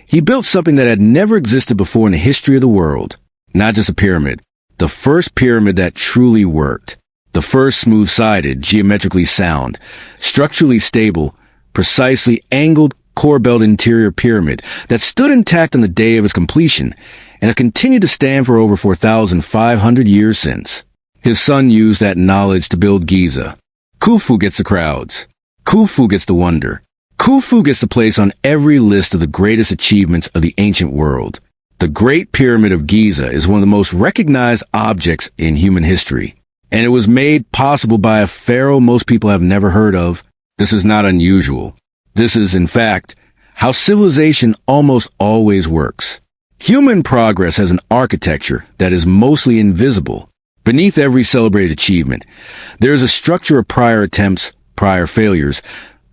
he built something that had never existed before in the history of the world. Not just a pyramid, the first pyramid that truly worked. The first smooth-sided, geometrically sound, structurally stable, precisely angled, corbelled interior pyramid that stood intact on the day of its completion and has continued to stand for over 4,500 years since. His son used that knowledge to build Giza. Khufu gets the crowds. Khufu gets the wonder. Khufu gets the place on every list of the greatest achievements of the ancient world. The Great Pyramid of Giza is one of the most recognized objects in human history, and it was made possible by a pharaoh most people have never heard of. This is not unusual. This is, in fact, how civilization almost always works. Human progress has an architecture that is mostly invisible. Beneath every celebrated achievement, there is a structure of prior attempts, prior failures,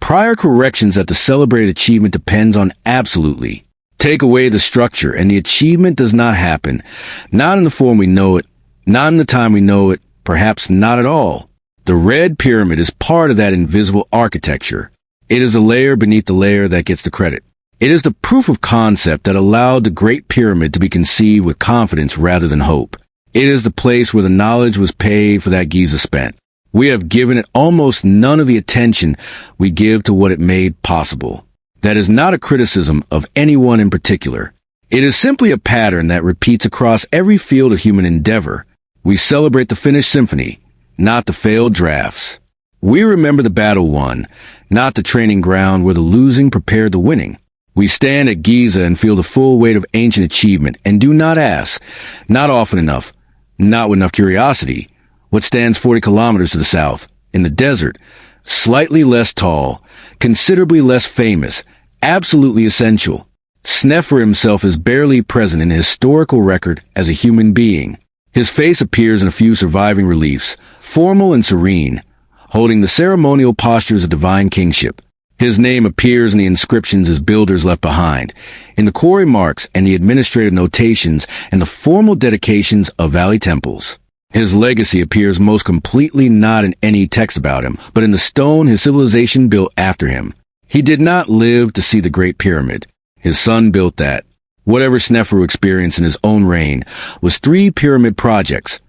prior corrections that the celebrated achievement depends on absolutely. Take away the structure and the achievement does not happen, not in the form we know it, not in the time we know it, perhaps not at all. The Red Pyramid is part of that invisible architecture. It is a layer beneath the layer that gets the credit. It is the proof of concept that allowed the Great Pyramid to be conceived with confidence rather than hope. It is the place where the knowledge was paid for that Giza spent. We have given it almost none of the attention we give to what it made possible. That is not a criticism of anyone in particular. It is simply a pattern that repeats across every field of human endeavor. We celebrate the finished symphony, not the failed drafts. We remember the battle won, not the training ground where the losing prepared the winning. We stand at Giza and feel the full weight of ancient achievement and do not ask, not often enough, not with enough curiosity, what stands 40 kilometers to the south, in the desert, slightly less tall, considerably less famous, absolutely essential. Sneferu himself is barely present in the historical record as a human being. His face appears in a few surviving reliefs, formal and serene, holding the ceremonial postures of divine kingship. His name appears in the inscriptions his builders left behind, in the quarry marks and the administrative notations and the formal dedications of valley temples. His legacy appears most completely not in any text about him, but in the stone his civilization built after him. He did not live to see the Great Pyramid. His son built that. Whatever Sneferu experienced in his own reign was 3 pyramid projects,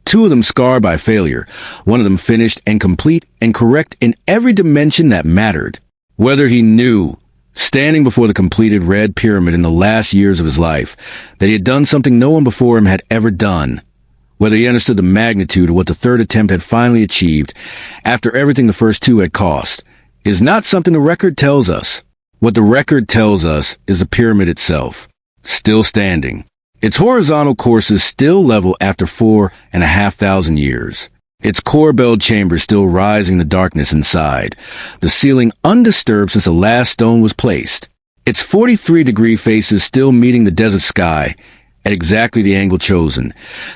2 of them scarred by failure, 1 of them finished and complete and correct in every dimension that mattered. Whether he knew, standing before the completed Red Pyramid in the last years of his life, that he had done something no one before him had ever done, whether he understood the magnitude of what the 3rd attempt had finally achieved after everything the first 2 had cost, is not something the record tells us. What the record tells us is the pyramid itself, still standing. Its horizontal courses still level after 4,500 years. Its corbelled chamber still rising in the darkness inside, the ceiling undisturbed since the last stone was placed. Its 43-degree faces still meeting the desert sky at exactly the angle chosen,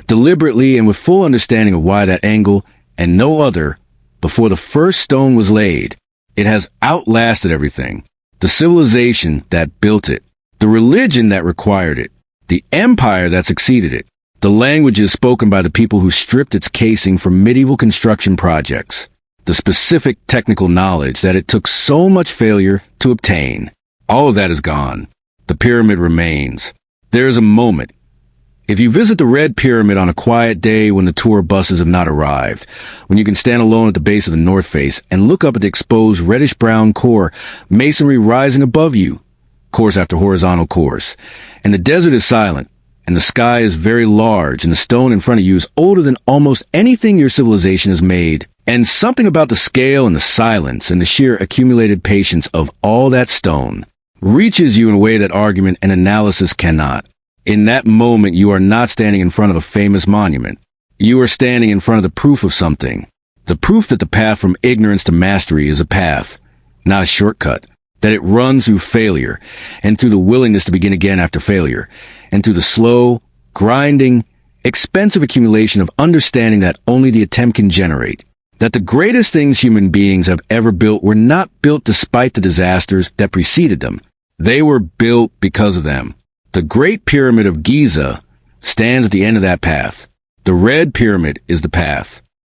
deliberately and with full understanding of why that angle and no other before the first stone was laid. It has outlasted everything. The civilization that built it, the religion that required it, the empire that succeeded it, the languages spoken by the people who stripped its casing from medieval construction projects, the specific technical knowledge that it took so much failure to obtain. All of that is gone. The pyramid remains. There is a moment. If you visit the Red Pyramid on a quiet day when the tour buses have not arrived, when you can stand alone at the base of the north face and look up at the exposed reddish-brown core masonry rising above you, course after horizontal course, and the desert is silent, and the sky is very large, and the stone in front of you is older than almost anything your civilization has made, and something about the scale and the silence and the sheer accumulated patience of all that stone reaches you in a way that argument and analysis cannot. In that moment, you are not standing in front of a famous monument. You are standing in front of the proof of something. The proof that the path from ignorance to mastery is a path, not a shortcut. That it runs through failure, and through the willingness to begin again after failure, and through the slow, grinding, expensive accumulation of understanding that only the attempt can generate. That the greatest things human beings have ever built were not built despite the disasters that preceded them. They were built because of them. The Great Pyramid of Giza stands at the end of that path. The Red Pyramid is the path.